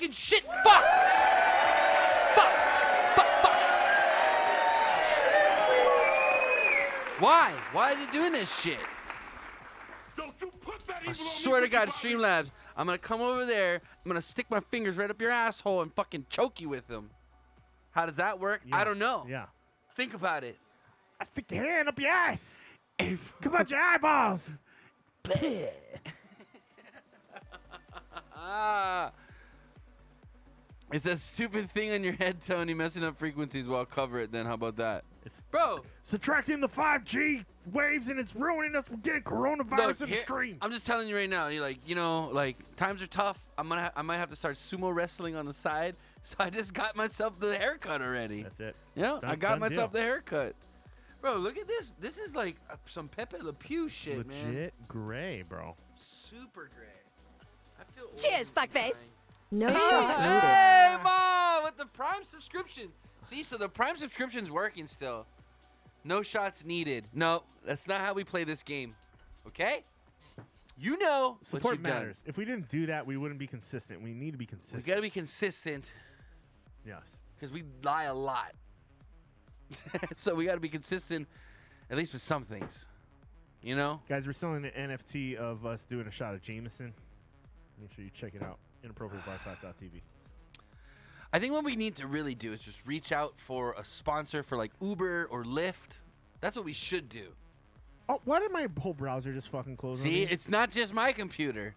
fucking shit. Fuck. Fuck. Fuck. Fuck. Why? Why is he doing this shit? Don't you put that I evil on swear me, to God, Ricky Streamlabs, I'm gonna come over there, I'm gonna stick my fingers right up your asshole and fucking choke you with them. How does that work? Yeah. I don't know. Yeah. Think about it. I stick your hand up your ass. Come on, your eyeballs. It's a stupid thing on your head, Tony, messing up frequencies. Well, I'll cover it then. How about that? It's Bro. subtracting the 5G waves and it's ruining us. We're getting coronavirus in the stream. I'm just telling you right now. You're like, you know, like times are tough. I might have to start sumo wrestling on the side. So I just got myself the haircut already. That's it. You know, I got Done myself deal. the haircut. Bro, look at this. This is like some Pepe Le Pew shit, man. Legit gray, bro. Super gray. I feel old Cheers, and fuckface. dying. No See? shot Hey, Mom, with the Prime subscription. See, so the Prime subscription's working still. No shots needed. No, that's not how we play this game. Okay? You know what Support you've done. matters. If we didn't do that, we wouldn't be consistent. We need to be consistent. We got to be consistent Yes. because we lie a lot. So we got to be consistent, at least with some things. You know? Guys, we're selling an NFT of us doing a shot of Jameson. Make sure you check it out. InappropriateBarTalk.tv. I think what we need to really do is just reach out for a sponsor for like Uber or Lyft. That's what we should do. Oh, why did my whole browser just fucking close on See, me? it's not just my computer.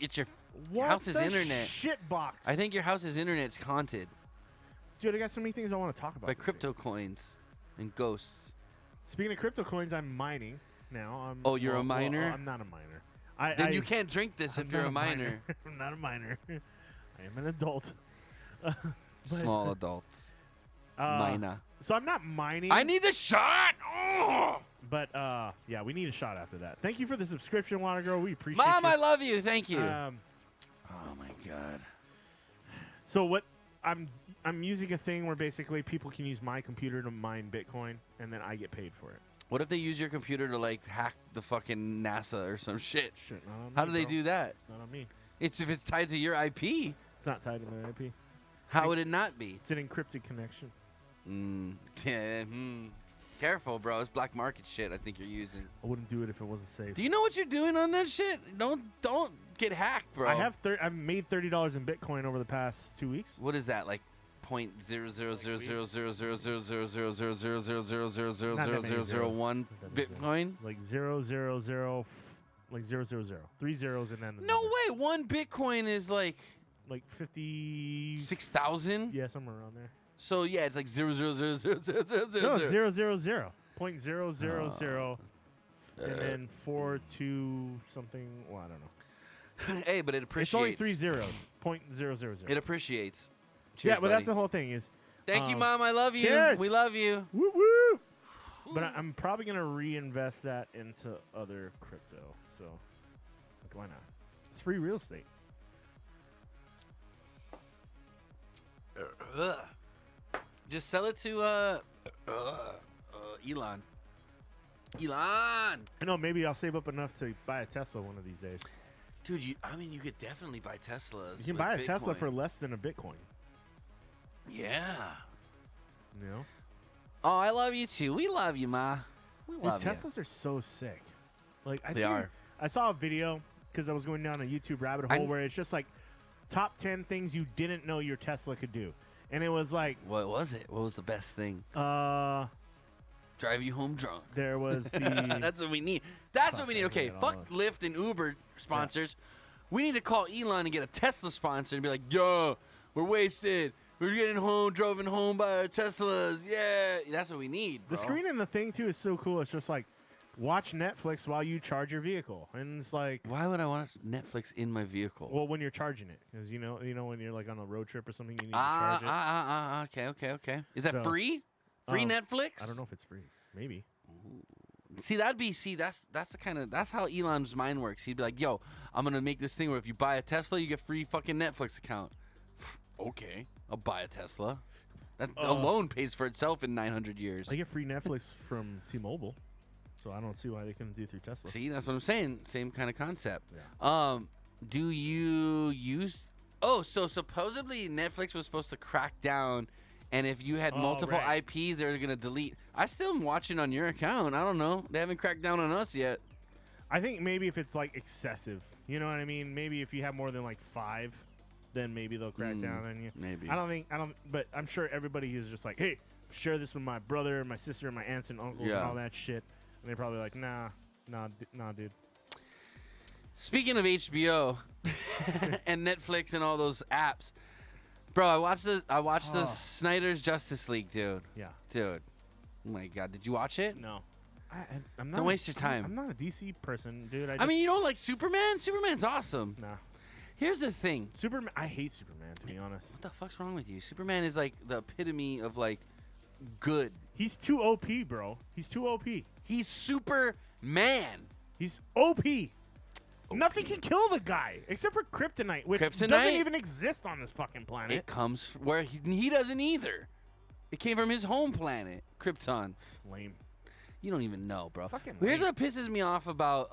It's your What house's the internet. shit box? I think your house's internet's haunted Dude, I got so many things I want to talk about. by this crypto year. coins and ghosts. Speaking of crypto coins, I'm mining now. Oh, you're a miner? I'm not a miner. Then you can't drink this I'm if you're not a minor. I'm not a miner. I am an adult. But, Small adult. uh, Mina. So I'm not mining. I need the shot. Oh! But yeah, we need a shot after that. Thank you for the subscription, Water Girl. We appreciate Mom, you. I love you. Thank you. Oh my God. So what I'm using a thing where basically people can use my computer to mine Bitcoin, and then I get paid for it. What if they use your computer to like hack the fucking NASA or some shit? Shit, not on How me, do they bro. do that? Not on me. It's if it's tied to your IP. It's not tied to my IP. How would it not be? It's an encrypted connection. Yeah, Careful, bro. It's black market shit. I think you're using. I wouldn't do it if it wasn't safe. Do you know what you're doing on that shit? Don't get hacked, bro. I've made $30 in Bitcoin over the past 2 weeks. What is that like? 0.0000000000000000001 Bitcoin? Like 0.000, like 0.000, 3 zeros and then the No number. way. 1 Bitcoin is like 50. 6,000. Yeah, somewhere around there. So yeah, it's like 0.0000000. No, it's 0.000, 0.000, and then 4.2 something. Well, I don't know. Hey, but it appreciates. It's only 3 zeros. 0.000. It appreciates. Cheers, Yeah, but buddy. that's the whole thing. Is Thank you, Mom. I love you. cheers. We love you. woo woo. But I'm probably gonna reinvest that into other crypto. So like, why not? It's free real estate. Just sell it to Elon. Elon. I know. Maybe I'll save up enough to buy a Tesla one of these days. Dude, you could definitely buy Teslas. You can with buy a Tesla Bitcoin. for less than a Bitcoin. Yeah. You know. Oh, I love you too. We love you, Ma. We Dude, love you. Teslas are so sick. Like They are. I saw a video because I was going down a YouTube rabbit hole where it's just like top 10 things you didn't know your Tesla could do, and it was like What was it? What was the best thing? Drive you home drunk. there was the That's what we need. That's what we need. Fuck, I Okay, forget all fuck Lyft and Uber sponsors. We need to call Elon and get a Tesla sponsor and be like, yo, we're wasted. We're getting home, driving home by our Teslas. Yeah. That's what we need, bro. the screen in the thing too is so cool. It's just like watch Netflix while you charge your vehicle, and it's like, Why would I want Netflix in my vehicle? well, when you're charging it, because you know when you're like on a road trip or something, you need to charge it. Okay. Is that So, free? Free Netflix? I don't know if it's free. Maybe. See, that's that's how Elon's mind works. He'd be like, yo, I'm gonna make this thing where if you buy a Tesla, you get free fucking Netflix account. Okay, I'll buy a Tesla. That alone pays for itself in 900 years. I get free Netflix from T-Mobile, so I don't see why they couldn't do through Tesla. See, that's what I'm saying. Same kind of concept. Yeah. Do you use Oh, so supposedly Netflix was supposed to crack down, and if you had multiple IPs, they were gonna delete. I still am watching on your account. I don't know. They haven't cracked down on us yet. I think maybe if it's like excessive, you know what I mean? Maybe if you have more than like 5, then maybe they'll crack down on you. Maybe. But I'm sure everybody is just like, hey, share this with my brother, my sister, my aunts and uncles and all that shit. And they're probably like, nah, dude. Speaking of HBO and Netflix and all those apps, bro, I watched the Snyder's Justice League, dude. Yeah. Dude. Oh my God, did you watch it? No. I'm not Don't waste your time. I'm not a DC person, dude. I mean, you don't like Superman? Superman's awesome. Nah. Here's the thing. Superman. I hate Superman, to be honest. What the fuck's wrong with you? Superman is like the epitome of like good. He's too OP, bro. He's too OP. He's Superman. He's OP. Nothing can kill the guy except for kryptonite, which doesn't even exist on this fucking planet. It comes where he doesn't either. It came from his home planet, Krypton. It's lame. You don't even know, bro. Fucking Here's lame. what pisses me off about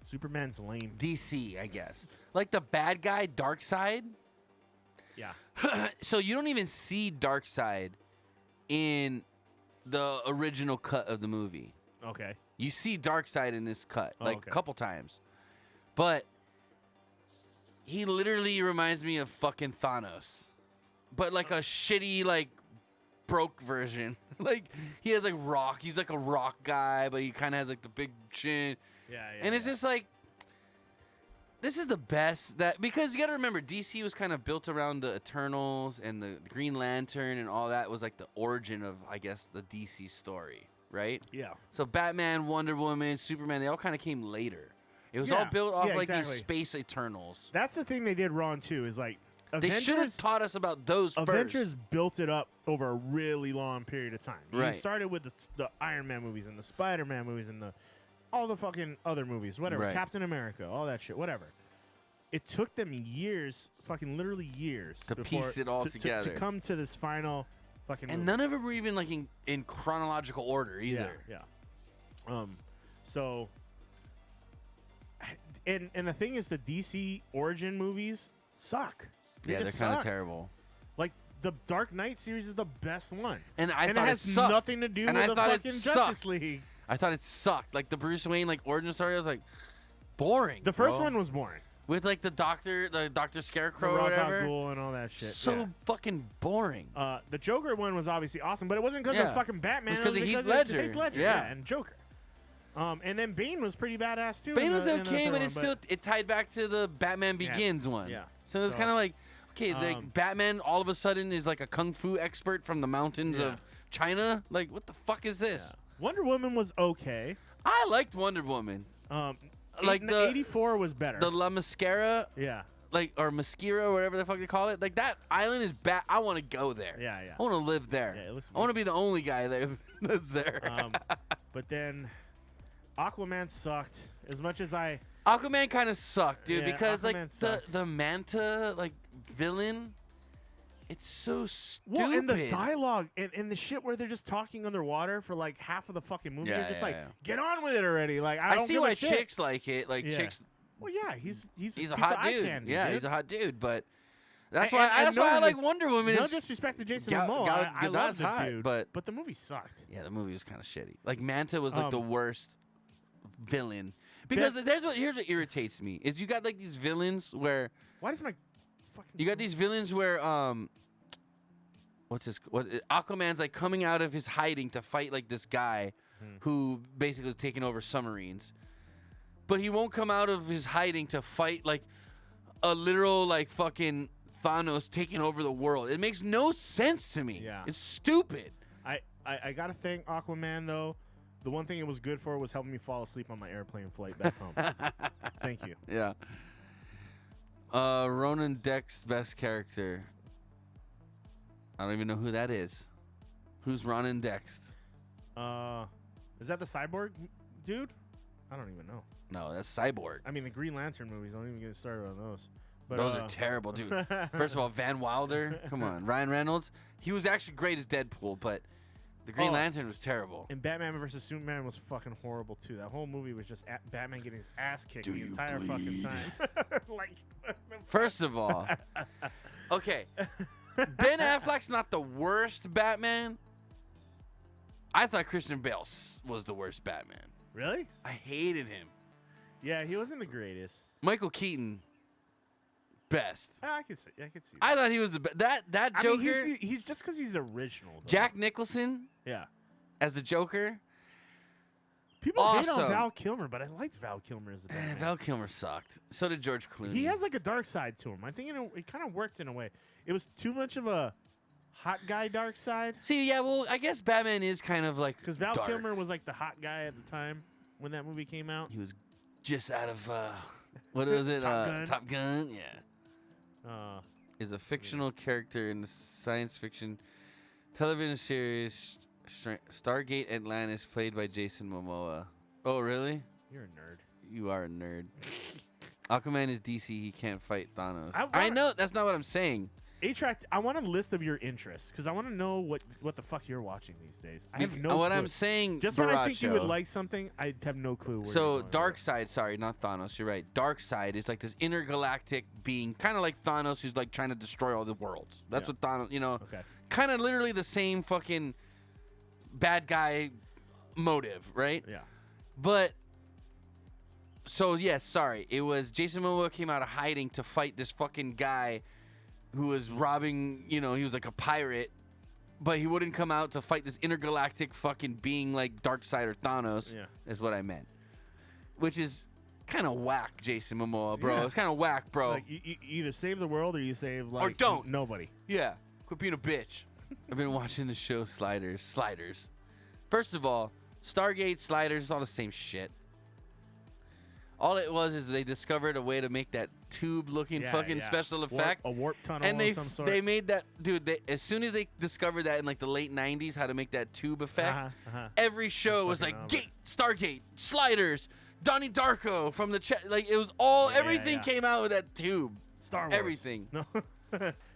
Superman's lame. DC, I guess. Like the bad guy, Darkseid. Yeah. So you don't even see Darkseid in the original cut of the movie. Okay. You see Darkseid in this cut, like okay. a couple times. But he literally reminds me of fucking Thanos. But like a shitty, like, broke version. Like, he has like rock. He's like a rock guy, but he kind of has like the big chin. Yeah. And it's just like, this is the best that, because you got to remember, DC was kind of built around the Eternals and the Green Lantern and all that was like the origin of, I guess, the DC story, right? Yeah. So Batman, Wonder Woman, Superman, they all kind of came later. It was all built off like these space Eternals. That's the thing they did wrong too. Is like they should have taught us about those first. Avengers built it up over a really long period of time. Right. You started with the Iron Man movies and the Spider-Man movies and all the fucking other movies, whatever. Right. Captain America, all that shit, whatever. It took them years, fucking literally years, to piece it all together to come to this final fucking. And movie. none of them were even like in chronological order either. Yeah. So. And the thing is, the DC origin movies suck. They're kind of terrible. Like the Dark Knight series is the best one, and thought it has sucked. nothing to do with the fucking Justice League. I thought it sucked. Like the Bruce Wayne like origin story, I was like, boring. The first one was boring. With like the Doctor Scarecrow, Ra's or whatever, al Ghul and all that shit. So fucking boring. The Joker one was obviously awesome, but it wasn't because of fucking Batman. It was because of Heath Ledger. Yeah, and Joker. And then Bane was pretty badass too. Bane was okay, but it tied back to the Batman Begins one. Yeah. So it was kind of like, okay, like Batman all of a sudden is like a kung fu expert from the mountains of China. Like, what the fuck is this? Yeah. Wonder Woman was okay. I liked Wonder Woman. Like the 84 was better. The La Mascara. Yeah. Like, or Mascara, or whatever the fuck they call it. Like, that island is bad. I want to go there. Yeah. I want to live there. Yeah, it looks I want to be the only guy that lives there. But then Aquaman sucked as much as I. Aquaman kind of sucked, dude, because Aquaman like the Manta like villain, it's so stupid. Well, and the dialogue and the shit where they're just talking underwater for like half of the fucking movie. They're just get on with it already. Like I don't see give why a shit. chicks like it. Like chicks. Well, yeah, he's a hot dude. Candy, yeah, dude. he's a hot dude, but. That's why I like Wonder Woman. No disrespect to Jason Momoa. I love the dude, but the movie sucked. Yeah, the movie was kind of shitty. Like Manta was like the worst villain because here's what irritates me is you got like these villains where Aquaman's like coming out of his hiding to fight like this guy who basically is taking over submarines, but he won't come out of his hiding to fight like a literal like fucking Thanos taking over the world. It makes no sense to me. Yeah. It's stupid. I gotta thank Aquaman though. The one thing it was good for was helping me fall asleep on my airplane flight back home. Thank you. Yeah. Ronan Deck's best character. I don't even know who that is. Who's Ronan Dex? Is that the cyborg dude? I don't even know. No, that's Cyborg. I mean, the Green Lantern movies. Don't even get started on those. But, those are terrible, dude. First of all, Van Wilder. Come on. Ryan Reynolds. He was actually great as Deadpool, but The Green Lantern was terrible. And Batman versus Superman was fucking horrible too. That whole movie was just Batman getting his ass kicked the entire fucking time. Like, first of all, okay, Ben Affleck's not the worst Batman. I thought Christian Bale was the worst Batman. Really? I hated him. Yeah, he wasn't the greatest. Michael Keaton, best. I could see. That. I thought he was the best. That Joker. I mean, he's just because he's original. Though. Jack Nicholson. Yeah. As the Joker. People hate awesome. on Val Kilmer, but I liked Val Kilmer as the Batman. Val Kilmer sucked. So did George Clooney. He has like a dark side to him. I think it kind of worked in a way. It was too much of a hot guy dark side. See, yeah, well, I guess Batman is kind of like because Val dark. Kilmer was like the hot guy at the time when that movie came out. He was just out of what was it? Top Gun. Yeah. Is a fictional character in the science fiction television series Stargate Atlantis, played by Jason Momoa. Oh, really? You're a nerd. You are a nerd. Aquaman is DC. He can't fight Thanos. I know. That's not what I'm saying. A-Track, I want a list of your interests because I want to know what the fuck you're watching these days. I have no What clue. I'm saying, just when I think you would like something, I have no clue. Where so Darkseid, sorry, not Thanos. You're right. Darkseid is like this intergalactic being, kind of like Thanos, who's like trying to destroy all the worlds. That's what Thanos, Okay. Kind of literally the same fucking bad guy motive, right? Yeah. But so yes, sorry, it was Jason Momoa came out of hiding to fight this fucking guy who was robbing, he was like a pirate, but he wouldn't come out to fight this intergalactic fucking being like Darkseid or Thanos, is what I meant. Which is kind of whack, Jason Momoa, bro. Yeah. It's kind of whack, bro. Like, you either save the world or you save, like, or don't. Nobody. Yeah. Quit being a bitch. I've been watching the show Sliders. First of all, Stargate, Sliders, all the same shit. All it was is they discovered a way to make that tube-looking fucking special effect. A warp tunnel and of some sort. they made that, dude, as soon as they discovered that in like the late 90s, how to make that tube effect, every show was like, Gate, Stargate, Sliders, Donnie Darko from the like it was all, everything came out with that tube. Star Wars. Everything. No.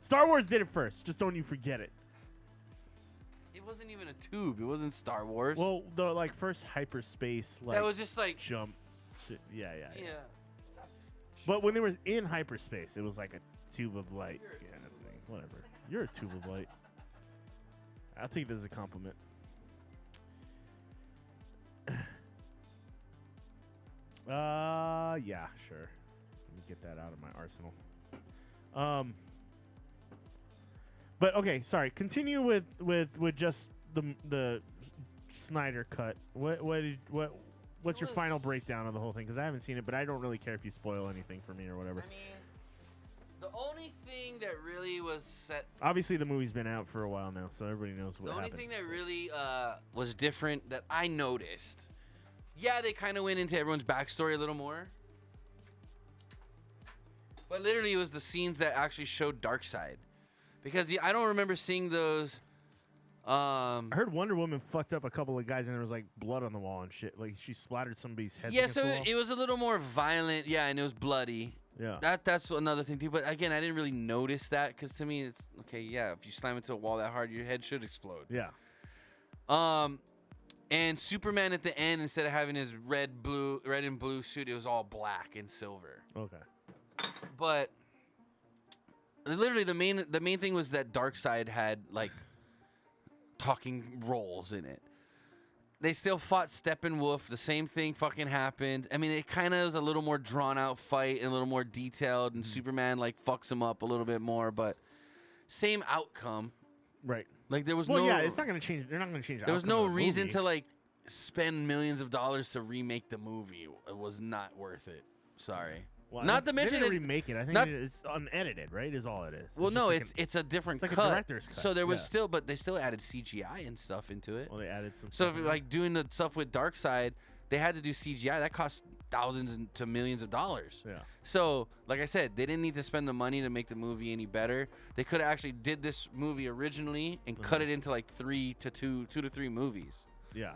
Star Wars did it first. Just don't you forget it. It wasn't even a tube. It wasn't Star Wars. Well, the like first hyperspace like that was just like jump. Yeah. But But when they were in hyperspace, it was like a tube of light. Yeah, whatever. You're a tube of light. I'll take this as a compliment. Yeah, sure. Let me get that out of my arsenal. But okay, sorry. Continue with just the Snyder Cut. What's your final breakdown of the whole thing? Because I haven't seen it, but I don't really care if you spoil anything for me or whatever. I mean, the only thing that really was set. Obviously, the movie's been out for a while now, so everybody knows what happens. The only thing that really was different that I noticed. Yeah, they kind of went into everyone's backstory a little more. But literally, it was the scenes that actually showed Darkseid. Because I don't remember seeing those. I heard Wonder Woman fucked up a couple of guys and there was like blood on the wall and shit. Like she splattered somebody's head. Yeah, so it was a little more violent. Yeah, and it was bloody. Yeah. That's another thing too. But again, I didn't really notice that because to me, it's okay. Yeah, if you slam into a wall that hard, your head should explode. Yeah. And Superman at the end, instead of having his red and blue suit, it was all black and silver. Okay. But literally, the main thing was that Darkseid had like talking roles in it. They still fought Steppenwolf. The same thing fucking happened. I mean, it kind of was a little more drawn out fight and a little more detailed, and Superman like fucks him up a little bit more, but same outcome. Right. Like there was yeah, it's not going to change. They're not going to change. There was no reason to like spend millions of dollars to remake the movie. It was not worth it. Sorry. Well, not to mention they didn't remake it. I think it's unedited, right? Is all it is. Well, no, it's a different cut. It's like a director's cut. So there was still, but they still added CGI and stuff into it. Well, they added some. So if, like doing the stuff with Darkseid, they had to do CGI. That cost thousands to millions of dollars. Yeah. So, like I said, they didn't need to spend the money to make the movie any better. They could have actually did this movie originally and cut it into like 2 to 3 movies. Yeah.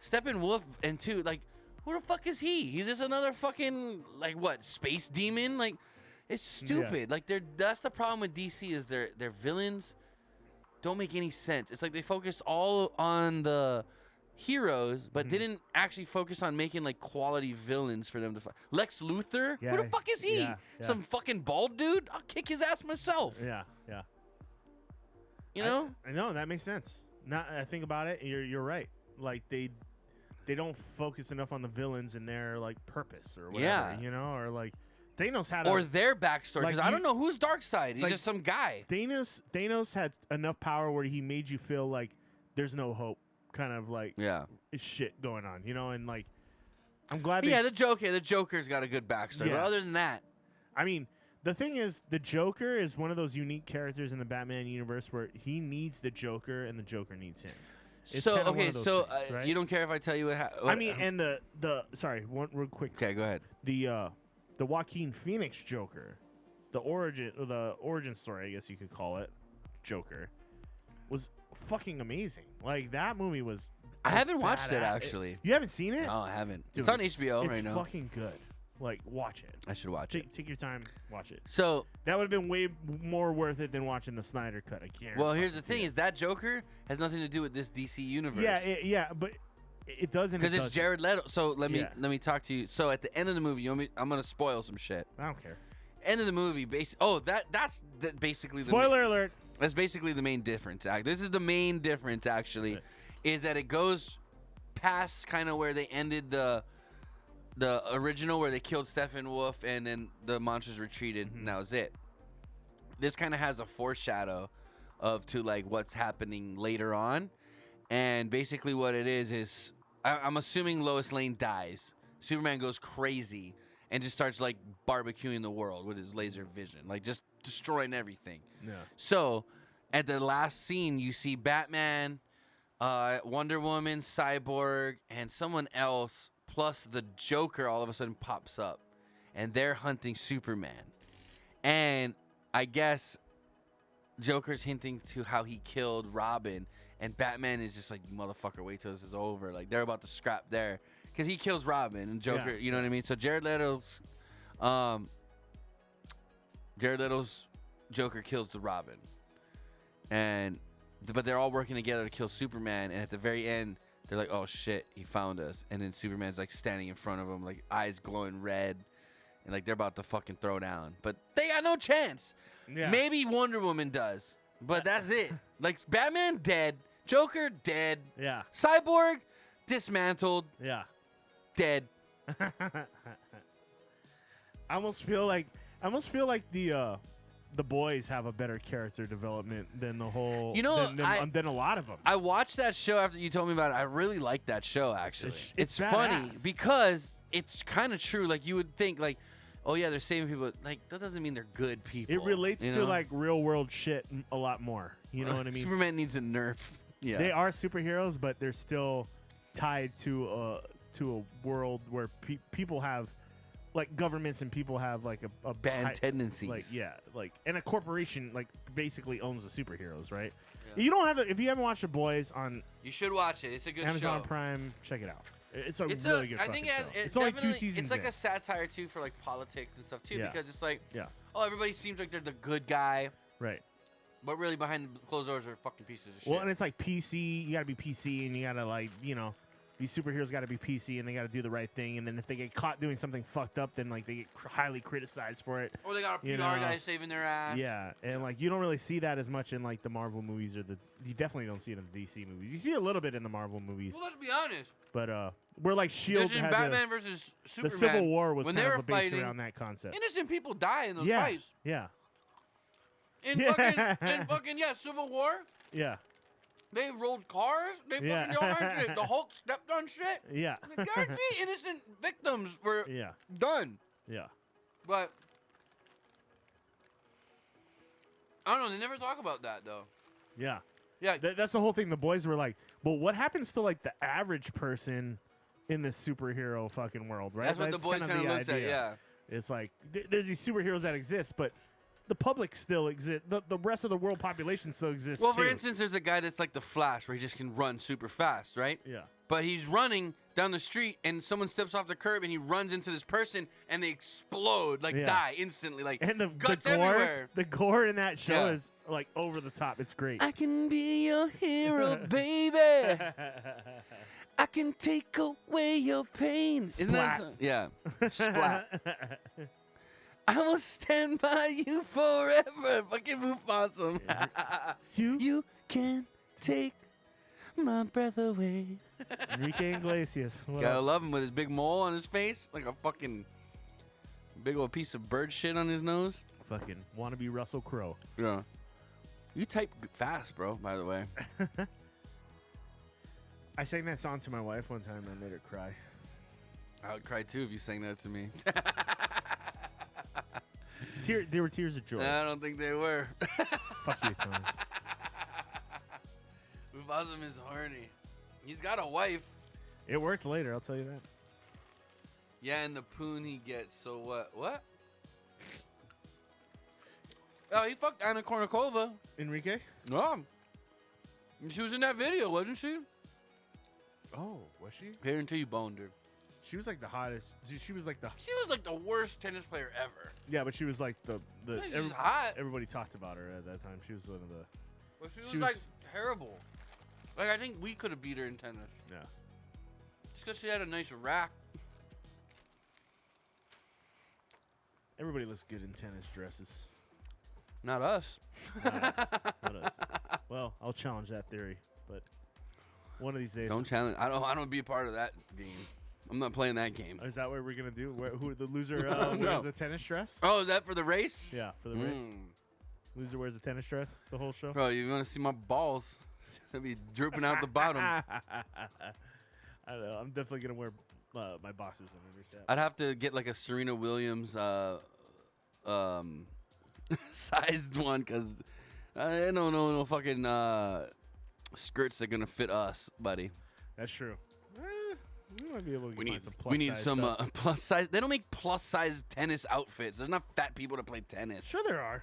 Steppenwolf and 2, like, who the fuck is he? He's just another fucking like what, space demon? Like, it's stupid. Yeah. Like that's the problem with DC is their villains don't make any sense. It's like they focused all on the heroes, but didn't actually focus on making like quality villains for them to fight. Lex Luthor? Yeah, Who the fuck is he? yeah. Some fucking bald dude? I'll kick his ass myself. Yeah. You know? I know that makes sense. I think about it. You're right. Like they don't focus enough on the villains and their like purpose or whatever. Yeah. You know, or like Thanos had Or their backstory, because like I don't know who's Darkseid. He's like, just some guy. Thanos had enough power where he made you feel like there's no hope, kind of like shit going on, you know, and like I'm glad. The Joker's got a good backstory. Yeah. But other than that, I mean, the thing is, the Joker is one of those unique characters in the Batman universe where he needs the Joker and the Joker needs him. It's so kinda one of those things, right? you don't care if I tell you what happened? I mean, and the sorry, one real quick. Okay, go ahead. The Joaquin Phoenix Joker, the origin story, I guess you could call it, Joker, was fucking amazing. Like that movie was. I haven't watched it badass. actually. You haven't seen it? No, I haven't. Dude, it's on HBO right now. It's fucking good. Like watch it. I should watch it. Take your time, watch it. So that would have been way more worth it than watching the Snyder Cut. I can't. well, here's the thing: is that Joker has nothing to do with this DC universe. Yeah, but it doesn't. Because it's Jared Leto. So let me Yeah. talk to you. So at the end of the movie, I'm gonna spoil some shit. I don't care. End of the movie, that's basically Spoiler alert. That's basically the main difference. This is the main difference, actually, Right. is that it goes past kind of where they ended the original, where they killed Steppenwolf and then the monsters retreated, and that was it. This kind of has a foreshadow to like what's happening later on, and basically what it is I'm assuming Lois Lane dies. Superman goes crazy and just starts like barbecuing the world with his laser vision, like just destroying everything. Yeah. So at the last scene, you see Batman, Wonder Woman, Cyborg, and someone else, plus the Joker all of a sudden pops up, and they're hunting Superman. And I guess Joker's hinting to how he killed Robin, and Batman is just like, motherfucker, wait till this is over. Like, they're about to scrap there. Because he kills Robin, and Joker, you know what I mean? So Jared Leto's Joker kills the Robin. But they're all working together to kill Superman, and at the very end, they're like, oh shit, he found us. And then Superman's like standing in front of him, like eyes glowing red, and like they're about to fucking throw down. But they got no chance. Yeah. Maybe Wonder Woman does, but that's it. Like, Batman dead, Joker dead, Yeah. Cyborg dismantled, Yeah. dead. I almost feel like the boys have a better character development than the whole. You know, than a lot of them. I watched that show after you told me about it. I really liked that show, actually. It's funny badass. because it's kind of true. Like, you would think, like, oh yeah, they're saving people. Like, that doesn't mean they're good people. It relates you to know? like real world shit a lot more. You know what I mean? Superman needs a nerf. Yeah, They are superheroes, but they're still tied to a world where people have, like, governments and people have like a bad tendencies. Like, yeah, like, and a corporation like basically owns the superheroes, right? Yeah. You don't have if you haven't watched The Boys on You should watch it. It's a good Amazon show. Prime, check it out. It's really good. I think show. it's only 2 definitely- seasons. It's like in. a satire too for like politics and stuff too, Yeah. because it's like, Yeah. oh, everybody seems like they're the good guy, Right. but really behind the closed doors are fucking pieces of shit. Well, and it's like PC. You got to be PC, and you got to, like, you know, these superheroes got to be PC, and they got to do the right thing. And then if they get caught doing something fucked up, then like they get highly criticized for it. Or they got a PR you know. guy saving their ass. Yeah, and like you don't really see that as much in like the Marvel movies, or you definitely don't see it in the DC movies. You see a little bit in the Marvel movies, Well, let's be honest. but we're like Shield This is had Batman versus Superman. the Civil War was when kind they of were based fighting, around that concept. innocent people die in those Yeah, fights. yeah, In fucking Civil War. yeah, They rolled cars. They fucking Yeah. did all kinds of shit. The Hulk stepped on shit. yeah, The guarantee innocent victims were yeah, done. yeah. But I don't know. They never talk about that though. Yeah. Yeah. That's the whole thing. The boys were like, well, what happens to like the average person in this superhero fucking world, right? That's what the boys kind kind the of looks at. idea. Yeah. It's like there's these superheroes that exist, but the public still exists. The rest of the world population still exists. Well, too. for instance, there's a guy that's like the Flash, where he just can run super fast, right? Yeah. but he's running down the street, and someone steps off the curb, and he runs into this person, and they explode, like die instantly, like and the guts gore, everywhere. The gore in that show Yeah. is like over the top. It's great. I can be your hero, baby. I can take away your pain. Isn't that Splat. yeah. Splat. I will stand by you forever. Fucking Mufasa. You can take my breath away. Enrique Iglesias. What Gotta up? love him with his big mole on his face, like a fucking big old piece of bird shit on his nose. Fucking wannabe Russell Crowe. Yeah. You type fast, bro, by the way. I sang that song to my wife one time and I made her cry. I would cry too if you sang that to me. There were tears of joy. I don't think they were. Fuck you, Tony. Mufasa is horny. He's got a wife. It worked later, I'll tell you that. Yeah, and the poon he gets. So what? What? Oh, he fucked Anna Kournikova. Enrique? No. She was in that video, wasn't she? Oh, was she? Here until you boned her. She was like the hottest. She was like the. She was like the worst tennis player ever. Yeah, but she was like the. She's hot. Everybody talked about her at that time. She was one of the. But she was She was- like terrible. Like, I think we could have beat her in tennis. Yeah. Just because she had a nice rack. Everybody looks good in tennis dresses. Not us. Not us. Not us. Well, I'll challenge that theory, but one of these days. Don't challenge. I don't want to be a part of that game. I'm not playing that game. Is that what we're gonna do? Who the loser No. wears a tennis dress? Oh, is that for the race? Yeah, for the race. Loser wears a tennis dress the whole show. Bro, you want to see my balls? They'll be drooping out the bottom. I don't know. I'm definitely gonna wear my boxers underneath that. I'd have to get like a Serena Williams sized one because I don't know no fucking skirts that are gonna fit us, buddy. That's true. We might be able to find some plus We need size some stuff. plus size. They don't make plus size tennis outfits. There's not fat people to play tennis. Sure, there are.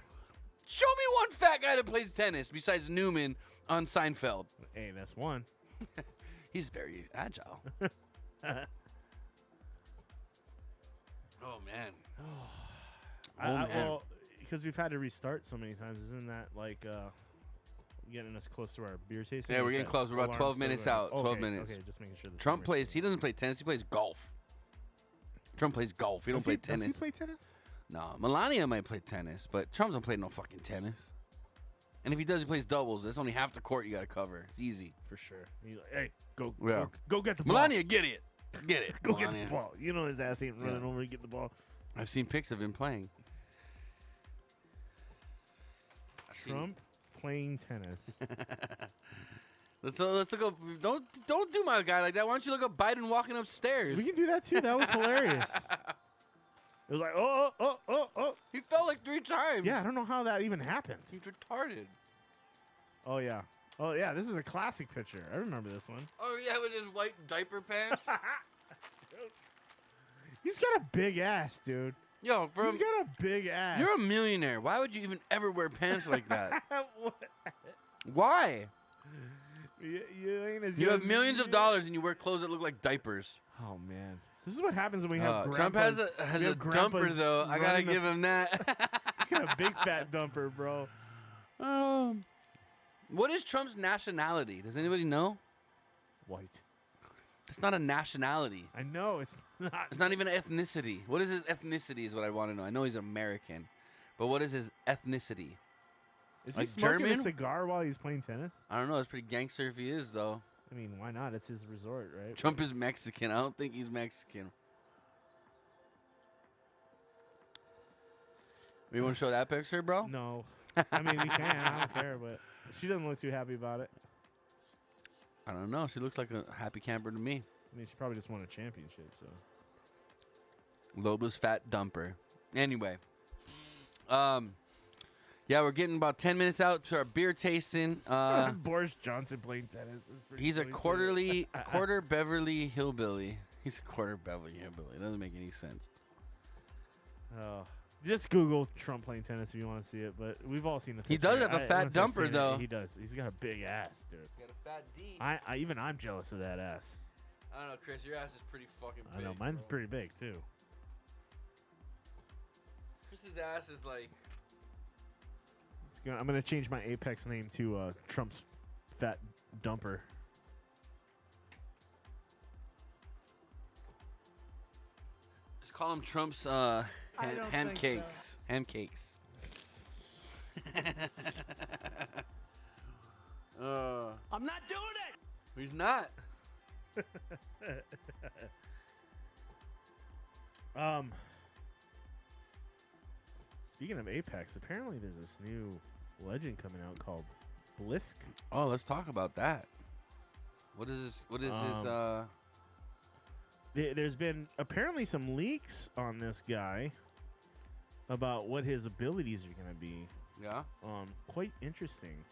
Show me one fat guy that plays tennis besides Newman on Seinfeld. Hey, that's one. He's very agile. Oh man. Well, because we've had to restart so many times, isn't that like getting us close to our beer tasting? Yeah, Or we're is getting that close. We're about alarm 12 still minutes going? out. 12 minutes. Okay, just making sure. The Trump timer's plays. still He doesn't play tennis. He plays golf. Trump plays golf. He don't play tennis. Does he play tennis? No, Melania might play tennis, but Trump don't play no fucking tennis. And if he does, he plays doubles. That's only half the court you got to cover. It's easy. For sure. He's like, hey, go get the ball. Melania, get it. Get it. Go Melania. get the ball. You know his ass ain't running Yeah. over to get the ball. I've seen pics of him playing. Trump playing tennis. Let's look up. Don't do my guy like that. Why don't you look up Biden walking upstairs? We can do that too. That was hilarious. It was like, oh. He fell like 3 times. Yeah, I don't know how that even happened. He's retarded. Oh, yeah. Oh, yeah, this is a classic picture. I remember this one. Oh yeah, with his white diaper pants. He's got a big ass, dude. Yo, He's got a big ass. you're a millionaire. Why would you even ever wear pants like that? What? Why? You ain't as You young have as millions of you- dollars and you wear clothes that look like diapers. Oh, man. This is what happens when we have Trump has grandpas- a we have dumper grandpas though. I gotta running the- give him that. He's got a big fat dumper, bro. What is Trump's nationality? Does anybody know? White. It's not a nationality. I know, it's not. It's not even an ethnicity. What is his ethnicity is what I want to know. I know he's American. But what is his ethnicity? Is like he smoking German? a cigar while he's playing tennis? I don't know. It's pretty gangster if he is, though. I mean, why not? It's his resort, right? Trump is Mexican. I don't think he's Mexican. You want to show that picture, bro? No. I mean, we can. I don't care, but she doesn't look too happy about it. I don't know. She looks like a happy camper to me. I mean, she probably just won a championship, so. Loba's fat dumper. Anyway. Yeah, we're getting about 10 minutes out to our beer tasting. Boris Johnson playing tennis. Is pretty He's a funny, too. quarter Beverly hillbilly. He's a quarter Beverly hillbilly. It doesn't make any sense. Oh. Just Google Trump playing tennis if you want to see it, but we've all seen the picture. He does have a fat once I've dumper, seen it, though. He does. He's got a big ass, dude. Got a fat D. Even I'm jealous of that ass. I don't know, Chris. Your ass is pretty fucking big. I know mine's bro. pretty big too. Chris's ass is like. I'm gonna change my Apex name to Trump's fat dumper. Just call him Trump's don't ham think cakes. Ham cakes. I'm not doing it. He's not. Speaking of Apex, apparently there's this new legend coming out called Blisk. Oh, let's talk about that. What is this? What is his? There's been apparently some leaks on this guy about what his abilities are going to be. Yeah. Quite interesting.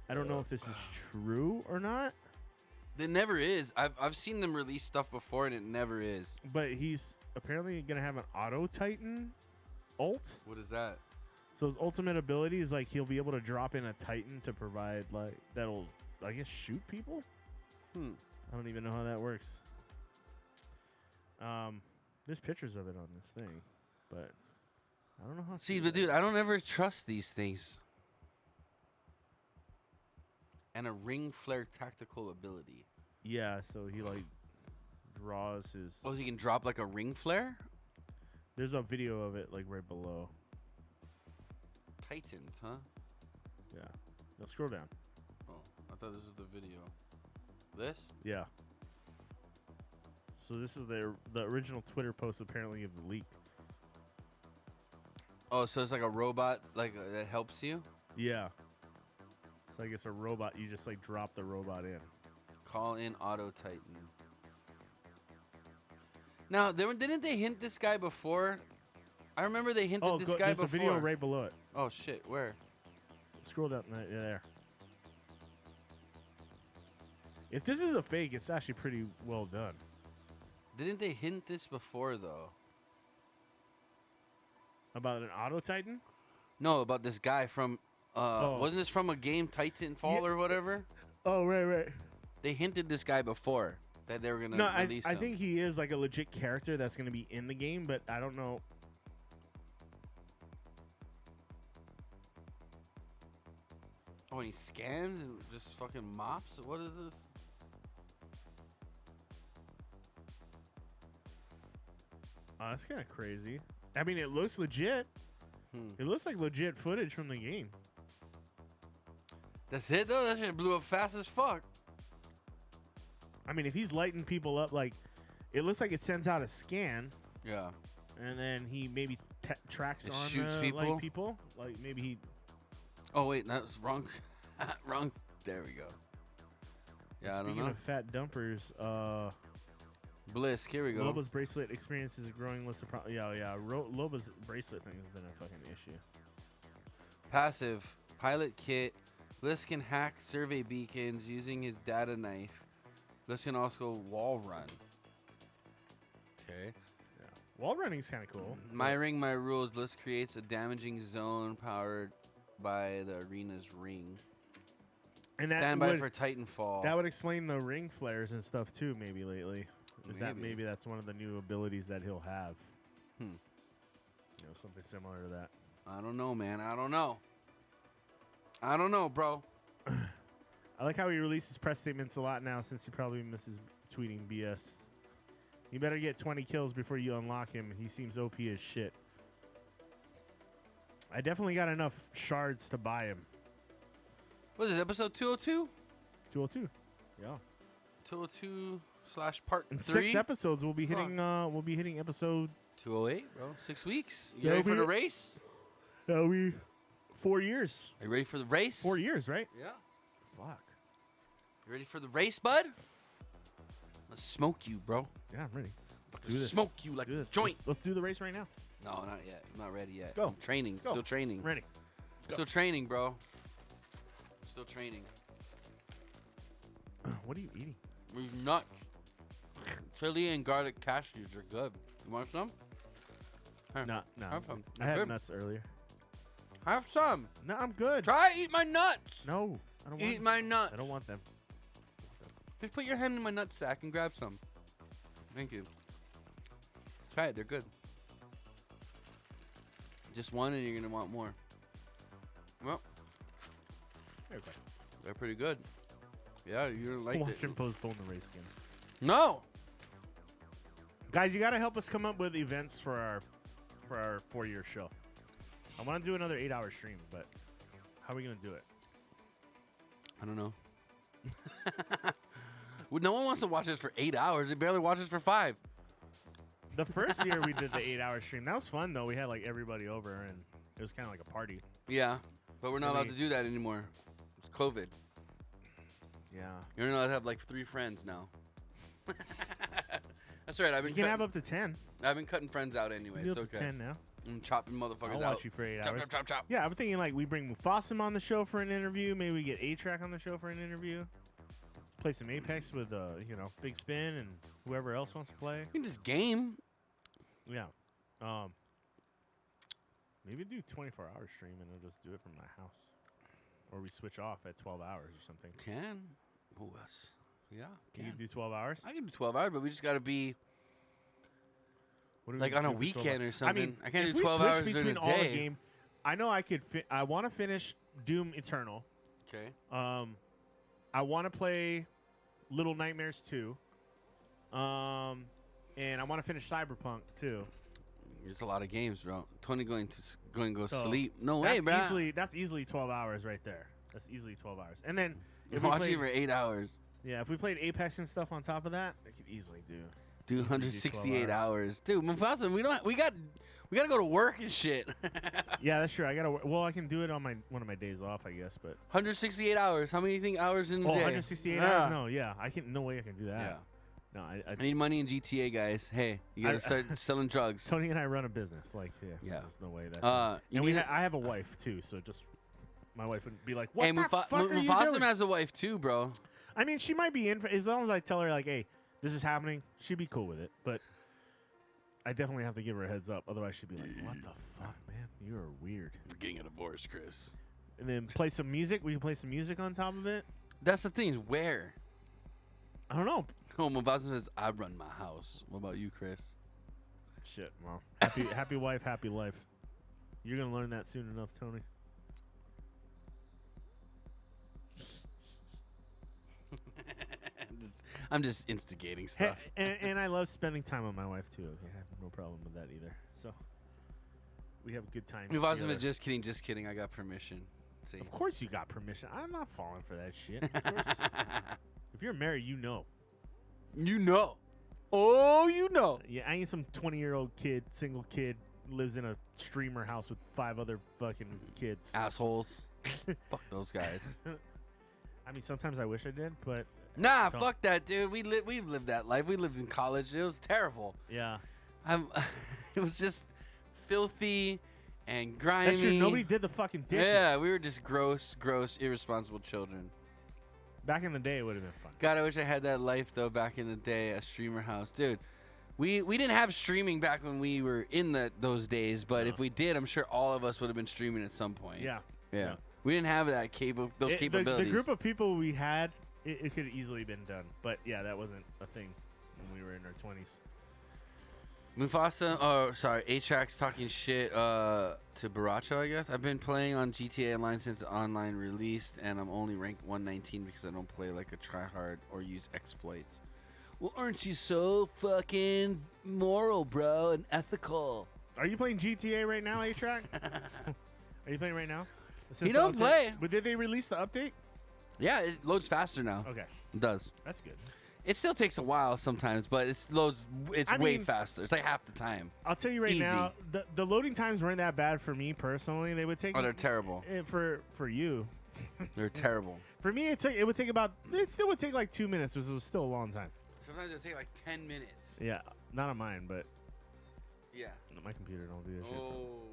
I don't know if this is true or not, It never is. I've seen them release stuff before, and it never is. but he's apparently going to have an Auto Titan ult. What is that? So his ultimate ability is like he'll be able to drop in a Titan to provide like that'll I guess shoot people. I don't even know how that works. There's pictures of it on this thing, but I don't know how. See, but dude, I don't ever trust these things. And a ring flare tactical ability. Yeah, so he like draws his. Oh, he can drop like a ring flare? There's a video of it like right below. Titans, huh? Yeah. Now scroll down. Oh, I thought this was the video. This? Yeah. So this is the original Twitter post apparently of the leak. Oh, so it's like a robot like that helps you? Yeah. So I guess a robot, you just like drop the robot in. Call in Auto Titan. Now, didn't they hint this guy before? I remember they hinted this guy there's before. a video right below it. Oh shit, where? Scroll down there. If this is a fake, it's actually pretty well done. Didn't they hint this before though? About an Auto Titan? No, about this guy from wasn't this from a game Titanfall or whatever? Oh, right. They hinted this guy before that they were gonna No, release I him. think he is like a legit character that's going to be in the game, but I don't know. Oh, and he scans and just fucking mops? What is this? That's kind of crazy. I mean, it looks legit. It looks like legit footage from the game. That's it though? That shit blew up fast as fuck. I mean, if he's lighting people up, like, it looks like it sends out a scan, Yeah. and then he maybe tracks It on shoots like people. Like maybe he. Oh wait, that was wrong. Wrong. There we go. Yeah, I don't Speaking know. of fat dumpers, Blisk, here we go. Loba's bracelet experiences a growing list of problems. Yeah. Loba's bracelet thing has been a fucking issue. Passive. Pilot kit. Blisk can hack survey beacons using his data knife. Blisk can also wall run. Okay. Yeah. Wall running's kind of cool. My ring, my rules. Blisk creates a damaging zone powered by the arena's ring. And that Stand by would, for Titanfall. that would explain the ring flares and stuff too, maybe lately. Is that Maybe. maybe that's one of the new abilities that he'll have? Hmm. You know, something similar to that. I don't know, man. I don't know, bro. I like how he releases press statements a lot now since he probably misses tweeting BS. You better get 20 kills before you unlock him. He seems OP as shit. I definitely got enough shards to buy him. What is it, episode 202? 202. Yeah. 202/part In 3? 6 episodes, we'll be hitting. We'll be hitting episode. 208, bro. 6 weeks. You Yeah, ready for we- the race? 4 years. Are you ready for the race? 4 years, right? Yeah. Fuck. You ready for the race, bud? Let's smoke you, bro. Yeah, I'm ready. Do this. Smoke you like Do a this. joint. Let's do the race right now. No, not yet. I'm not ready yet. Let's go. I'm training. Let's go. Still training. I'm ready. Still training, bro. Still training. What are you eating? These nuts. Chili and garlic cashews are good. You want some? Here, No. Have some. I had Good. nuts earlier. Have some. No, I'm good. Try eat my nuts. No, I don't want Eat them. my nuts. I don't want them. Just put your hand in my nut sack and grab some. Thank you. Try it. They're good. Just one, and you're gonna want more. Well, Okay. they're pretty good. Yeah, you're gonna like Watch it. him postpone the race again. No. Guys, you got to help us come up with events for our 4-year show. I want to do another 8-hour stream, but how are we gonna do it? I don't know. Well, no one wants to watch this for 8 hours. They barely watch this for 5. The first year we did the 8-hour stream. That was fun though. We had like everybody over, and it was kind of like a party. Yeah, but we're not allowed to do that anymore. It's COVID. Yeah. You're not allowed to have like 3 friends now. That's right. You can have up to 10. I've been cutting friends out anyway. You It's can up to okay. 10 now. I'm chopping motherfuckers I'll out. watch you for 8 Chop, hours. chop, chop, chop. Yeah, I'm thinking like we bring Mufasa on the show for an interview. Maybe we get A-Track on the show for an interview. Play some Apex with Big Spin and whoever else wants to play. You can just game. Yeah. Maybe do 24-hour stream and I'll just do it from my house. Or we switch off at 12 hours or something. Can. Oh, yes. Yeah. You can do 12 hours? I can do 12 hours, but we just got to be What do we like on do a for 12 weekend or hours? something. I can't if do we 12 switch hours during between the all the day. game, I know I could. I want to finish Doom Eternal. Okay. I want to play Little Nightmares 2. And I want to finish Cyberpunk too. There's a lot of games, bro. Tony going to go So sleep. No way, bro. That's easily 12 hours right there. That's easily 12 hours. And then if Watch we you for played, 8 hours. if we played Apex and stuff on top of that, I could easily do. Do Easily 168 12 hours. Dude, Mufasa, we got to go to work and shit. Yeah, that's true. I gotta. Well, I can do it on one of my days off, I guess. But 168 hours. How many you think hours in a day? 168 hours? No, yeah, I can. No way I can do that. Yeah. No, I need money in GTA, guys. Hey, you gotta start selling drugs. Tony and I run a business. Like, Yeah. there's no way that. You and need I have a wife too, so just my wife would be like, "What hey, the fuck are you Mufasa doing?" has a wife too, bro. I mean, she might be in for, as long as I tell her like, "Hey, this is happening." She'd be cool with it, but I definitely have to give her a heads up. Otherwise, she'd be like, "What the fuck, man? You are weird." We're getting a divorce, Chris. And then play some music. We can play some music on top of it. That's the thing. Is where? I don't know. Oh, Mufasa says, "I run my house." What about you, Chris? Shit, well, happy wife, happy life. You're gonna learn that soon enough, Tony. I'm just instigating stuff. And I love spending time with my wife too. Okay, I have no problem with that either. So we have good times. Mufasa, together. just kidding. I got permission. See. Of course you got permission. I'm not falling for that shit. Of course. If you're married, you know. You know. Oh, you know. Yeah, I ain't some 20-year-old kid, single kid, lives in a streamer house with 5 other fucking kids. Assholes. Fuck those guys. I mean, sometimes I wish I did, but Nah, don't. fuck that, dude. We lived that life. We lived in college. It was terrible. yeah. It was just filthy and grimy. That's true. Nobody did the fucking dishes. Yeah, we were just gross, irresponsible children. Back in the day, it would have been fun. God, I wish I had that life though. Back in the day, a streamer house, dude. We didn't have streaming back when we were in those days, but if we did, I'm sure all of us would have been streaming at some point. Yeah. Yeah. We didn't have that those capabilities. The group of people we had, it could have easily been done. But yeah, that wasn't a thing when we were in our 20s. Mufasa, A-Track's talking shit to Baracho, I guess. I've been playing on GTA Online since the online released, and I'm only ranked 119 because I don't play like a tryhard or use exploits. Well, aren't you so fucking moral, bro, and ethical? Are you playing GTA right now, A-Track? Are you playing right now? He don't play. But did they release the update? Yeah, it loads faster now. Okay. It does. That's good. It still takes a while sometimes, but it's way faster. It's like half the time. I'll tell you right Easy. now, the loading times weren't that bad for me personally. They would take. Oh, they're terrible. For you. They're terrible. For me, it would take about. It still would take like 2 minutes, which is still a long time. Sometimes it'll take like 10 minutes. Yeah, not on mine, but Yeah. my computer don't do that shit. Oh.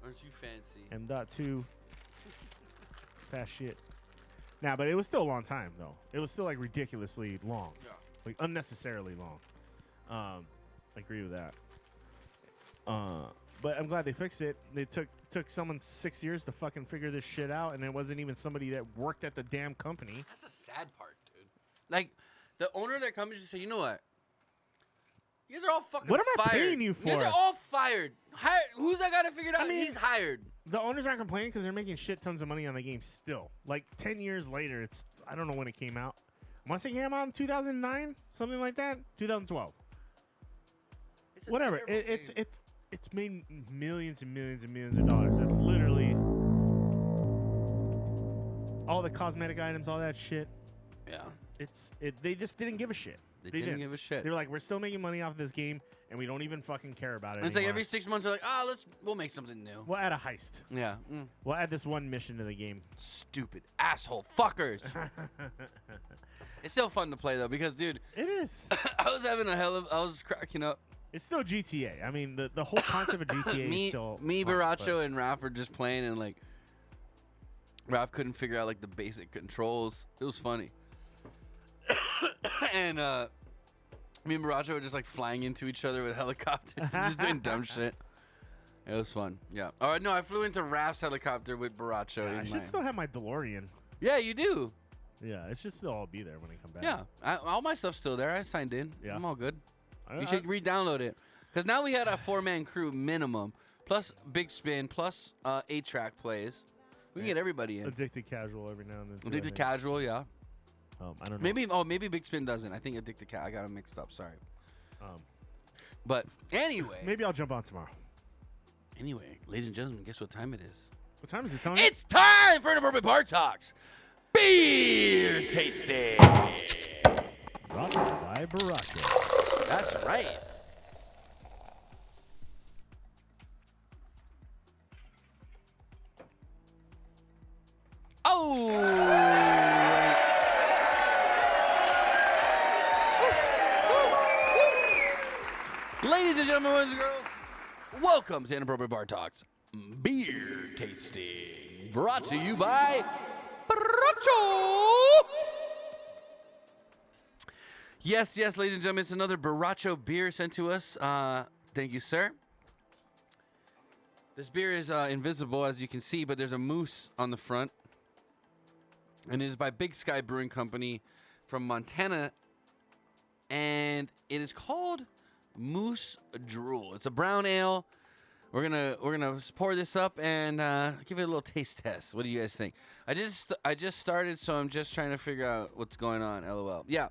Aren't you fancy? M.2. Fast shit. Nah, but it was still a long time though. It was still like ridiculously long. Yeah. Like unnecessarily long. I agree with that. But I'm glad they fixed it. They took someone 6 years to fucking figure this shit out, and it wasn't even somebody that worked at the damn company. That's the sad part, dude. Like, the owner of that company just said, you know what? You guys are all fucking What am I fired. paying you You guys for? are all fired. Who's that guy to figure it out? I mean- He's hired. The owners aren't complaining because they're making shit tons of money on the game still. Like 10 years later, it's I don't know when it came out. I want to say it came out in 2009, something like that. 2012. It's a Whatever. terrible It's game. it's made millions and millions and millions of dollars. That's literally all the cosmetic items, all that shit. Yeah. They just didn't give a shit. They didn't give a shit. They were like, we're still making money off this game, and we don't even fucking care about it. And it's like anymore. every 6 months they're like, we'll make something new. We'll add a heist. Yeah. We'll add this one mission to the game. Stupid asshole fuckers. It's still fun to play though because, dude, It is. I was cracking up. It's still GTA. I mean, the whole concept of GTA is still Me, fun, Baracho, and Raph were just playing, and like, Raph couldn't figure out like the basic controls. It was funny. And me and Baracho were just like flying into each other with helicopters, just doing dumb shit. It was fun. Yeah. All right. No, I flew into Raph's helicopter with Baracho. I should still have my DeLorean. Yeah, you do. Yeah, it should still all be there when I come back. Yeah. All my stuff's still there. I signed in. Yeah. I'm all good. I- You should re-download it. Because now we had a 4-man crew minimum, plus Big Spin, plus 8-track plays. We can get everybody in. Addicted Casual every now and then. too, I Addicted think. Casual, yeah. I don't know. Maybe Big Spin doesn't. I think Addicted Cat. I got them mixed up. Sorry. Um, But anyway. maybe I'll jump on tomorrow. Anyway, ladies and gentlemen, guess what time it is? What time is it, Tony? It's time for Inappropriate Bar Talks. Beer tasting. Brought to you by Baracho. That's right. Oh. Ladies and gentlemen, boys and girls, welcome to Inappropriate Bar Talks Beer Tasting, brought to you by Baracho. Yes, ladies and gentlemen, it's another Baracho beer sent to us. Thank you, sir. This beer is invisible, as you can see, but there's a moose on the front. And it is by Big Sky Brewing Company from Montana. And it is called Moose Drool. It's a brown ale. We're gonna pour this up and give it a little taste test. What do you guys think? I just started, so I'm just trying to figure out what's going on. LOL. Yeah.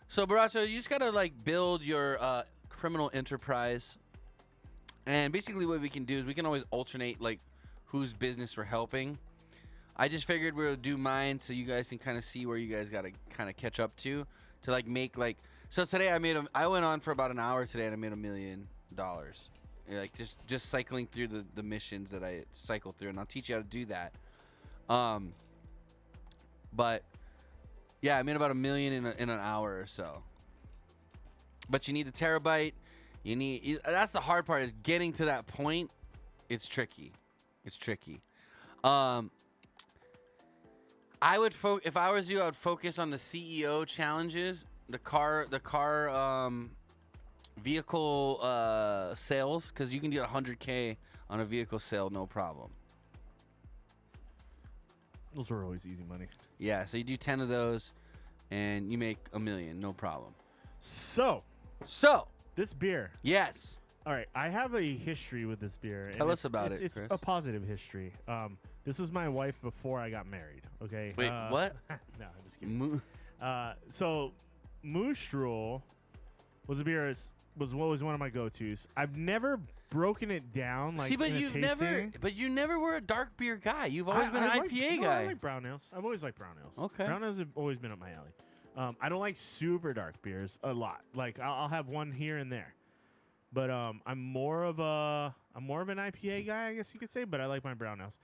So Baracho, you just gotta like build your criminal enterprise. And basically what we can do is we can always alternate like whose business we're helping. I just figured we'll do mine so you guys can kind of see where you guys got to kind of catch up to like make like. So today I went on for about an hour today and I made $1 million. Like just cycling through the missions that I cycle through, and I'll teach you how to do that. But yeah, I made about $1 million in an hour or so. But you need the terabyte. That's the hard part, is getting to that point. It's tricky. I would if I was you, I would focus on the CEO challenges, the car vehicle sales, because you can get $100K on a vehicle sale, no problem. Those are always easy money. Yeah, so you do 10 of those, and you make $1 million, no problem. So this beer. Yes. All right, I have a history with this beer. Tell us about it, It's Chris. a positive history. This was my wife before I got married. Okay. Wait, what? No, I'm just kidding. So Moose Drool was a beer. Was always one of my go-tos. I've never broken it down like. See, but in a you never were a dark beer guy. You've always been an IPA guy. I like brown ales. I've always liked brown ales. Okay. Brown ales have always been up my alley. I don't like super dark beers a lot. Like I'll have one here and there, but I'm more of an IPA guy, I guess you could say. But I like my brown ales.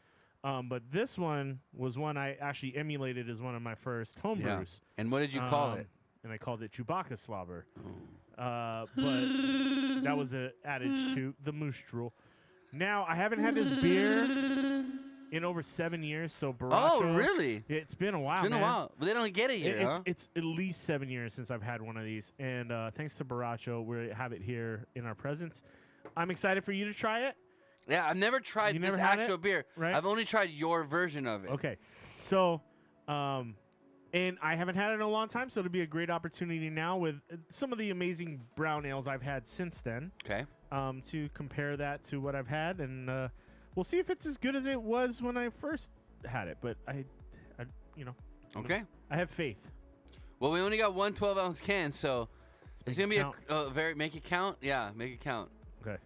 But this one was one I actually emulated as one of my first home brews. And what did you call it? And I called it Chewbacca Slobber. But that was an adage to the Moose Drool. Now, I haven't had this beer in over 7 years, so Baracho... Oh, really? It's been a while, It's been man. a while. But they don't get it here, huh? It's at least 7 years since I've had one of these. And thanks to Baracho, we have it here in our presence. I'm excited for you to try it. Yeah, I've never tried this actual beer. Right? I've only tried your version of it. Okay. So, And I haven't had it in a long time, so it'll be a great opportunity now with some of the amazing brown ales I've had since then. Okay. To compare that to what I've had, and we'll see if it's as good as it was when I first had it. But I Okay. I have faith. Well, we only got one 12-ounce can, so it's make gonna it be a very make it count. Yeah, make it count. Okay.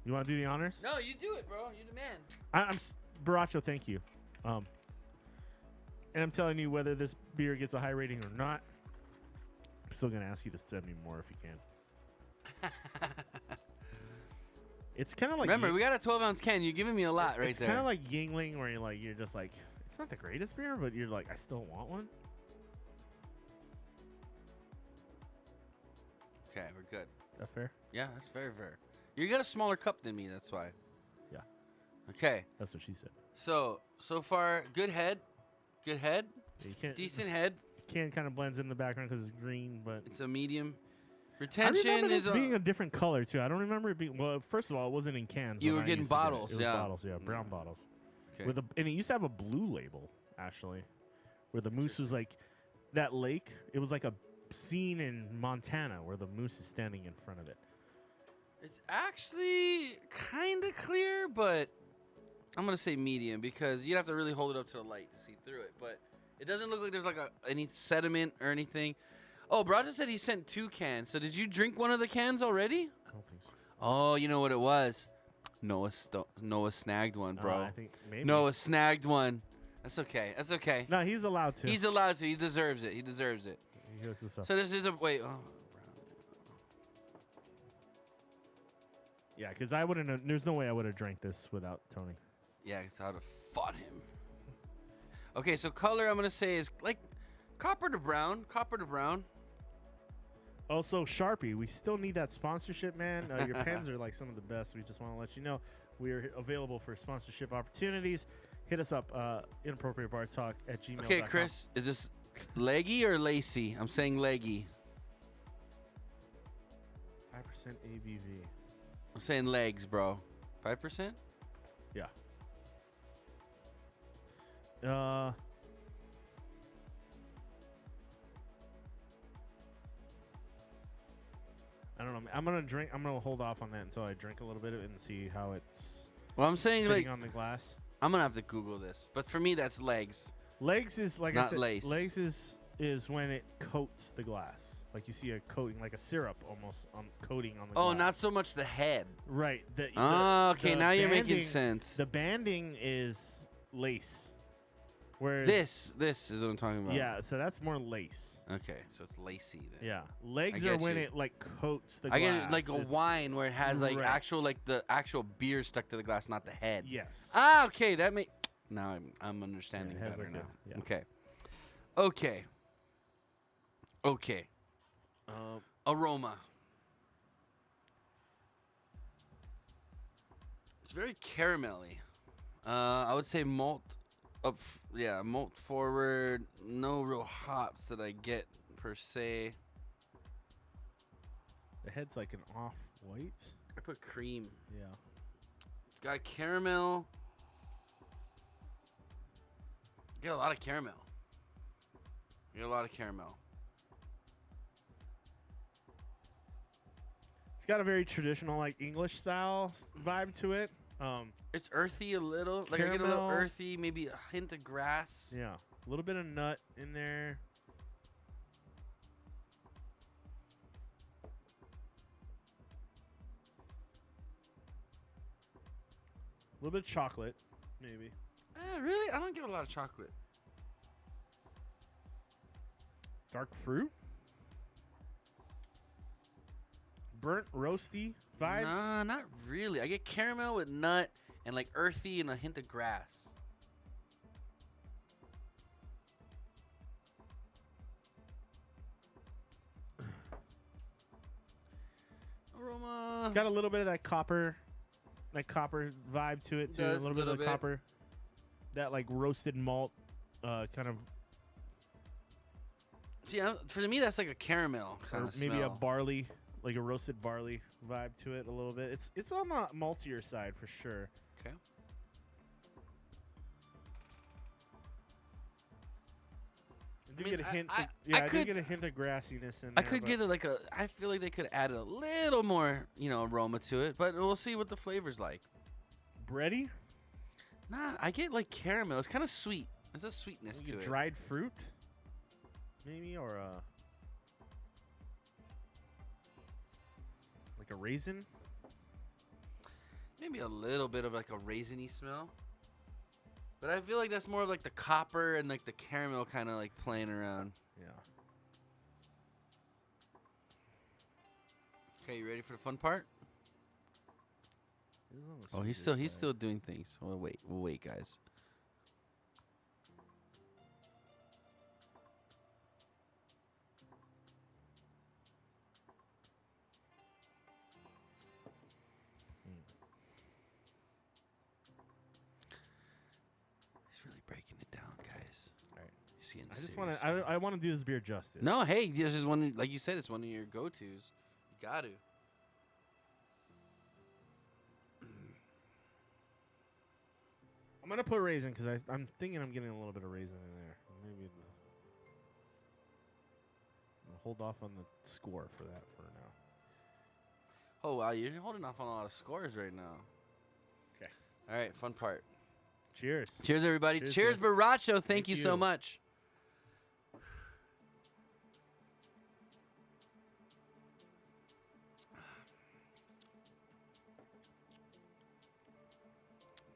You want to do the honors? No, you do it, bro. You're the man. I'm Baracho. Thank you. And I'm telling you whether this beer gets a high rating or not. I'm still gonna ask you to send me more if you can. It's kind of like remember we got a 12-ounce can. You're giving me a lot right there. It's kind of like Yingling, where you're just like, it's not the greatest beer, but you're like, I still want one. Okay, we're good. That fair? Yeah, that's very fair. You got a smaller cup than me, that's why. Yeah. Okay. That's what she said. So far, good head. Good head. Yeah, you can't, Decent head. Can kind of blends in the background because it's green, but it's a medium. I Retention remember is this being a different color too. I don't remember it being. Well, first of all, it wasn't in cans. You when were I getting used to get it. bottles, It was yeah. bottles, yeah, brown bottles. Okay. And it used to have a blue label actually, where the moose was like that lake. It was like a scene in Montana where the moose is standing in front of it. It's actually kind of clear, but I'm gonna say medium because you'd have to really hold it up to the light to see through it. But it doesn't look like there's like any sediment or anything. Oh, Braja said he sent 2 cans. So did you drink one of the cans already? I don't think so. Oh, you know what it was? Noah snagged one, bro. I think maybe. Noah snagged one. That's okay. That's okay. No, he's allowed to. He's allowed to. He deserves it. He deserves it. He hooks us up. So this is a wait. Oh. Yeah, because I wouldn't have. There's no way I would have drank this without Tony. Yeah, because I would have fought him. Okay, so color I'm gonna say is like copper to brown. Copper to brown. Also, Sharpie, we still need that sponsorship, man. Your pens are like some of the best. We just want to let you know we are available for sponsorship opportunities. Hit us up, inappropriatebartalk@gmail.com. Okay, Chris, is this leggy or lacy? I'm saying leggy. 5% ABV. I'm saying legs, bro. 5%? Yeah. I don't know. I'm gonna hold off on that until I drink a little bit of it and see how it's Well, I'm saying sitting like on the glass. I'm gonna have to Google this, but for me that's legs. Legs is like Not I said. lace. Legs is when it coats the glass, like you see a coating, like a syrup almost on coating on the glass. Oh, not so much the head. Right. Okay, the now you're making banding- sense. The banding is lace. Whereas This is what I'm talking about. yeah, so that's more lace. Okay, so it's lacy then. Yeah, legs I are get when you. it like coats the I glass. get it like a It's- wine where it has like Right. the actual beer stuck to the glass, not the head. Yes. Ah, okay, that make now I'm understanding it has better like now. a- yeah. Okay. Aroma. It's very caramelly. I would say malt malt forward. No real hops that I get per se. The head's like an off-white. I put cream. Yeah. It's got caramel. You get a lot of caramel. It's got a very traditional like English style vibe to it. It's earthy a little. Like I get a little Caramel. earthy, maybe a hint of grass. Yeah, a little bit of nut in there. A little bit of chocolate, maybe. Really? I don't get a lot of chocolate. Dark fruit. Burnt roasty vibes. Nah, not really. I get caramel with nut and like earthy and a hint of grass. Aroma. It's got a little bit of that copper vibe to it It too. does, A little bit of little the bit. copper. That like roasted malt, kind of, See, for me, that's like a caramel kind or of maybe smell. a barley, like a roasted barley vibe to it a little bit. It's on the maltier side for sure. Okay. I do mean, get a hint. I I do could- get a hint of grassiness in I there. could but get it like a. I feel like they could add a little more, aroma to it, but we'll see what the flavor's like. bready. Nah, I get like caramel. It's kind of sweet. There's a sweetness You to get it. dried fruit, maybe, or like a raisin. Maybe a little bit of like a raisiny smell. But I feel like that's more of like the copper and like the caramel kind of like playing around. Yeah. Okay, you ready for the fun part? This is on the Oh, he's sweeter side. still doing things. We'll wait, guys. He's really breaking it down, guys. All right. He's getting I just serious. want to. I want to do this beer justice. No, hey, this is one. Like you said, it's one of your go-tos. You got to. I'm gonna put raisin because I'm thinking I'm getting a little bit of raisin in there. Maybe I'll hold off on the score for that for now. Oh wow, you're holding off on a lot of scores right now. Okay. All right, fun part. Cheers. Cheers, everybody. Cheers, Cheers, guys. Baracho. Thank you so you. much.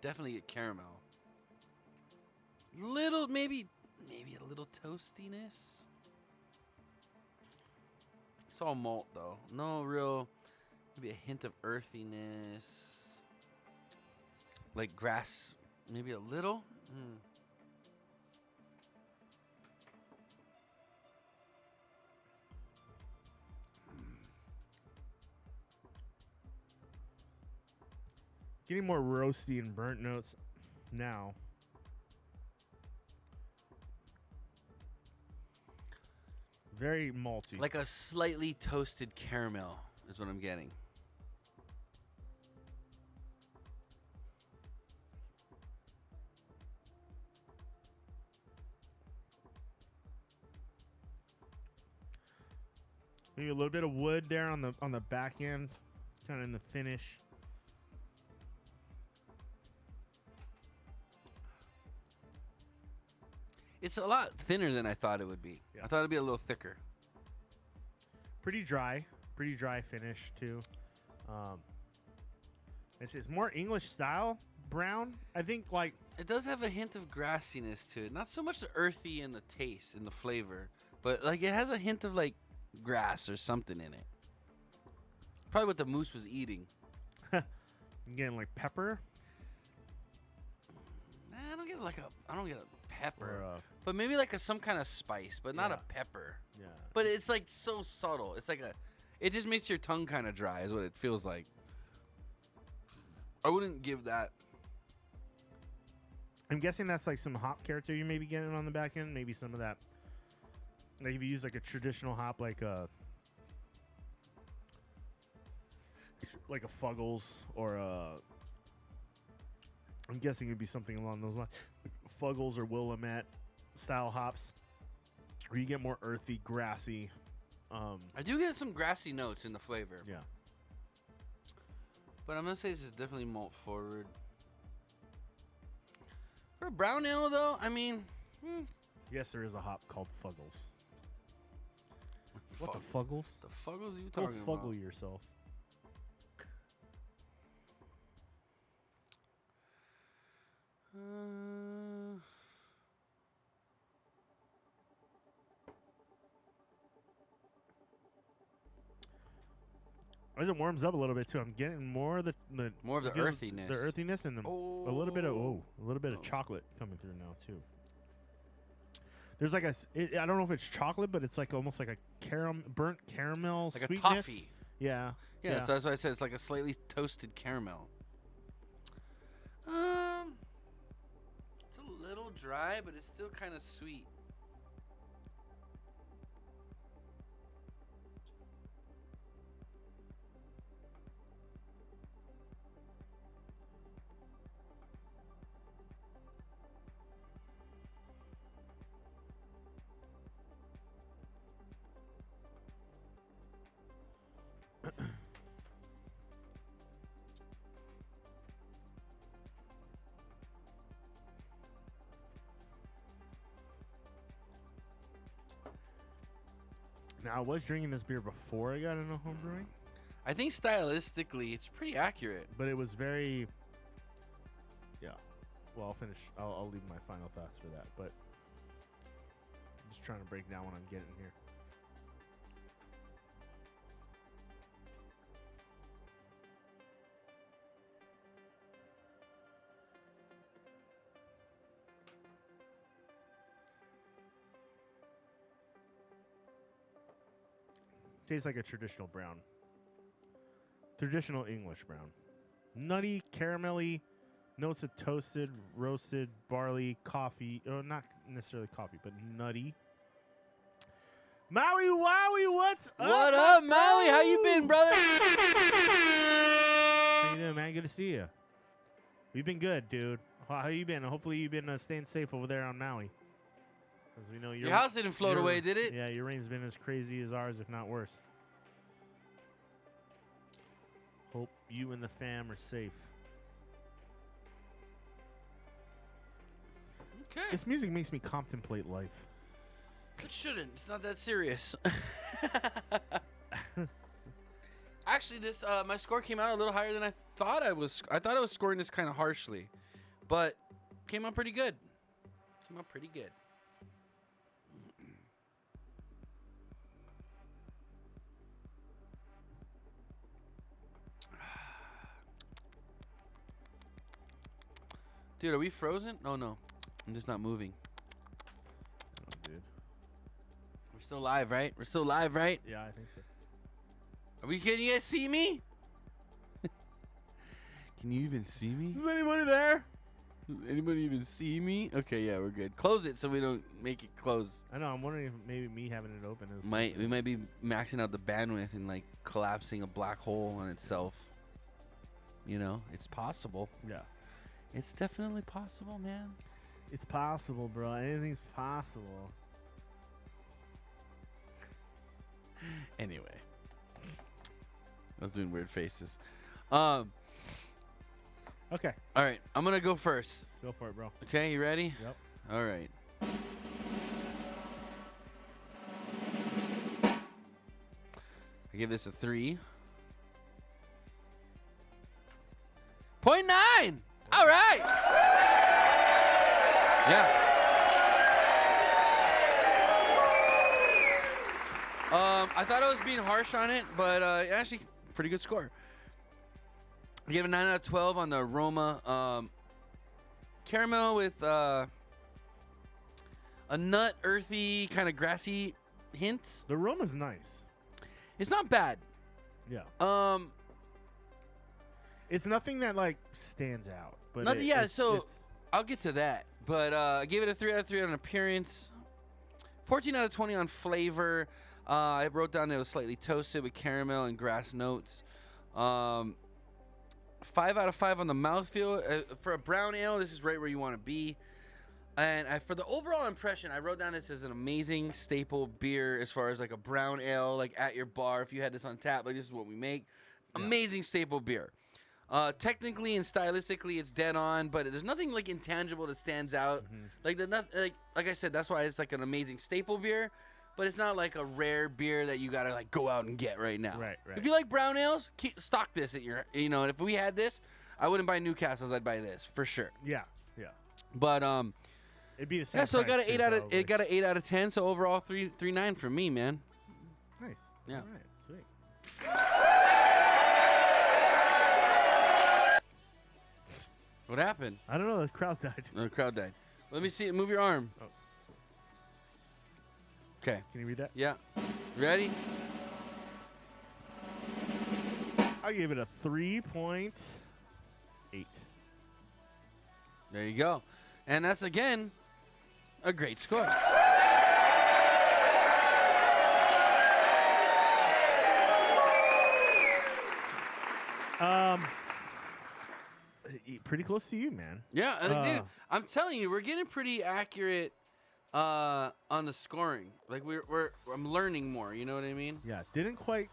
Definitely get caramel. Maybe a little toastiness. It's all malt though. No real, maybe a hint of earthiness. Like grass, maybe a little. Getting more roasty and burnt notes now. Very malty. Like a slightly toasted caramel is what I'm getting. Maybe a little bit of wood there on the back end, kind of in the finish. It's a lot thinner than I thought it would be. Yeah. I thought it'd be a little thicker. Pretty dry finish too. It's more English style brown. I think like It does have a hint of grassiness to it. Not so much the earthy in the taste and the flavor, but like it has a hint of like grass or something in it. Probably what the moose was eating. again like pepper Nah, I don't get a pepper, or but maybe like some kind of spice, but not Yeah. a pepper. yeah. But it's like so subtle. It's like it just makes your tongue kind of dry, is what it feels like. I wouldn't give that. I'm guessing that's like some hop character you may be getting on the back end. Maybe some of that. Like if you use like a traditional hop, like a Fuggles or a. I'm guessing it'd be something along those lines, Fuggles or Willamette style hops, where you get more earthy, grassy. I do get some grassy notes in the flavor. Yeah. But I'm gonna say this is definitely malt forward. For a brown ale, though, I mean, Yes, there is a hop called Fuggles. What the Fug- Fuggles? the fuggles are you Go talking fuggle about? yourself. As it warms up a little bit too, I'm getting more of the More of the getting earthiness. the earthiness, and a little bit of Oh. chocolate coming through now too. There's like I don't know if it's chocolate, but it's like almost like a burnt caramel Like a sweetness. toffee. Yeah, Yeah, so that's why I said it's like a slightly toasted caramel. It's a little dry, but it's still kind of sweet. Now, I was drinking this beer before I got into home brewing, I think stylistically, it's pretty accurate. but it was very. Yeah. Well, I'll finish. I'll leave my final thoughts for that, but I'm just trying to break down what I'm getting here. Tastes like a traditional brown. Traditional English brown. Nutty, caramelly, notes of toasted, roasted barley, coffee. Oh, not necessarily coffee, but nutty. Maui Wowie, what's up? What up, my Maui? bro? How you been, brother? How you doing, man? Good to see you. We've been good, dude. How you been? Hopefully you've been staying safe over there on Maui. Because we know Your house didn't float away, did it? Yeah, your rain's been as crazy as ours, if not worse. Hope you and the fam are safe. Okay. This music makes me contemplate life. It shouldn't. It's not that serious. Actually, this my score came out a little higher than I thought I was. I thought I was scoring this kind of harshly, but came out pretty good. Came out pretty good. Dude, are we frozen? Oh no, I'm just not moving. Oh, dude. We're still live, right? We're still live, right? Yeah, I think so. Are we? Can you guys see me? Can you even see me? Is anybody there? Anybody even see me? Okay, yeah, we're good. Close it so we don't make it close. I know. I'm wondering if maybe me having it open is. We might be maxing out the bandwidth and like collapsing a black hole on itself. You know, it's possible. Yeah. It's definitely possible, man. It's possible, bro. Anything's possible. Anyway, I was doing weird faces. Okay. All right, I'm gonna go first. Go for it, bro. Okay, you ready? Yep. All right. I give this a 3.9. All right. Yeah. I thought I was being harsh on it, but actually, pretty good score. I gave it a 9 out of 12 on the aroma. Caramel with a nut, earthy, kind of grassy hints. The aroma's nice. It's not bad. Yeah. It's nothing that like stands out. But Nothing. Yeah. So I'll get to that. But I gave it a 3 out of 3 on appearance. 14 out of 20 on flavor. I wrote down it was slightly toasted with caramel and grass notes. 5 out of 5 on the mouthfeel. For a brown ale, this is right where you want to be. And for the overall impression, I wrote down this as an amazing staple beer as far as like a brown ale, like at your bar. If you had this on tap, like this is what we make. Yeah. Amazing staple beer. Technically and stylistically, it's dead on, but there's nothing like intangible that stands out. Mm-hmm. Like I said, that's why it's like an amazing staple beer. But it's not like a rare beer that you gotta like go out and get right now. Right. If you like brown ales, stock this at your. You know, and if we had this, I wouldn't buy Newcastle's. I'd buy this for sure. Yeah. But it'd be the same. yeah. So it got an price 8 out of 8 out of 10. So overall 3.9 for me, man. Nice. Yeah. All right. Sweet. What happened? I don't know. The crowd died. No, the crowd died. Let me see it. Move your arm. Oh. Okay. Can you read that? Yeah. Ready? I gave it a 3.8. There you go. And that's, again, a great score. Pretty close to you, man. Yeah, dude, I'm telling you, we're getting pretty accurate on the scoring. Like I'm learning more. You know what I mean? Yeah, didn't quite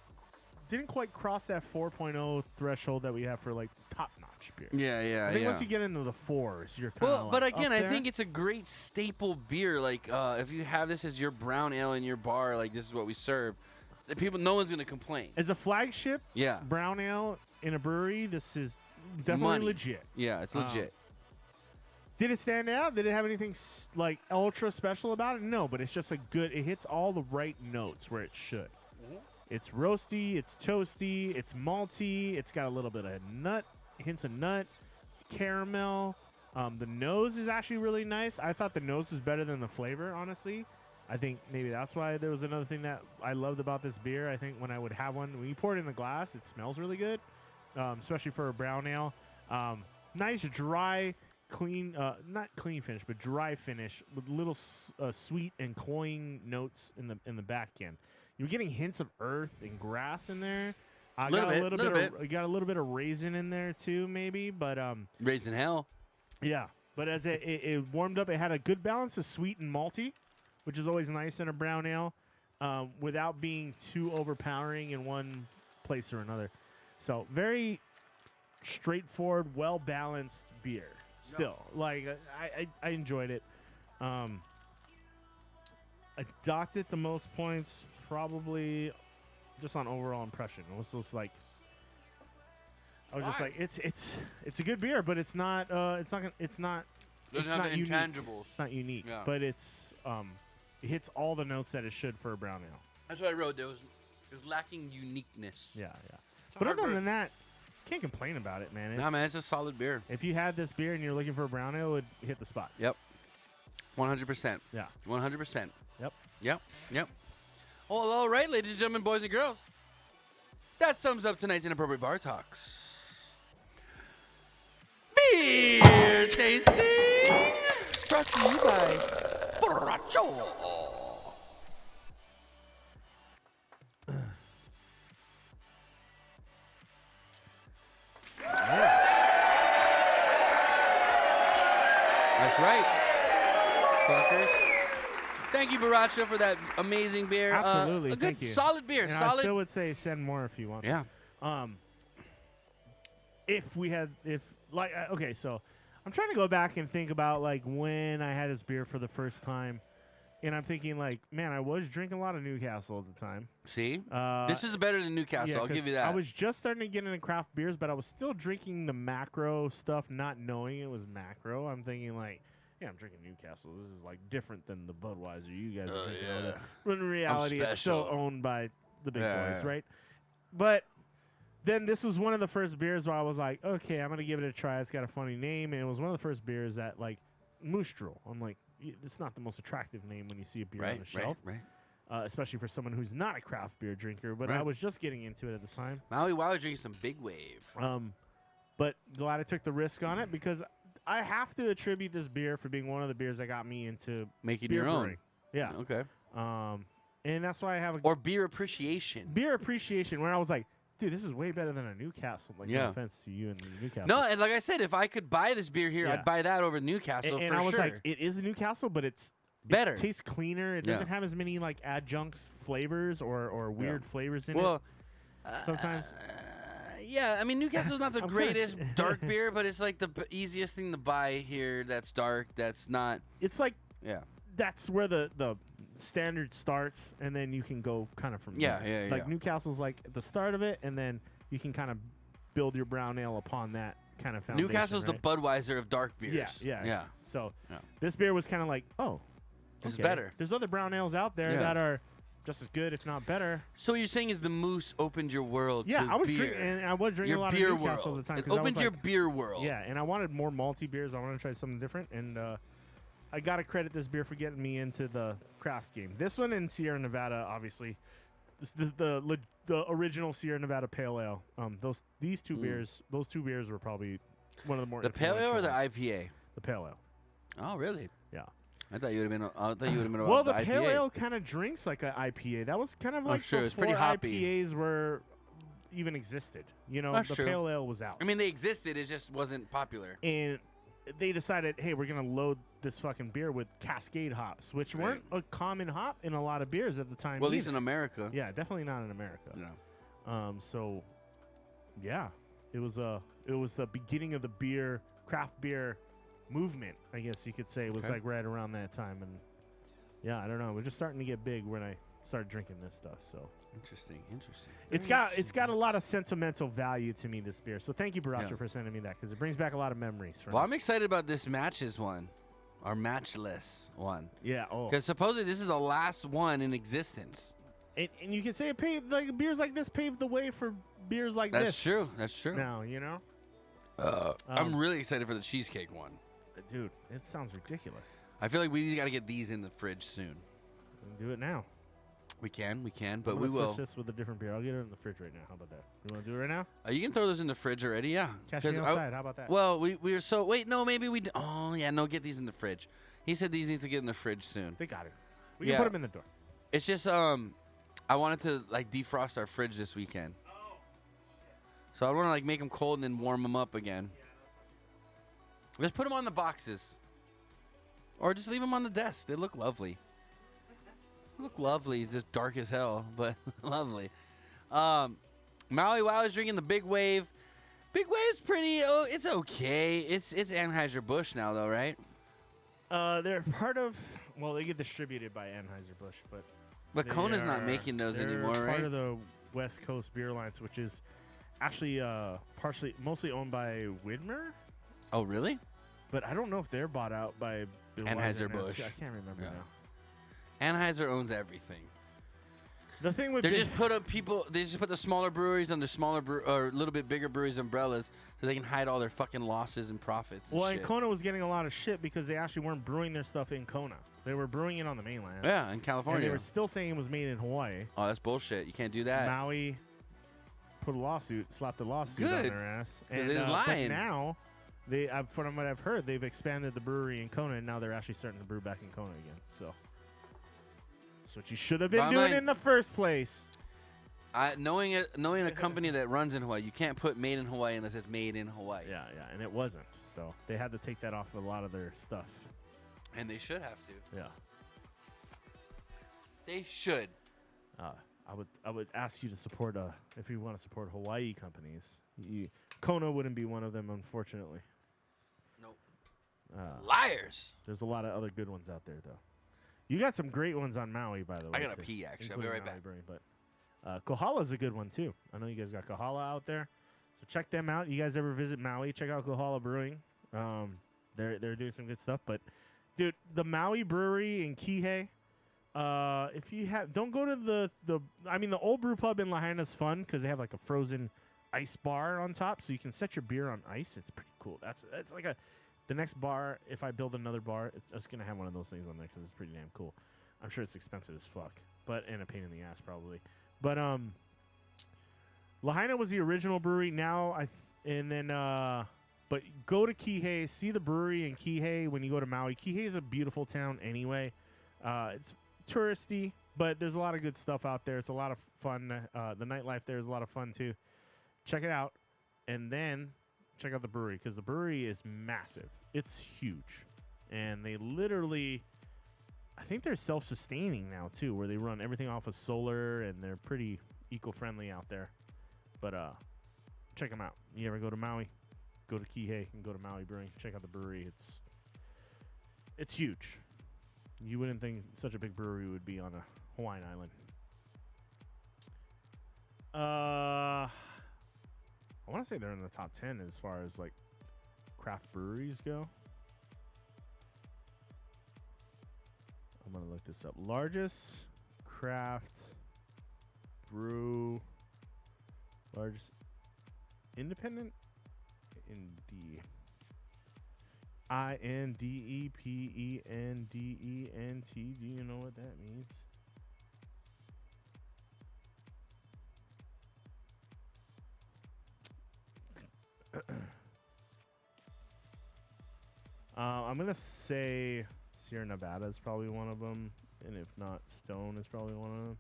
cross that 4.0 threshold that we have for like top notch. notch beers. Yeah. I think once you get into the 4s, you're kind of Well, but again, up I there. think it's a great staple beer. Like, if you have this as your brown ale in your bar, like this is what we serve, no one's gonna complain. As a flagship Yeah. brown ale in a brewery, this is definitely Money. legit. Yeah, it's legit. Did it stand out? Did it have anything like ultra special about it? No, but it's just a good. It hits all the right notes where it should. It's roasty, it's toasty, it's malty. It's got a little bit of hints of nut, caramel. The nose is actually really nice. I thought the nose was better than the flavor, honestly. I think maybe that's why there was another thing that I loved about this beer. I think when I would have one, when you pour it in the glass, it smells really good, especially for a brown ale. Nice, dry, clean, not clean finish, but dry finish with little sweet and cloying notes in the back end. You're getting hints of earth and grass in there. I got a little bit of raisin in there too, maybe, but Raisin hell. yeah. But as it warmed up, it had a good balance of sweet and malty, which is always nice in a brown ale, without being too overpowering in one place or another. So very straightforward, well balanced beer. Still, like I enjoyed it. I docked it the most points, probably just on overall impression. It was just like I was just like it's a good beer, but it's not Doesn't have the unique. intangibles. It's not unique, Yeah. but it hits all the notes that it should for a brown ale. That's what I wrote. It was lacking uniqueness. Yeah. It's a But hard other word. than that, can't complain about it, man. Nah, man, it's a solid beer. If you had this beer and you're looking for a brown ale, it would hit the spot. Yep. 100%. Yeah. 100%. Yep. Yep. Well, all right, ladies and gentlemen, boys and girls. That sums up tonight's Inappropriate Bar Talks. Beer tasting brought to you by Borracho. That's right, fuckers. Thank you, Baracho, for that amazing beer. Absolutely, A good, thank you. solid beer. And I solid. still would say send more if you want. Yeah. Okay, so I'm trying to go back and think about like when I had this beer for the first time, and I'm thinking like, man, I was drinking a lot of Newcastle at the time. See, this is better than Newcastle. Yeah, I'll give 'cause you that. I was just starting to get into craft beers, but I was still drinking the macro stuff, not knowing it was macro. I'm thinking like, yeah, I'm drinking Newcastle. This is like different than the Budweiser you guys are drinking. All that. When in reality, it's still special. owned by the big boys, Yeah. right? But then this was one of the first beers where I was like, okay, I'm gonna give it a try. It's got a funny name, and it was one of the first beers that like Moose Drool. I'm like, it's not the most attractive name when you see a beer on the shelf. Right. Especially for someone who's not a craft beer drinker, but Right. I was just getting into it at the time. Maui Wow drinking some big wave. But glad I took the risk on it because I have to attribute this beer for being one of the beers that got me into Making beer your own. brewing. Yeah. Okay. And that's why I have a Or beer appreciation. beer appreciation where I was like, dude, this is way better than a Newcastle. Like, Yeah. no offense to you and Newcastle. No, and like I said, if I could buy this beer here, Yeah. I'd buy that over Newcastle and for I was sure. like, it is a Newcastle, but it Better. tastes cleaner. It Yeah. doesn't have as many like adjuncts flavors or weird flavors in well, it. Sometimes. yeah, I mean Newcastle's not the I'm greatest finished. dark beer, but it's like the easiest thing to buy here. That's dark. That's not. It's like Yeah. that's where the standard starts, and then you can go kind of from Yeah, there. yeah, Like yeah. Newcastle's like at the start of it, and then you can kind of build your brown ale upon that kind of foundation. Newcastle's right? the Budweiser of dark beers. Yeah. So Yeah. this beer was kind of like, oh, This is okay. better. There's other brown ales out there Yeah. that are just as good, if not better. So what you're saying is the Moose opened your world Yeah, to I was beer. drinking, and I was drinking Your a lot beer of Newcastle world. at the time. It 'cause I was opened your like- beer world. Yeah, and I wanted more malty beers. I wanted to try something different, and I got to credit this beer for getting me into the craft game. This one in Sierra Nevada, obviously, the original Sierra Nevada Pale Ale. Those two beers were probably one of the more The Pale Ale or the influential IPA? ones. The Pale Ale. Oh, really? Yeah. I thought you would have been. I thought you would have been about Well, the IPA. Pale Ale kind of drinks like an IPA. That was kind of like sure, it's before pretty hoppy. IPAs were even existed. You know, That's the true. Pale Ale was out. I mean, they existed. It just wasn't popular. And they decided, hey, we're going to load this fucking beer with Cascade hops, which weren't a common hop in a lot of beers at the time. Well, at least either. in America. Yeah, definitely not in America. No. So, yeah, it was it was the beginning of the craft beer movement, I guess you could say. It was like right around that time, and yeah, I don't know. We're just starting to get big when I started drinking this stuff. So interesting. It's got a lot of sentimental value to me, this beer. So thank you, Baracho, for sending me that, because it brings back a lot of memories. Well, I'm excited about this matches one, our matchless one. Yeah. Oh. Because supposedly this is the last one in existence. And you can say it paved, like, beers like this paved the way for beers like this. That's true. Now, you know. I'm really excited for the cheesecake one. Dude, it sounds ridiculous. I feel like we got to get these in the fridge soon. We can do it now. We can, but we will. Switch this with a different beer. I'll get it in the fridge right now. How about that? You want to do it right now? You can throw those in the fridge already, yeah. Cash me outside. How about that? Well, we were so wait, no, maybe we. Oh yeah, no, get these in the fridge. He said these need to get in the fridge soon. They got it. We can put them in the door. It's just I wanted to like defrost our fridge this weekend. So I want to like make them cold and then warm them up again. Just put them on the boxes. Or just leave them on the desk. They look lovely. It's just dark as hell, but lovely. Maui Wow is drinking the Big Wave. Big Wave's pretty, it's okay. It's Anheuser-Busch now, though, right? They're part of, well, they get distributed by Anheuser-Busch, but Kona's not making those anymore, right? They're part of the West Coast Beer Alliance, which is actually mostly owned by Widmer. Oh, really? But I don't know if they're bought out by Anheuser-Busch. I can't remember now. Anheuser owns everything. The thing with they just put the smaller breweries under smaller or a little bit bigger breweries umbrellas so they can hide all their fucking losses and profits. And Kona was getting a lot of shit because they actually weren't brewing their stuff in Kona. They were brewing it on the mainland. Yeah, in California. And they were still saying it was made in Hawaii. Oh, that's bullshit. You can't do that. Maui slapped a lawsuit on their ass. And they're lying. But now, from what I've heard, they've expanded the brewery in Kona, and now they're actually starting to brew back in Kona again. So that's what you should have been doing in the first place. Knowing a company that runs in Hawaii, you can't put made in Hawaii unless it's made in Hawaii. Yeah, and it wasn't. So they had to take that off of a lot of their stuff. And they should have to. Yeah. They should. I would ask you to support if you want to support Hawaii companies. Kona wouldn't be one of them, unfortunately. Nope. Liars. There's a lot of other good ones out there, though. You got some great ones on Maui, by the way. I gotta pee, actually. I'll be right back. But Kohala's a good one too. I know you guys got Kohala out there, so check them out. You guys ever visit Maui? Check out Kohala Brewing. They're doing some good stuff. But dude, the Maui Brewery in Kihei. If you don't go to the old brew pub in Lahaina's fun because they have like a frozen ice bar on top, so you can set your beer on ice. It's pretty cool. It's like the next bar. If I build another bar, it's gonna have one of those things on there because it's pretty damn cool. I'm sure it's expensive as fuck, and a pain in the ass probably. But Lahaina was the original brewery. But go to Kihei, see the brewery in Kihei when you go to Maui. Kihei is a beautiful town anyway. It's touristy, but there's a lot of good stuff out there. It's a lot of fun. The nightlife there is a lot of fun too. Check it out, and then check out the brewery because the brewery is massive. It's huge, and they literally, I think they're self-sustaining now too, where they run everything off of solar, and they're pretty eco-friendly out there. But check them out. You ever go to Maui? Go to Kihei and go to Maui Brewing. Check out the brewery. It's huge. You wouldn't think such a big brewery would be on a Hawaiian island. I want to say they're in the top 10 as far as like craft breweries go. I'm going to look this up. Largest craft brew. Largest independent independent. Do you know what that means? I'm going to say Sierra Nevada is probably one of them. And if not, Stone is probably one of them.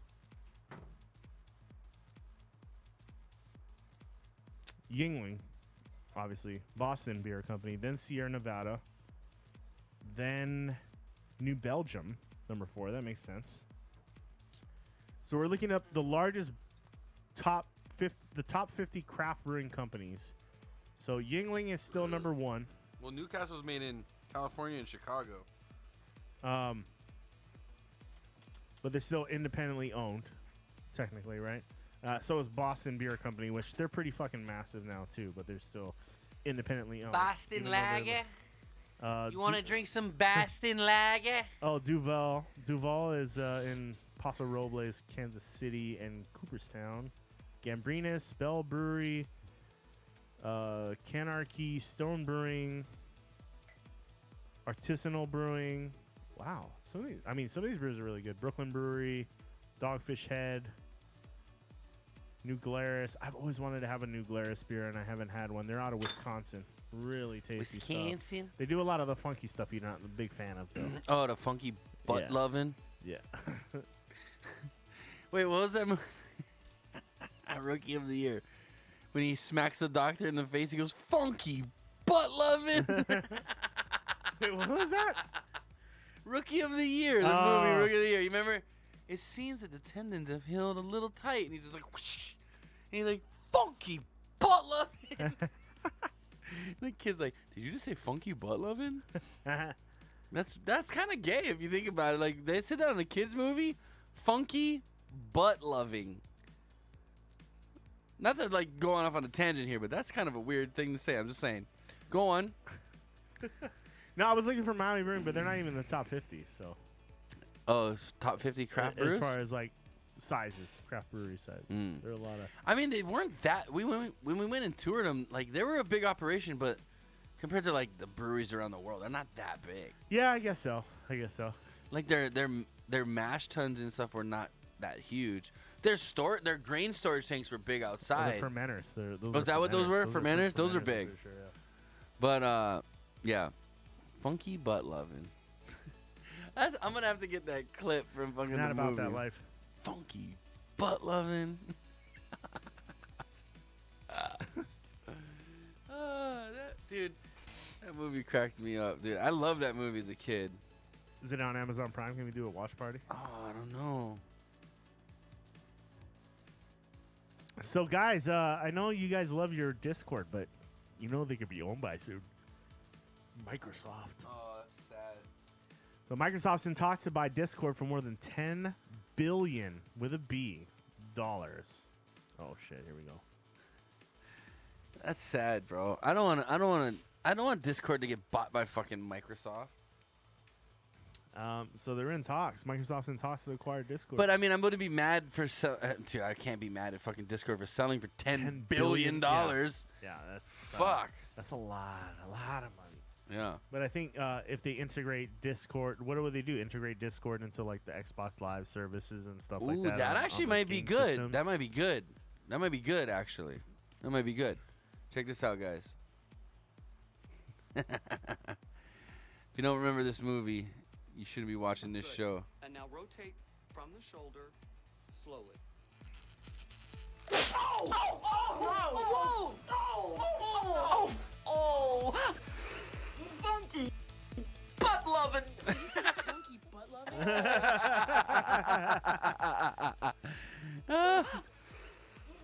Yingling, obviously. Boston Beer Company. Then Sierra Nevada. Then New Belgium, number 4. That makes sense. So we're looking up the largest top 50 craft brewing companies. So Yingling is still number 1. Well, Newcastle's made in California and Chicago. But they're still independently owned, technically, right? So is Boston Beer Company, which they're pretty fucking massive now too, but they're still independently owned. Boston even though they're Lager. You want to drink some Boston Lager? Oh, Duval. Duval is in Paso Robles, Kansas City, and Cooperstown. Gambrinus, Bell Brewery, Canarchy, Stone Brewing, Artisanal Brewing. Wow. Some of these brews are really good. Brooklyn Brewery, Dogfish Head, New Glarus. I've always wanted to have a New Glarus beer, and I haven't had one. They're out of Wisconsin. Really tasty stuff. They do a lot of the funky stuff you're not a big fan of, though. Oh, the funky butt loving? Yeah. Wait, what was that movie? Rookie of the Year. When he smacks the doctor in the face, he goes, funky butt loving. Wait, what was that? Rookie of the Year, the movie Rookie of the Year. You remember? It seems that the tendons have healed a little tight, and he's just like, whoosh, and he's like, funky butt loving. The kid's like, did you just say funky butt loving? That's kind of gay if you think about it. Like, they sit down in a kids movie, funky butt loving. Not that like going off on a tangent here, but that's kind of a weird thing to say. I'm just saying. Go on. No, I was looking for Miami Brewing, but they're not even in the top 50. So. Oh, it's top 50 craft brews? As far as like sizes, craft brewery size. There are a lot of. I mean, they weren't that. When we went and toured them, like they were a big operation, but compared to like the breweries around the world, they're not that big. Yeah, I guess so. Like their mash tuns and stuff were not that huge. Their grain storage tanks were big outside. The fermenters. Was that what those were? Fermenters? Those are big. Sure, yeah. But yeah, funky butt loving. I'm gonna have to get that clip from fucking Not the about movie. that life. Funky butt loving. Dude, that movie cracked me up, dude. I loved that movie as a kid. Is it on Amazon Prime? Can we do a watch party? Oh, I don't know. So, guys, I know you guys love your Discord, but you know they could be owned by soon. Microsoft. Oh, that's sad. So Microsoft's in talks to buy Discord for more than $10 billion with a B dollars. Oh shit! Here we go. That's sad, bro. I don't want Discord to get bought by fucking Microsoft. So they're in talks. Microsoft's in talks to acquire Discord. But I mean, I'm going to be mad for dude, I can't be mad at fucking Discord for selling for $10 billion. Yeah, that's fuck. That's a lot of money. Yeah. But I think if they integrate Discord, what would they do? Integrate Discord into like the Xbox Live services and stuff like that. That actually might be good. Systems. That might be good. That might be good, actually. That might be good. Check this out, guys. If you don't remember this movie, you shouldn't be watching this show. And now rotate from the shoulder slowly. Oh! Funky butt loving. Did you say funky butt loving?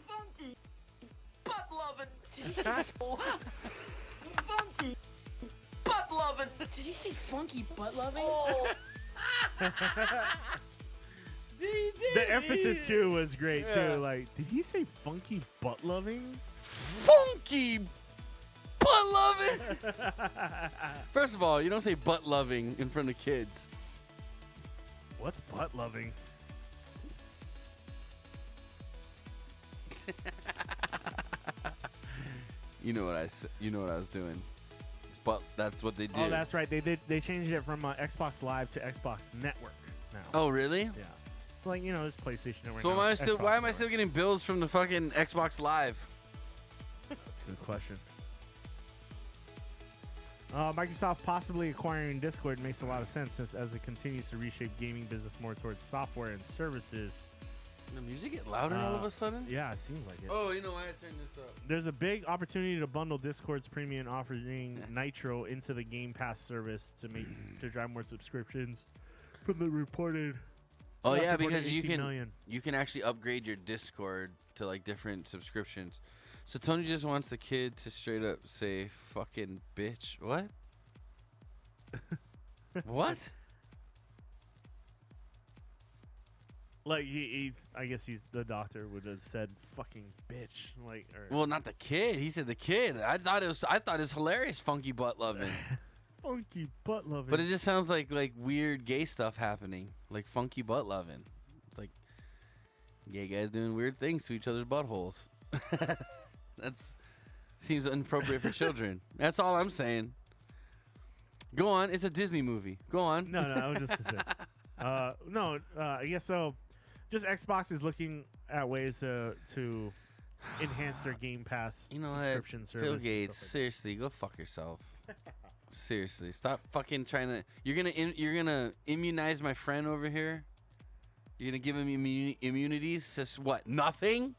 Funky butt loving. Did you say funky butt loving? Did you say funky butt loving? Oh. The emphasis too was great too. Like, did he say funky butt loving? Funky butt loving. First of all, you don't say butt loving in front of kids. What's butt loving? You know what I was doing. But that's what they did. Oh, that's right. They changed it from Xbox Live to Xbox Network now. Oh, really? Yeah. So like, you know, it's PlayStation Network. So why am I still getting bills from the fucking Xbox Live? That's a good question. Microsoft possibly acquiring Discord makes a lot of sense as it continues to reshape gaming business more towards software and services. The music get louder all of a sudden? Yeah, it seems like it. Oh, you know why I turned this up? There's a big opportunity to bundle Discord's premium offering Nitro into the Game Pass service to drive more subscriptions from the reported. Oh yeah, because you can can actually upgrade your Discord to like different subscriptions. So Tony just wants the kid to straight up say "fucking bitch." What? What? Like I guess the doctor would have said "fucking bitch." Like, or Well, not the kid. He said the kid. I thought it was hilarious. Funky butt loving. funky butt loving. But it just sounds like weird gay stuff happening, like funky butt loving. It's like gay guys doing weird things to each other's buttholes. That's seems inappropriate for children. That's all I'm saying. Go on. It's a Disney movie. Go on. No, I was just to say. I guess so. Just Xbox is looking at ways to enhance their Game Pass subscription service. Bill Gates, seriously, go fuck yourself. Seriously, stop fucking trying to. You're gonna immunize my friend over here. You're gonna give him immunities to what? Nothing.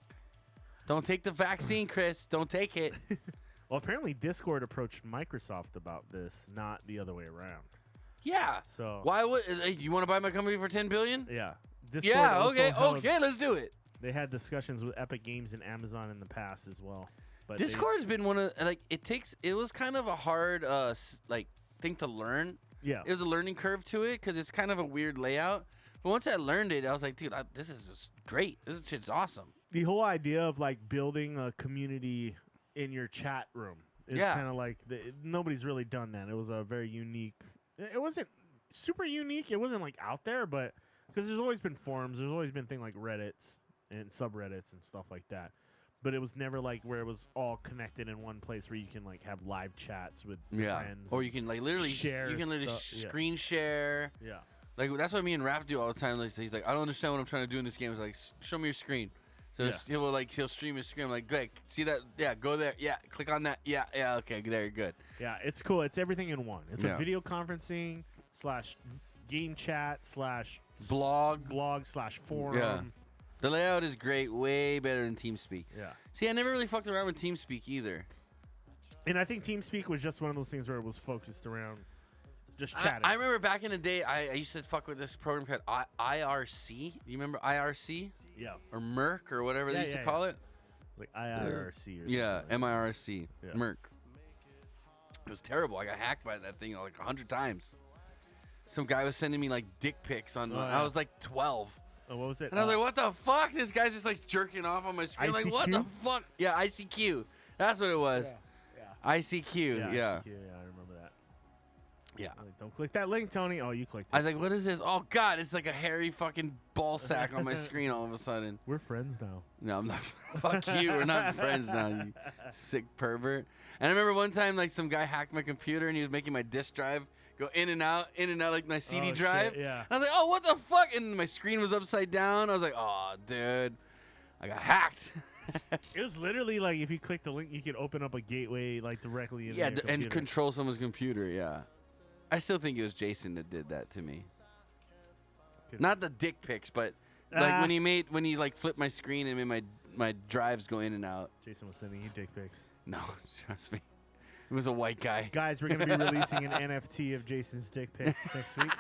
Don't take the vaccine, Chris. Don't take it. Well, apparently Discord approached Microsoft about this, not the other way around. Yeah. So why would you want to buy my company for $10 billion? Yeah. Discord Yeah. also Okay. Let's do it. They had discussions with Epic Games and Amazon in the past as well. But Discord's been one of it was kind of a hard thing to learn. Yeah. It was a learning curve to it because it's kind of a weird layout. But once I learned it, I was like, dude, this is just great. This shit's awesome. The whole idea of like building a community in your chat room is kind of like nobody's really done that. It was a very unique. It wasn't super unique. It wasn't like out there, but because there's always been forums, there's always been things like Reddits and subreddits and stuff like that. But it was never like where it was all connected in one place where you can like have live chats with friends. Or you can like literally share. You can literally screen share. Yeah. Like that's what me and Raph do all the time. Like he's like, I don't understand what I'm trying to do in this game. It's like, show me your screen. So he'll stream his screen. I'm like, Greg, see that? Yeah, go there. Yeah, click on that. Yeah, okay, there, you're good. Yeah, it's cool. It's everything in one. It's a video conferencing / game chat / blog / forum. Yeah. The layout is great, way better than TeamSpeak. Yeah. See, I never really fucked around with TeamSpeak either. And I think TeamSpeak was just one of those things where it was focused around just chatting. I remember back in the day, I used to fuck with this program called IRC. You remember IRC? Yeah. Or Merc or whatever they used to call it? Like IRC or something. Yeah, like MIRC. Yeah. Merc. It was terrible. I got hacked by that thing like 100 times. Some guy was sending me like dick pics on. I was like 12. Oh, what was it? And I was like, what the fuck? This guy's just like jerking off on my screen. ICQ? Like, what the fuck? Yeah, ICQ. That's what it was. Yeah. ICQ. Yeah. Yeah. ICQ, yeah, I remember that. Yeah. Like, don't click that link, Tony. Oh, you clicked it. I was like, what is this? Oh, God, it's like a hairy fucking ball sack on my screen all of a sudden. We're friends now. No, I'm not. Fuck you. We're not friends now, you sick pervert. And I remember one time, like, some guy hacked my computer and he was making my disk drive go in and out, like my CD drive. Shit, yeah. And I was like, oh, what the fuck? And my screen was upside down. I was like, oh, dude, I got hacked. It was literally like if you click the link, you could open up a gateway like directly in your and computer. control someone's computer, yeah. I still think it was Jason that did that to me. Not the dick pics, but like when he like flipped my screen and made my drives go in and out. Jason was sending you dick pics. No, trust me. It was a white guy. Guys, we're going to be releasing an NFT of Jason's dick pics next week.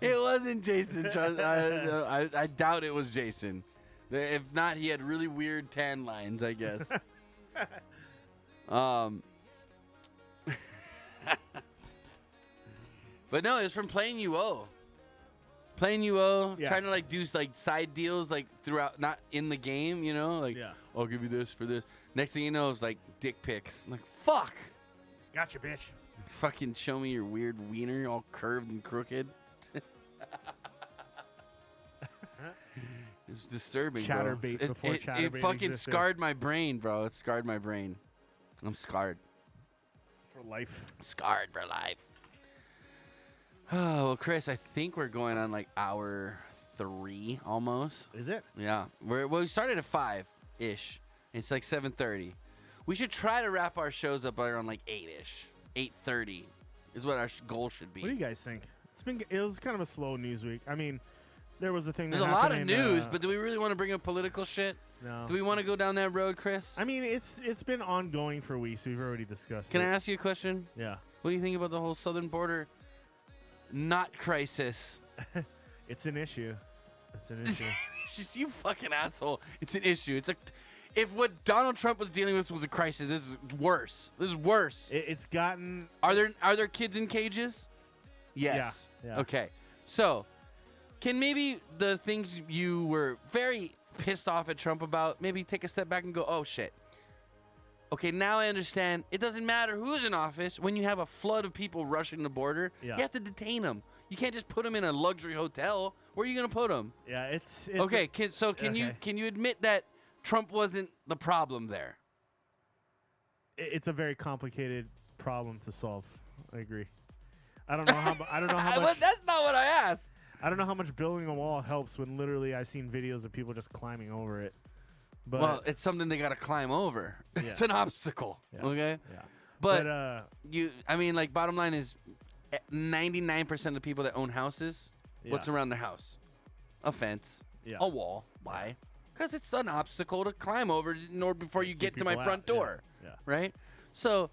It wasn't Jason. I doubt it was Jason. If not, he had really weird tan lines, I guess. But no, it was from playing UO. Playing UO, trying to like do like side deals like throughout, not in the game, you know, like I'll give you this for this. Next thing you know, it's like dick pics. I'm like, fuck. Gotcha, bitch. It's fucking show me your weird wiener, all curved and crooked. It's disturbing, Chatterbait bro. before Chatterbait It fucking existed. scarred my brain, bro. It scarred my brain. I'm scarred. For life. Scarred for life. Oh, well, Chris, I think we're going on like hour 3 almost. Is it? Yeah. We started at 5-ish. It's like 7:30. We should try to wrap our shows up around like 8-ish. 8:30 is what our goal should be. What do you guys think? It was kind of a slow news week. I mean, there was a thing There's that a lot of happened news, but do we really want to bring up political shit? No. Do we want to go down that road, Chris? I mean, it's been ongoing for weeks. We've already discussed Can it. I ask you a question? Yeah. What do you think about the whole southern border not crisis? It's an issue. It's an issue. It's just you fucking asshole. It's an issue. It's if what Donald Trump was dealing with was a crisis, this is worse. This is worse. It's gotten. Are there kids in cages? Yes. Yeah. Okay. So, can maybe the things you were very pissed off at Trump about maybe take a step back and go, oh shit. Okay, now I understand. It doesn't matter who's in office. When you have a flood of people rushing the border, you have to detain them. You can't just put them in a luxury hotel. Where are you gonna put them? Yeah, it's okay. Can you admit that Trump wasn't the problem there? It's a very complicated problem to solve. I agree. I don't know how. I don't know how much. That's not what I asked. I don't know how much building a wall helps when literally I've seen videos of people just climbing over it. But well, it's something they gotta climb over. It's an obstacle. Yeah. Okay. Yeah. But I mean, like, bottom line is, 99% of the people that own houses, what's around their house? A fence, a wall. Why? Because it's an obstacle to climb over in order before you get to my front door. Yeah. Right? So,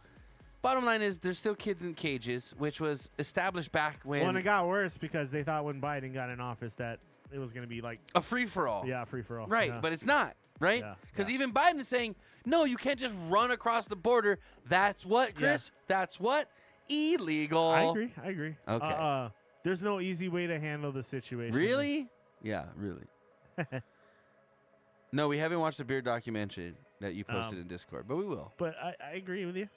bottom line is there's still kids in cages, which was established back when... Well, and it got worse because they thought when Biden got in office that it was going to be like... a free-for-all. Yeah, free-for-all. Right, yeah. but it's not, right? Because even Biden is saying, no, you can't just run across the border. That's what, Chris? That's what? Illegal. I agree. Okay. There's no easy way to handle the situation. Really? Yeah, really. No, we haven't watched the beer documentary that you posted in Discord, but we will. But I agree with you.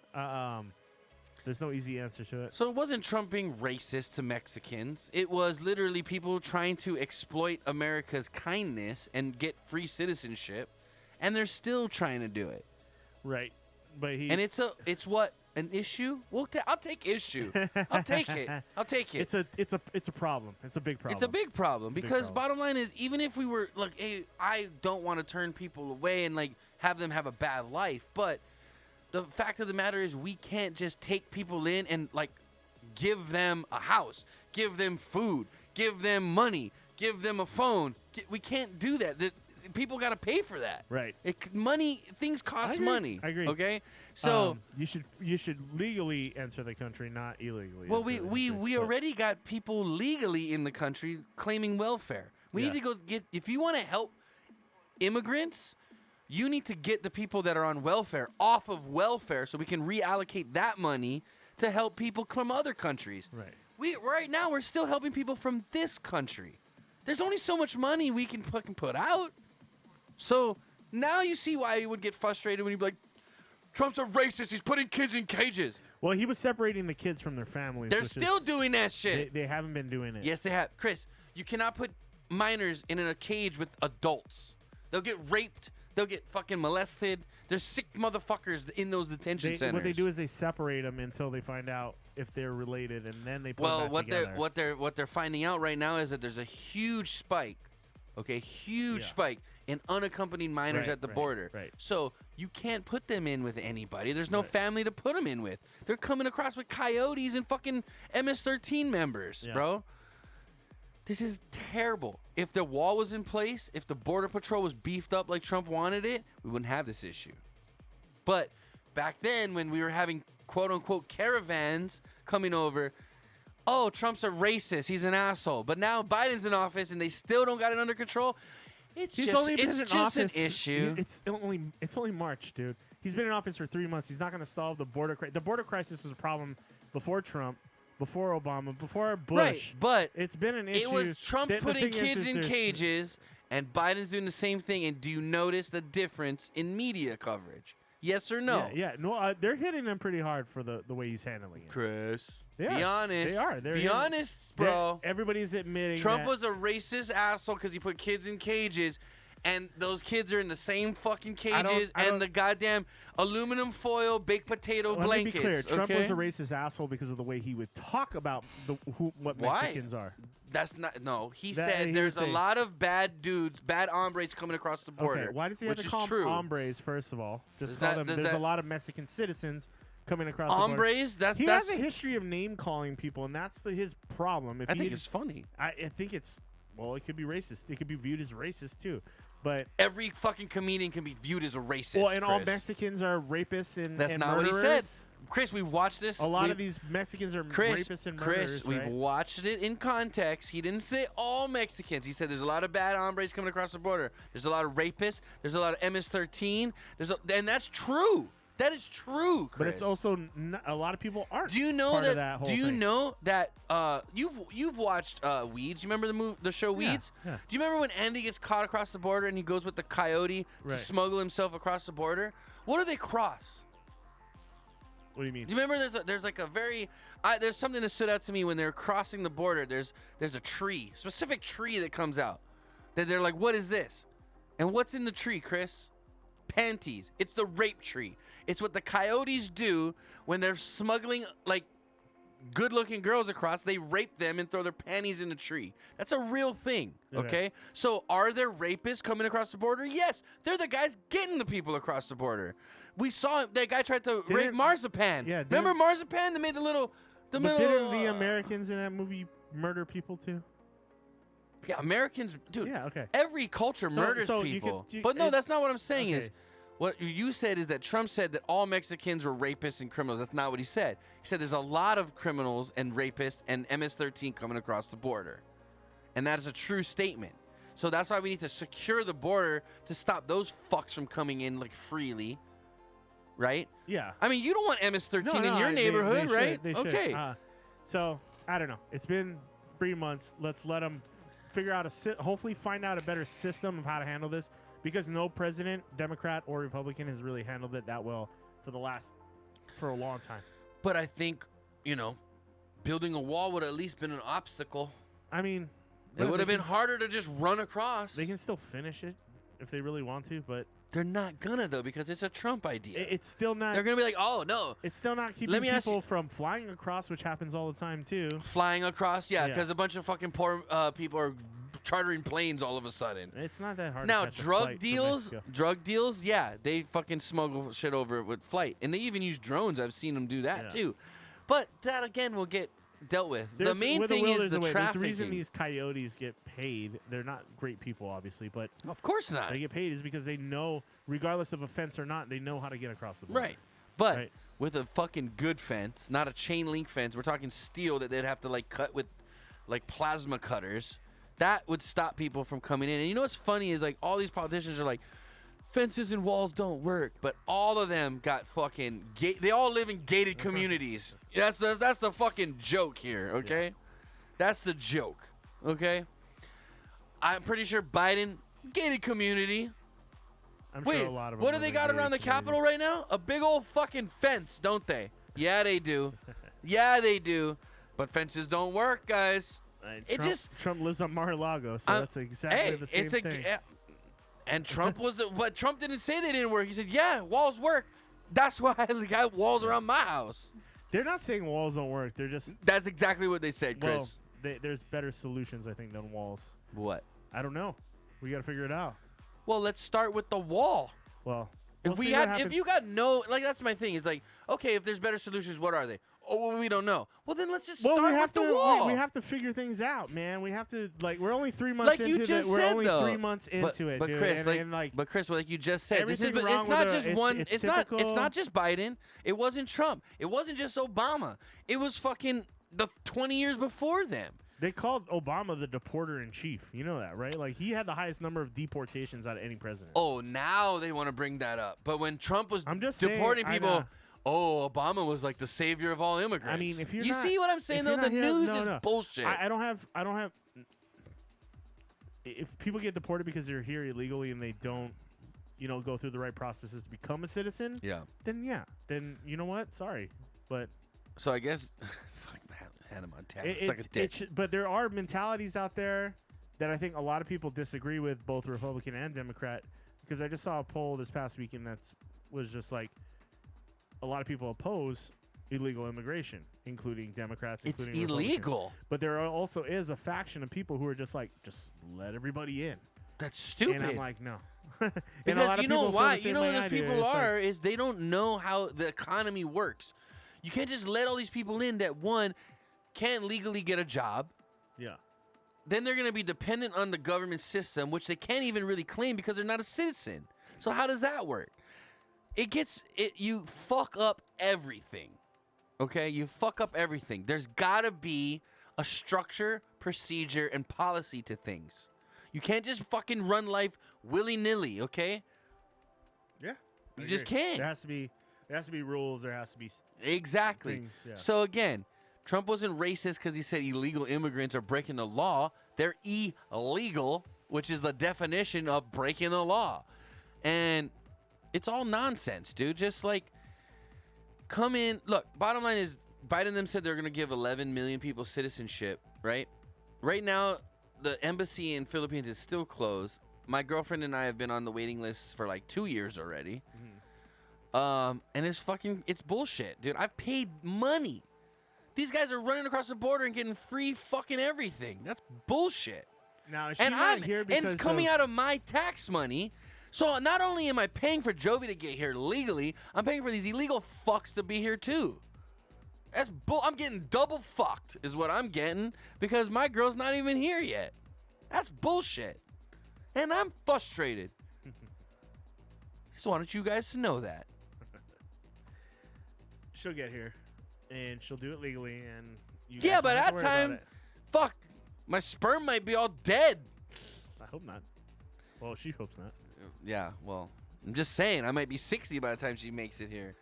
There's no easy answer to it. So it wasn't Trump being racist to Mexicans. It was literally people trying to exploit America's kindness and get free citizenship, and they're still trying to do it. Right. But it's what? An issue? Well, I'll take issue. I'll take it. I'll take it. It's a problem. It's a big problem. It's a big problem because bottom line is, even if we were like, hey, I don't want to turn people away and like have them have a bad life, but the fact of the matter is we can't just take people in and like give them a house, give them food, give them money, give them a phone. We can't do that. People got to pay for that. Right. Things cost money. I agree. Okay. So you should legally enter the country, not illegally. Well, we already got people legally in the country claiming welfare. We need to go if you want to help immigrants, you need to get the people that are on welfare off of welfare so we can reallocate that money to help people from other countries. Right. Right now we're still helping people from this country. There's only so much money we can fucking put out. So now you see why you would get frustrated when you'd be like, Trump's a racist. He's putting kids in cages. Well, he was separating the kids from their families. They're still doing that shit. They haven't been doing it. Yes, they have. Chris, you cannot put minors in a cage with adults. They'll get raped. They'll get fucking molested. There's sick motherfuckers in those detention centers. What they do is they separate them until they find out if they're related, and then they put them back together. What they're finding out right now is that there's a huge spike, spike in unaccompanied minors at the border. Right. So you can't put them in with anybody. There's no family to put them in with. They're coming across with coyotes and fucking MS-13 members, bro. This is terrible. If the wall was in place, if the Border Patrol was beefed up like Trump wanted it, we wouldn't have this issue. But back then, when we were having quote-unquote caravans coming over, oh, Trump's a racist. He's an asshole. But now Biden's in office and they still don't got it under control. It's just an issue. It's only March, dude. He's been in office for 3 months. He's not going to solve the border crisis. The border crisis was a problem before Trump, before Obama, before Bush. Right, but it's been an issue. It was Trump putting kids in cages, and Biden's doing the same thing. And do you notice the difference in media coverage? Yes or no? Yeah. No, they're hitting him pretty hard for the way he's handling it. Chris, be honest. They are. Be honest, bro. Everybody's admitting Trump was a racist asshole because he put kids in cages, and those kids are in the same fucking cages and the goddamn aluminum foil baked potato blankets. Let me be clear. Trump okay? was a racist asshole because of the way he would talk about what Mexicans are. That's not He said there's a lot of bad dudes, bad hombres coming across the border. Okay, why does he have to call them hombres? First of all, just call them. There's a lot of Mexican citizens coming across the border. Hombres. He has a history of name calling people, and that's his problem. I think it's funny. I think it's it could be racist. It could be viewed as racist too. But every fucking comedian can be viewed as a racist. Well, and all Mexicans are rapists and that's not murderers. what he said. Chris, we've watched this. A lot of these Mexicans are rapists and murderers, Chris, we've right? watched it in context. He didn't say all Mexicans. He said there's a lot of bad hombres coming across the border. There's a lot of rapists. There's a lot of MS-13. And that's true. That is true, Chris. But it's also a lot of people aren't. Do you know part that? of that whole do you thing. know that? You've watched Weeds. You remember the show Weeds? Yeah. Do you remember when Andy gets caught across the border and he goes with the coyote Right. to smuggle himself across the border? What do they cross? What do you mean? Do you remember there's like a very there's something that stood out to me when they're crossing the border. There's a tree, specific tree that comes out. That they're like, what is this? And what's in the tree, Chris? Panties. It's the rape tree. It's what the coyotes do when they're smuggling like good-looking girls across. They rape them and throw their panties in the tree. That's a real thing, okay? So are there rapists coming across the border? Yes. They're the guys getting the people across the border. We saw that guy tried to rape Marzipan. Yeah, remember Marzipan? They made the little. But didn't the Americans in that movie murder people too? Yeah, Americans, dude. Yeah, okay. Every culture murders so you people. could- But no, that's not what I'm saying. Okay. Is what you said is that Trump said that all Mexicans were rapists and criminals. That's not what he said. He said there's a lot of criminals and rapists and MS-13 coming across the border, and that is a true statement. So that's why we need to secure the border to stop those fucks from coming in like freely, right? Yeah. I mean, you don't want MS-13 No, in your neighborhood, they right? should, they should. Okay. So I don't know. It's been 3 months. Let's let them figure out hopefully find out a better system of how to handle this, because no president, Democrat or Republican, has really handled it that well for a long time. But I think, building a wall would have at least been an obstacle. I mean, It would have been harder to just run across. They can still finish it if they really want to, but They're not gonna though, because it's a Trump idea. it's still not. They're gonna be like, oh no, It's still not keeping Let me ask people you- from flying across, which happens all the time too. flying across, yeah, Yeah. because a bunch of fucking poor people are chartering planes all of a sudden. It's not that hard. Now to catch a flight from drug Mexico. deals, yeah, they fucking smuggle shit over with flight, and they even use drones. I've seen them do that Yeah. too. But that again will get dealt with. The There's- main with a thing will, is there's the a way. There's the reason trafficking. these coyotes get paid. They're not great people, obviously, but Of course not. they get paid is because they know, regardless of offense or not, they know how to get across the border. Right. But Right. with a fucking good fence, not a chain link fence, we're talking steel that they'd have to like cut with like plasma cutters. That would stop people from coming in. And you know what's funny is like all these politicians are like, fences and walls don't work, but all of them got fucking they all live in gated communities. That's the fucking joke here, okay? That's the joke, okay? I'm pretty sure Biden gated community. I'm Wait, sure a lot of them what do live they in got gated around the communities. Capitol right now? A big old fucking fence, don't they? Yeah, they do. Yeah, they do. But fences don't work, guys. It Trump, just- Trump lives on Mar-a-Lago, so that's exactly Hey, the same it's a thing. and Trump but Trump didn't say they didn't work. He said, "Yeah, walls work. That's why I got walls around my house." They're not saying walls don't work. They're just That's exactly what they said, Chris. there's better solutions, I think, than walls. What? I don't know. We got to figure it out. Well, let's start with the wall. Well, If you got no, like that's my thing. It's like, okay, if there's better solutions, what are they? Oh, well, we don't know. Well, then let's just start we have with the to wall. we have to figure things out, man. We have to we're only 3 months Like you into just it. We're said, only though. 3 months into it, but dude. Chris, and Chris, like you just said, this is everything but wrong it's not with just it's- one. it's It's typical. not just Biden. It wasn't Trump. It wasn't just Obama. It was fucking the 20 years before them. They called Obama the deporter in chief. You know that, right? Like he had the highest number of deportations out of any president. Oh, now they want to bring that up. But when Trump was I'm just deporting saying, people, Obama was like the savior of all immigrants. I mean, if you're you not, see what I'm saying if though, you're the not here- news no, is no. bullshit. I don't have. If people get deported because they're here illegally and they don't, go through the right processes to become a citizen, yeah. then you know what? Sorry, but So I guess, fuck Hannah Montana. It's like a dick. but there are mentalities out there that I think a lot of people disagree with, both Republican and Democrat. Because I just saw a poll this past weekend that was just like a lot of people oppose illegal immigration, including Democrats. It's including Republicans. illegal. But there also is a faction of people who are just like, just let everybody in. That's stupid. And I'm like, no. And a Because lot of you know people feel why? the same You know way what I those do. people It's like- are is they don't know how the economy works. You can't just let all these people in that one can't legally get a job. yeah. Then they're going to be dependent on the government system, which they can't even really claim because they're not a citizen. So how does that work? you fuck up everything. Okay? You fuck up everything. There's got to be a structure, procedure, and policy to things. You can't just fucking run life willy-nilly, okay? Yeah. You just can't. There has to be rules. There has to be Exactly. things, yeah. So again, Trump wasn't racist because he said illegal immigrants are breaking the law. They're illegal, which is the definition of breaking the law. And it's all nonsense, dude. Just like, come in. Look, bottom line is Biden them said they're going to give 11 million people citizenship, right? Right now, the embassy in Philippines is still closed. My girlfriend and I have been on the waiting list for like 2 years already. And it's bullshit, dude. I've paid money. These guys are running across the border and getting free fucking everything. That's bullshit. Now, is she not here because and it's coming out of my tax money. So not only am I paying for Jovi to get here legally, I'm paying for these illegal fucks to be here too. I'm getting double fucked is what I'm getting because my girl's not even here yet. That's bullshit. And I'm frustrated. Just wanted you guys to know that. She'll get here, and she'll do it legally, and you Yeah, guys by won't have that to worry about time, it. fuck, my sperm might be all dead. I hope not. Well, she hopes not. Yeah, well, I'm just saying, I might be 60 by the time she makes it here.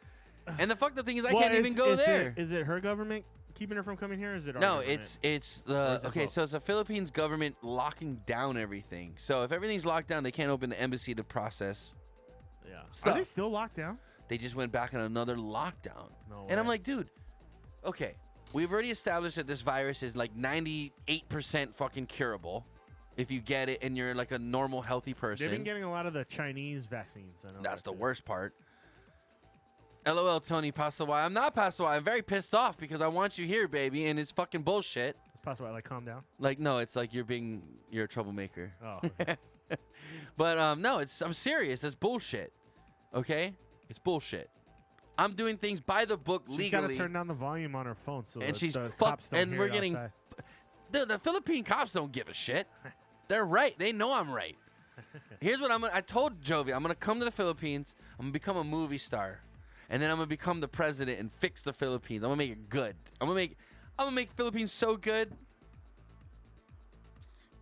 And the fucked up thing is I Well, can't even go there. Is it her government keeping her from coming here? Or is it our No, government? it's Or the is it okay. both? So it's the Philippines government locking down everything. So if everything's locked down, they can't open the embassy to process. Yeah. Stuff. Are they still locked down? They just went back on another lockdown. No And I'm way. like, dude, okay, we've already established that this virus is like 98% fucking curable if you get it and you're like a normal, healthy person. They've been getting a lot of the Chinese vaccines. I know That's that the too. worst part. LOL, Tony Pasawai. I'm not Pasawai. I'm very pissed off because I want you here, baby, and it's fucking bullshit. It's possible. Like, calm down. Like, no, it's like you're a troublemaker. Oh. Okay. But no, I'm serious. It's bullshit. Okay? It's bullshit. I'm doing things by the book She's legally. got to turn down the volume on her phone so And the, she's the fucked- cops don't and hear we're it getting- outside. The Philippine cops don't give a shit. They're right. They know I'm right. Here's what I told Jovi. I'm gonna come to the Philippines. I'm gonna become a movie star, and then I'm gonna become the president and fix the Philippines. I'm gonna make it good. I'm gonna make Philippines so good,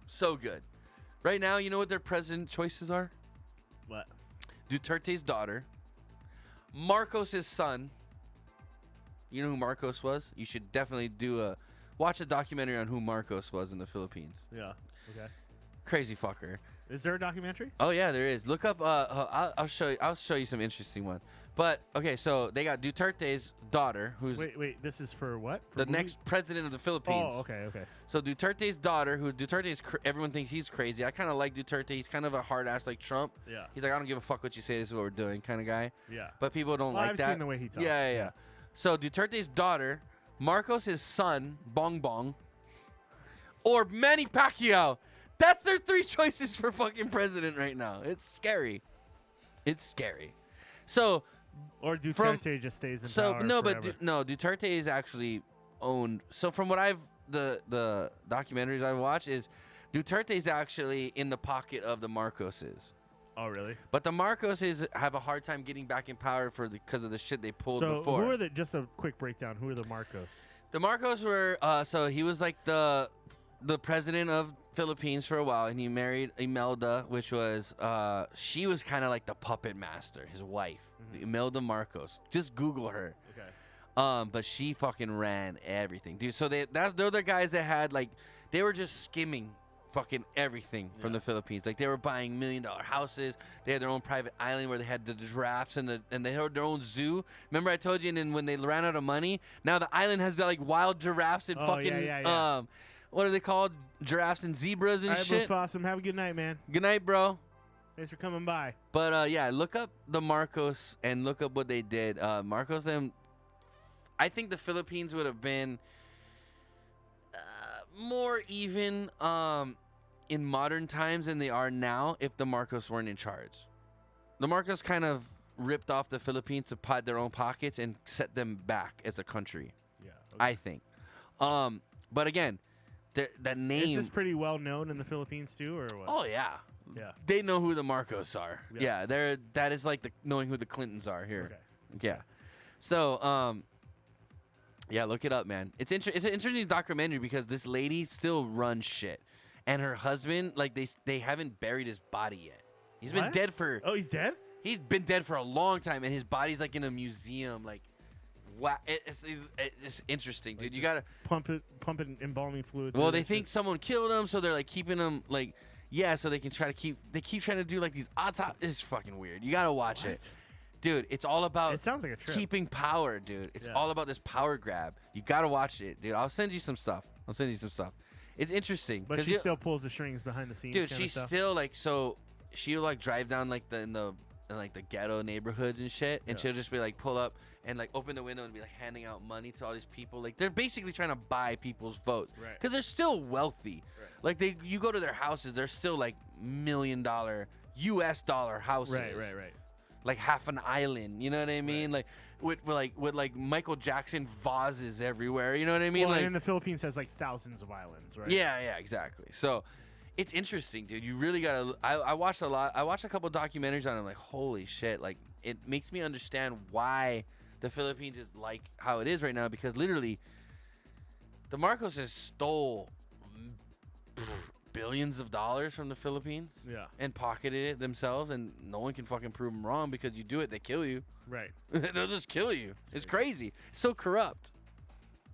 so good. Right now, you know what their president choices are? What? Duterte's daughter, Marcos' son. You know who Marcos was? You should definitely watch a documentary on who Marcos was in the Philippines. Yeah. Okay. Crazy fucker. Is there a documentary? Oh yeah, there is. Look up. I'll show you some interesting one. But okay, so they got Duterte's daughter, who's Wait. This is for what? For the movie? next president of the Philippines. Oh, okay. So Duterte's daughter, everyone thinks he's crazy. I kind of like Duterte. He's kind of a hard ass like Trump. Yeah. He's like, I don't give a fuck what you say. This is what we're doing, kind of guy. Yeah. But people don't Well, like I've that. seen the way he talks. Yeah. So Duterte's daughter, Marcos' son, Bong Bong, or Manny Pacquiao. That's their three choices for fucking president right now. It's scary. It's scary. So Or Duterte just stays in power forever. Duterte is actually owned. So from what the documentaries I've watched is Duterte's actually in the pocket of the Marcoses. Oh, really? But the Marcoses have a hard time getting back in power because of the shit they pulled So before. who are just a quick breakdown? Who are the Marcos? The Marcos were so he was like the president of Philippines for a while, and he married Imelda, which was she was kind of like the puppet master, his wife, Imelda Marcos. Just Google her. Okay. But she fucking ran everything, dude. So they're the guys that had like they were just skimming fucking everything from the Philippines. Like they were buying $1 million houses. They had their own private island where they had the giraffes and they had their own zoo. Remember I told you? And then when they ran out of money, now the island has like wild giraffes and fucking what are they called? Giraffes and zebras and All right, shit. Blue Awesome. Have a good night, man. Good night, bro. Thanks for coming by. But yeah, look up the Marcos and look up what they did. Marcos, I think the Philippines would have been more even in modern times than they are now if the Marcos weren't in charge. The Marcos kind of ripped off the Philippines to pad their own pockets and set them back as a country. Yeah. I think. But again, that name. Is this pretty well known in the Philippines too, or what? Oh yeah, Yeah. They know who the Marcos are. Yeah. Yeah, that is like knowing who the Clintons are here. Okay. Yeah. So, yeah, look it up, man. It's an interesting documentary because this lady still runs shit, and her husband, like they haven't buried his body yet. He's been What? dead for. Oh, he's dead? He's been dead for a long time, and his body's like in a museum. Like, wow, it's interesting, dude. Like You gotta pump it embalming fluid. Well, through they that think shit. someone killed him, so they're like keeping him like, yeah, so they can try to keep. They keep trying to do like these autopsies. It's fucking weird. You gotta watch it, dude. It's all about. It sounds like a trip. Keeping power, dude. It's Yeah. all about this power grab. You gotta watch it, dude. I'll send you some stuff. It's interesting. But 'cause she you- still pulls the strings behind the scenes. dude, kinda she's stuff. still like so. She'll like drive down like in like the ghetto neighborhoods and shit, and Yeah. she'll just be like pull up and like open the window and be like handing out money to all these people. Like they're basically trying to buy people's votes Right. because they're still wealthy. Right. Like you go to their houses, they're still like $1 million US dollar houses. Right. Like half an island. You know what I mean? Like with like Michael Jackson vases everywhere. You know what I mean? Well, like and in the Philippines has like thousands of islands, right? yeah, exactly. So it's interesting, dude. You really gotta. I watched a lot. I watched a couple documentaries on it. I'm like, holy shit! Like, it makes me understand why the Philippines is like how it is right now. Because literally, the Marcoses stole billions of dollars from the Philippines Yeah. and pocketed it themselves, and no one can fucking prove them wrong because you do it, they kill you. Right. They'll just kill you. It's crazy. It's so corrupt.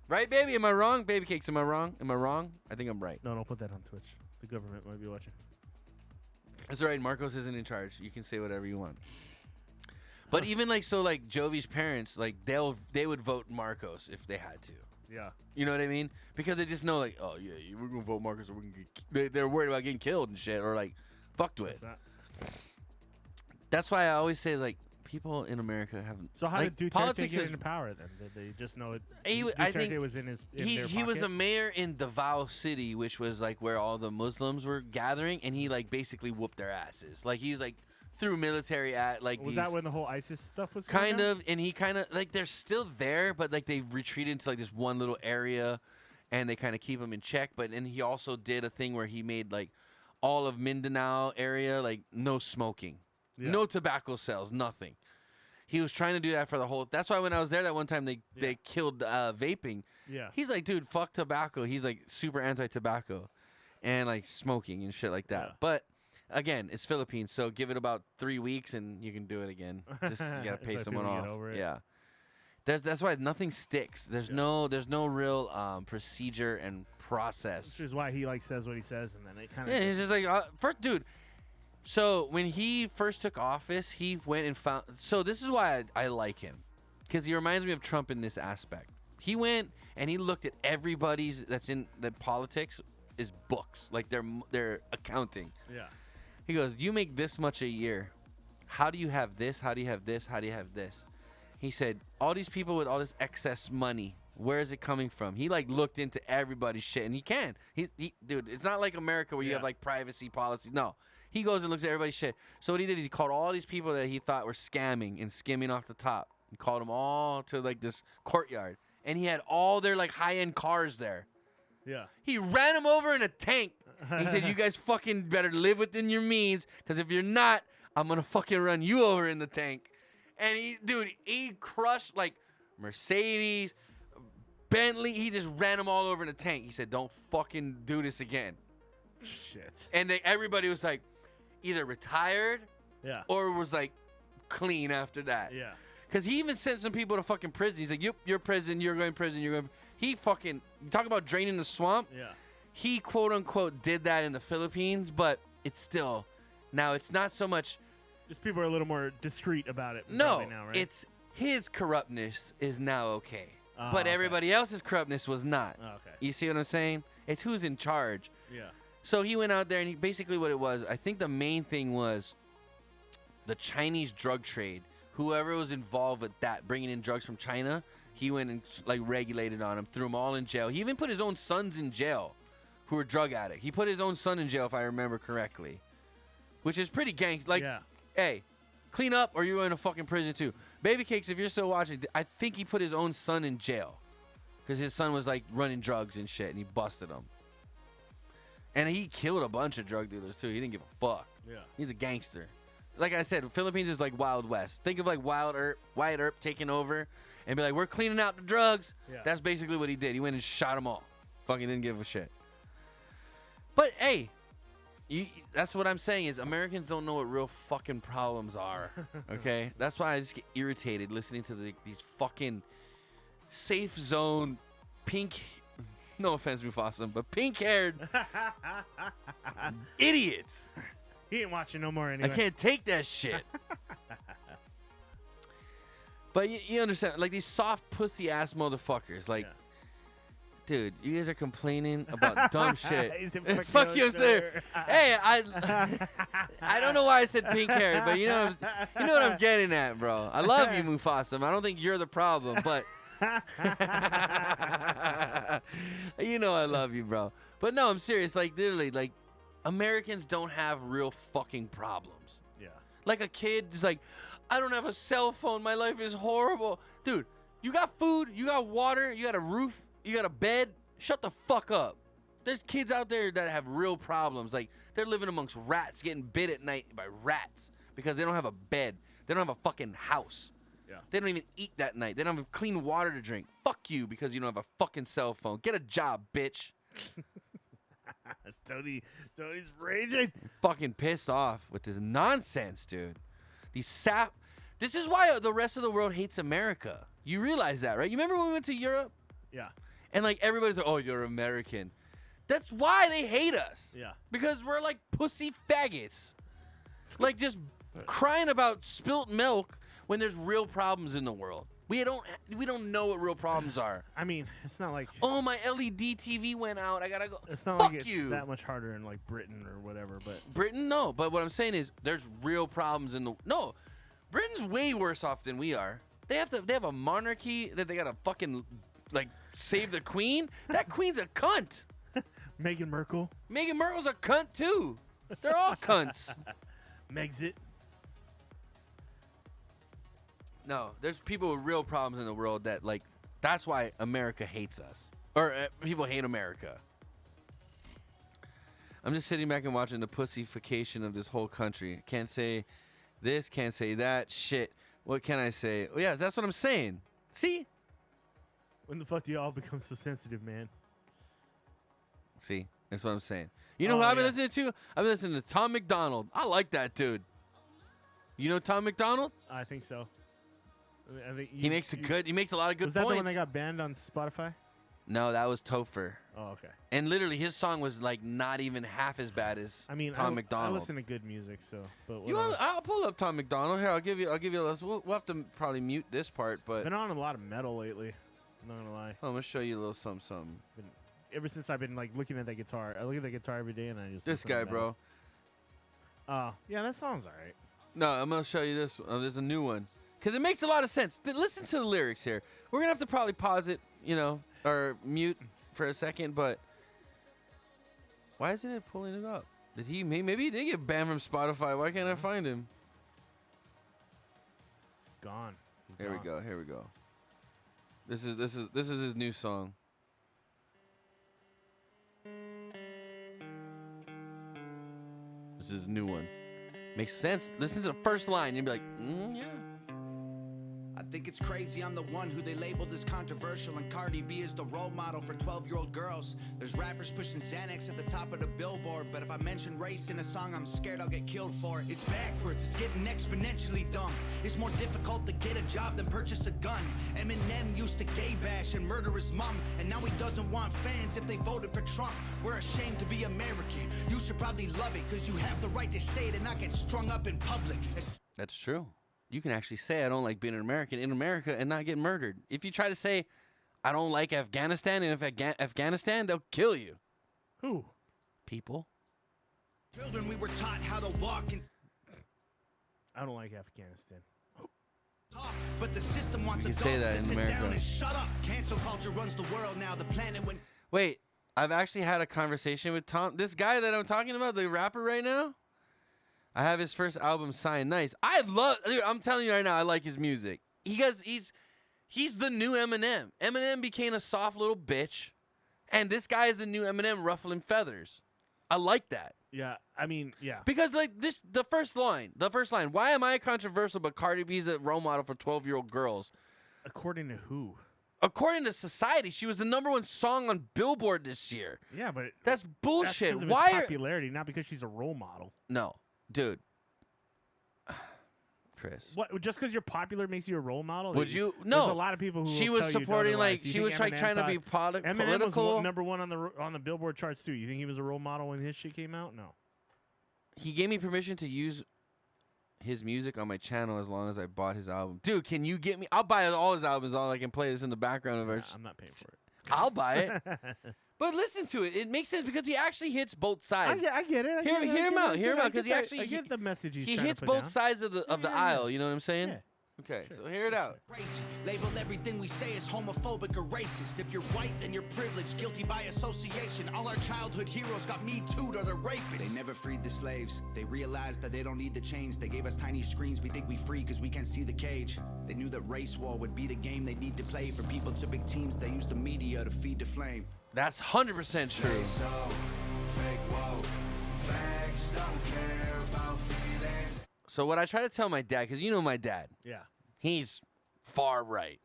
Right, baby? Am I wrong? Baby Cakes, am I wrong? Am I wrong? I think I'm right. No, don't put that on Twitch. The government might be watching. That's all right. Marcos isn't in charge. You can say whatever you want. But even like so, like Jovi's parents, like they would vote Marcos if they had to. Yeah. You know what I mean? Because they just know, like, oh yeah, we're gonna vote Marcos, or we're gonna they're worried about getting killed and shit, or like fucked with. That's why I always say like people in America haven't. So how like, did Duterte politics get is- into power then? Did they just know it? I think Duterte was in his. In their he was pocket? a mayor in Davao City, which was like where all the Muslims were gathering, and he like basically whooped their asses. Like he's like threw military at like Was these, that when the whole ISIS stuff was going kind down? of, and he kind of like they're still there, but like they retreated into like this one little area, and they kind of keep them in check. But and he also did a thing where he made like all of Mindanao area like no smoking, Yeah. no tobacco sales, nothing. He was trying to do that for the whole. That's why when I was there that one time, they killed vaping. Yeah. He's like, dude, fuck tobacco. He's like super anti-tobacco, and like smoking and shit like that. Yeah. But again, it's Philippines, so give it about 3 weeks and you can do it again. Just you gotta pay It's like someone people off. get over it. Yeah. That's why nothing sticks. There's no real procedure and process. Which is why he like says what he says, and then it kind of. Yeah, he's just like first, dude. So when he first took office, he went and found. So this is why I like him, because he reminds me of Trump in this aspect. He went and he looked at everybody's that's in the politics is books, like their accounting. Yeah. He goes, "You make this much a year. How do you have this? How do you have this? How do you have this?" He said, "All these people with all this excess money, where is it coming from?" He like looked into everybody's shit, and he can. He dude, it's not like America where you Yeah. have like privacy policy. No, he goes and looks at everybody's shit. So what he did is he called all these people that he thought were scamming and skimming off the top. He called them all to like this courtyard, and he had all their like high-end cars there. Yeah. He ran them over in a tank. He said, "You guys fucking better live within your means, because if you're not, I'm gonna fucking run you over in the tank." And he crushed like Mercedes, Bentley. He just ran them all over in a tank. He said, "Don't fucking do this again." Shit. And everybody was like, either retired Yeah. or was like clean after that. Yeah. Because he even sent some people to fucking prison. He's like, "Yep, you're prison. You're going to prison. You're going." He fucking talk about draining the swamp. Yeah. He quote unquote did that in the Philippines, but it's still now it's not so much. Just people are a little more discreet about it. No, probably now, right? it's his corruptness is now okay, Oh, but okay. everybody else's corruptness was not. Oh, okay. You see what I'm saying? It's who's in charge. Yeah. So he went out there and he basically what it was. I think the main thing was the Chinese drug trade. Whoever was involved with that, bringing in drugs from China, he went and like regulated on them, threw them all in jail. He even put his own sons in jail, who were drug addicts. He put his own son in jail, if I remember correctly, which is pretty gangster. Like, Yeah. hey, clean up or you're going to fucking prison too. Baby Cakes, if you're still watching, I think he put his own son in jail because his son was like running drugs and shit, and he busted him. And he killed a bunch of drug dealers too. He didn't give a fuck. Yeah. He's a gangster. Like I said, Philippines is like Wild West. Think of like Wyatt Earp taking over and be like, we're cleaning out the drugs. Yeah. That's basically what he did. He went and shot them all. Fucking didn't give a shit. But hey, that's what I'm saying is Americans don't know what real fucking problems are. Okay? That's why I just get irritated listening to these fucking safe zone pink, no offense, Mufasa, but pink-haired idiots. He ain't watching no more anyway. I can't take that shit. But you understand, like these soft pussy ass motherfuckers, like, dude, you guys are complaining about dumb shit. Fuck you, sir. Hey, I don't know why I said pink hair, but you know what I'm getting at, bro. I love you, Mufasa. I don't think you're the problem, but you know I love you, bro. But no, I'm serious. Like literally, like Americans don't have real fucking problems. Yeah. Like a kid is like, I don't have a cell phone. My life is horrible. Dude, you got food, you got water, you got a roof, you got a bed. Shut the fuck up. There's kids out there that have real problems. Like they're living amongst rats, getting bit at night by rats because they don't have a bed. They don't have a fucking house. Yeah. They don't even eat that night. They don't have clean water to drink. Fuck you because you don't have a fucking cell phone. Get a job, bitch. Tony's raging. Fucking pissed off with this nonsense, dude. This is why the rest of the world hates America. You realize that, right? You remember when we went to Europe? Yeah. And like everybody's like, oh, you're American. That's why they hate us. Yeah. Because we're like pussy faggots. Like just crying about spilt milk when there's real problems in the world. We don't know what real problems are. I mean, it's not like Oh, my LED TV went out. I gotta go. it's not Fuck like it's you. that much harder in like Britain or whatever, but Britain, no. But what I'm saying is, there's real problems in the. No, Britain's way worse off than we are. They have a monarchy that they gotta fucking like save the queen. That queen's a cunt. Meghan Markle, Meghan Markle's a cunt too. They're all cunts. Megxit. No, there's people with real problems in the world that like. That's why America hates us, or people hate America. I'm just sitting back and watching the pussification of this whole country. Can't say this, can't say that. Shit. What can I say? Oh, yeah, that's what I'm saying. See? When the fuck do y'all become so sensitive, man? See? That's what I'm saying. You know Oh, who I've been yeah. listening to? I've been listening to Tom McDonald. I like that dude. You know Tom McDonald? I think so. I think He makes a lot of good Was that points. the one that got banned on Spotify? No, that was Topher. Oh, okay. And literally his song was like not even half as bad as I mean, Tom I McDonald. listen to good music, so. But You whatever. want? I'll pull up Tom McDonald here. I'll give you. We'll have to probably mute this part, but Been on a lot of metal lately. I'm not gonna lie. I'm gonna show you a little something. Ever since I've been like looking at that guitar, I look at that guitar every day, and I just This listen to guy, metal. bro. Yeah, that song's alright. No, I'm gonna show you this. There's a new one because it makes a lot of sense. Listen to the lyrics here. We're gonna have to probably pause it, or mute for a second. But why isn't it pulling it up? Maybe he did get banned from Spotify. Why can't I find him? Gone. Here we go. Here we go. This is his new song. This is his new one. Makes sense. Listen to the first line. You'll be like, yeah. I think it's crazy I'm the one who they labeled as controversial, and Cardi B is the role model for 12-year-old girls. There's rappers pushing Xanax at the top of the billboard, but if I mention race in a song, I'm scared I'll get killed for it. It's backwards, it's getting exponentially dumb. It's more difficult to get a job than purchase a gun. Eminem used to gay bash and murder his mom, and now he doesn't want fans if they voted for Trump. We're ashamed to be American. You should probably love it, cause you have the right to say it and not get strung up in public. That's true. You can actually say I don't like being an American in America and not get murdered. If you try to say I don't like Afghanistan, and if Afghanistan, they'll kill you. Who? People. Children, we were taught how to walk and I don't like Afghanistan. talk, but the system wants You can adults say that to in sit America. down and shut up. Cancel culture runs the world now. The planet went. Wait, I've actually had a conversation with Tom. This guy that I'm talking about, the rapper right now. I have his first album signed. Nice. Dude, I'm telling you right now, I like his music. He's the new Eminem. Eminem became a soft little bitch, and this guy is the new Eminem ruffling feathers. I like that. Yeah, I mean, yeah. Because like this, the first line. Why am I controversial, but Cardi B's a role model for 12-year-old girls? According to who? According to society, she was the #1 song on Billboard this year. Yeah, but That's bullshit. That's 'cause of Why its are popularity, not because she's a role model. no, dude? Chris, What? Just because you're popular makes you a role model? would you? There's No, a lot of people who she will was tell you supporting otherwise. like You she think was like Eminem trying to thought- be Eminem was political. #1 on the Billboard charts too. You think he was a role model when his shit came out? No. He gave me permission to use his music on my channel as long as I bought his album. Dude, can you get me? I'll buy all his albums. All I can play this in the background of our. I'm not paying for it. I'll buy it. But listen to it. It makes sense because he actually hits both sides. I get it. Hear him out, because he I actually get the message he's he trying hits to put both down. sides of the Yeah. aisle. You know what I'm saying? Yeah. Okay, Sure. so hear it out. Race. Label everything we say as homophobic or racist. If you're white, then you're privileged, guilty by association. All our childhood heroes got Me Too'd or they're rapists. They never freed the slaves. They realized that they don't need to change. They gave us tiny screens. We think we free because we can't see the cage. They knew that race war would be the game they need to play. For people to big teams, they use the media to feed the flame. That's 100% true. So, fake woke. Facts don't care about feelings. So what I try to tell my dad, because you know my dad, Yeah. he's far right.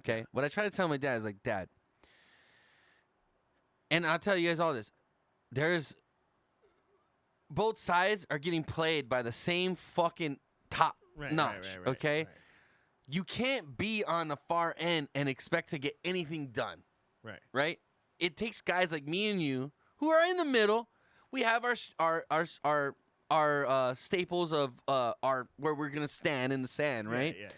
Okay, what I try to tell my dad is like, Dad, and I'll tell you guys all this. There's both sides are getting played by the same fucking top notch. Okay, Right. you can't be on the far end and expect to get anything done. Right. Right? It takes guys like me and you who are in the middle. We have our staples of our where we're gonna stand in the sand, right? Yeah.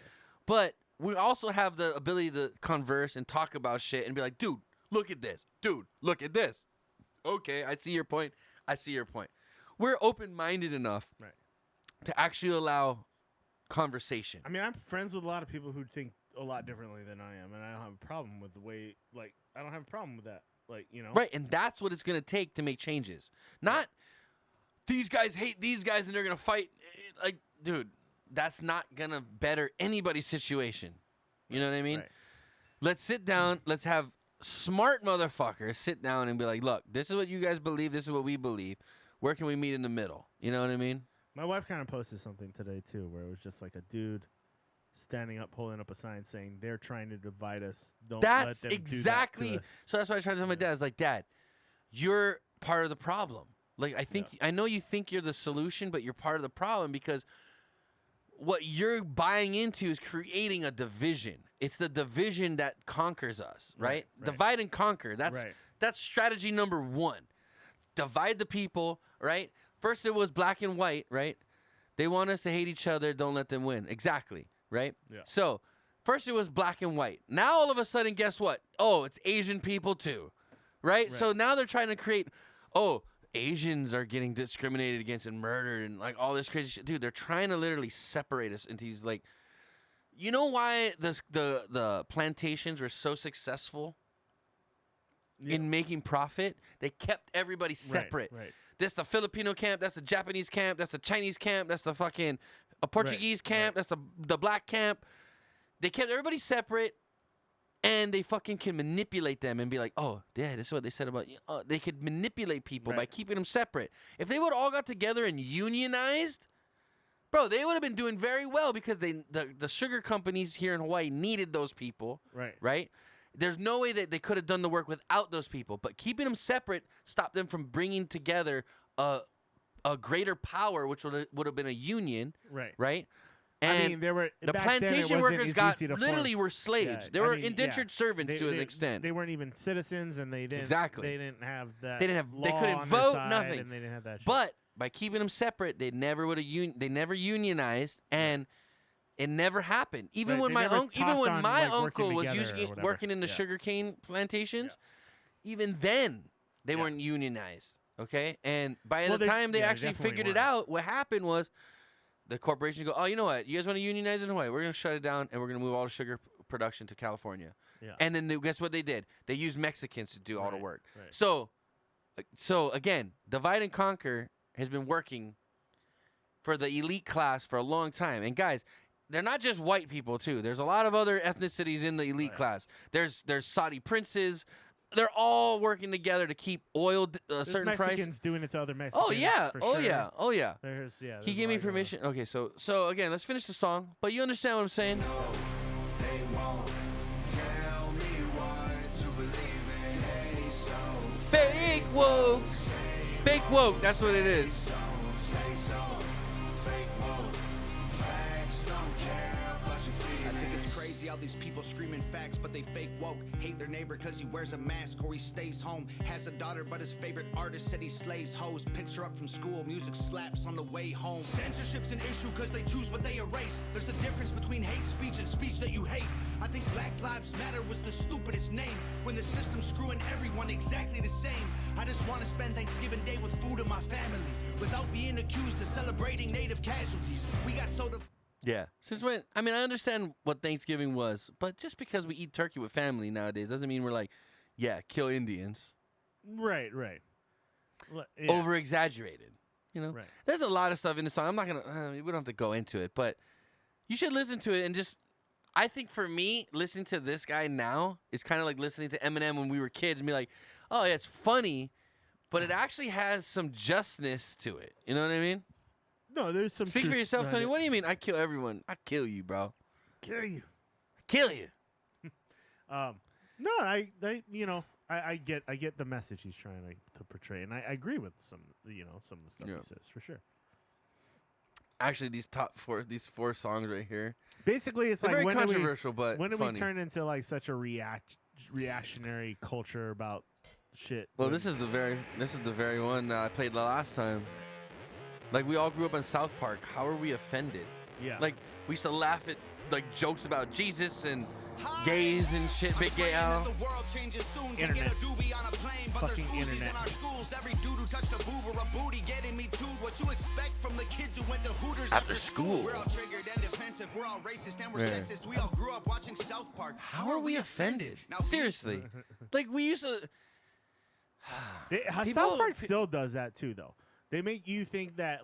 But we also have the ability to converse and talk about shit and be like, dude, look at this. Dude, look at this. Okay, I see your point. I see your point. We're open-minded enough Right. to actually allow conversation. I mean, I'm friends with a lot of people who think a lot differently than I am, and I don't have a problem with the way. Like, I don't have a problem with that. Like, you know. Right, and that's what it's going to take to make changes. Not these guys hate these guys and they're going to fight. Like, dude, that's not going to better anybody's situation. You know what I mean? Right. Let's sit down. Let's have smart motherfuckers sit down and be like, look, this is what you guys believe. This is what we believe. Where can we meet in the middle? You know what I mean? My wife kind of posted something today too, where it was just like a dude standing up, holding up a sign saying they're trying to divide us. Don't let That's them exactly. do that to us. So that's why I tried to tell my dad. I was like, Dad, you're part of the problem. Like, I know you think you're the solution, but you're part of the problem because what you're buying into is creating a division. It's the division that conquers us, right? Right. Divide and conquer. Right. That's strategy number 1. Divide the people, right? First it was black and white, right? They want us to hate each other. Don't let them win. Exactly, right? Yeah. So first it was black and white. Now all of a sudden, guess what? Oh, it's Asian people too, right? So now they're trying to create, Asians are getting discriminated against and murdered and like all this crazy shit. Dude, they're trying to literally separate us into these like, you know why the plantations were so successful in making profit? They kept everybody separate. Right. This the Filipino camp, that's the Japanese camp, that's the Chinese camp, that's the fucking Portuguese camp, that's the black camp. They kept everybody separate. And they fucking can manipulate them and be like, oh, yeah, this is what they said about you. They could manipulate people by keeping them separate. If they would all got together and unionized, bro, they would have been doing very well because the sugar companies here in Hawaii needed those people. Right? There's no way that they could have done the work without those people. But keeping them separate stopped them from bringing together a greater power, which would have been a union. Right? And I mean, there were the back then, it plantation wasn't workers as got easy to literally form. were slaves. Yeah, They I were mean, indentured servants to an extent. They weren't even citizens, and they didn't. Exactly. They didn't have that. They didn't have. They law couldn't on their vote. side, Nothing. And they didn't have that. Shit. But by keeping them separate, they never would have. They never unionized, and it never happened. Even Right, when they my never uncle, even talked when on, my like, working uncle was together or whatever. working in the sugarcane plantations, even then they weren't unionized. Okay, and by the time they actually figured it out, what happened was the corporations go, oh, you know what? You guys want to unionize in Hawaii? We're going to shut it down, and we're going to move all the sugar production to California. Yeah. And then guess what they did? They used Mexicans to do all the work. Right. So again, divide and conquer has been working for the elite class for a long time. And guys, they're not just white people too. There's a lot of other ethnicities in the elite class. There's Saudi princes, they're all working together to keep oil a There's certain price. Mexicans doing it to other Mexicans. Oh yeah, for oh sure. yeah, oh yeah. There's He gave me permission. Okay, so again, let's finish the song. But you understand what I'm saying? They won't tell me what to believe in. Hey, so Fake woke, fake woke. That's what it is. stay so fake woke. Facts don't care about your feelings. I think it's crazy how these people screaming facts, but they fake woke. Hate their neighbor cause he wears a mask or he stays home. Has a daughter, but his favorite artist said he slays hoes. Picks her up from school, music slaps on the way home. Censorship's an issue cause they choose what they erase. There's a difference between hate speech and speech that you hate. I think Black Lives Matter was the stupidest name when the system's screwing everyone exactly the same. I just want to spend Thanksgiving Day with food and my family without being accused of celebrating native casualties. We got so Yeah. Since when? I mean, I understand what Thanksgiving was, but just because we eat turkey with family nowadays doesn't mean we're like, yeah, kill Indians. Right. Yeah. Over exaggerated. You know, Right. there's a lot of stuff in the song. I'm not gonna. We don't have to go into it, but you should listen to it and just. I think for me, listening to this guy now is kind of like listening to Eminem when we were kids and be like, oh, yeah, it's funny, but it actually has some justness to it. You know what I mean? No, there's some. Speak for truth yourself, behind Tony. it. What do you mean? I kill everyone. I kill you, bro. Kill you. I kill you. No, I get the message he's trying to portray, and I agree with some of the stuff Yeah. he says for sure. Actually, these four songs right here, Basically, it's they're like very when do controversial, but we funny. turn into like such a reactionary culture about shit? Well, when- this is the very one that I played the last time. Like, we all grew up on South Park. How are we offended? yeah, Like, we used to laugh at like jokes about Jesus and gays and shit. Big gay Al. The world changes soon. Can Internet. get a doobie on a plane, but Fucking there's Uzis internet. in our schools. Every dude who touched a boob or a booty getting me too. What you expect from the kids who went to Hooters After after school. We're all triggered and defensive. We're all racist and we're Yeah. sexist. We all grew up watching South Park. How are we offended? Now, Seriously, like we used to. South People- Park still does that too, though. They make you think that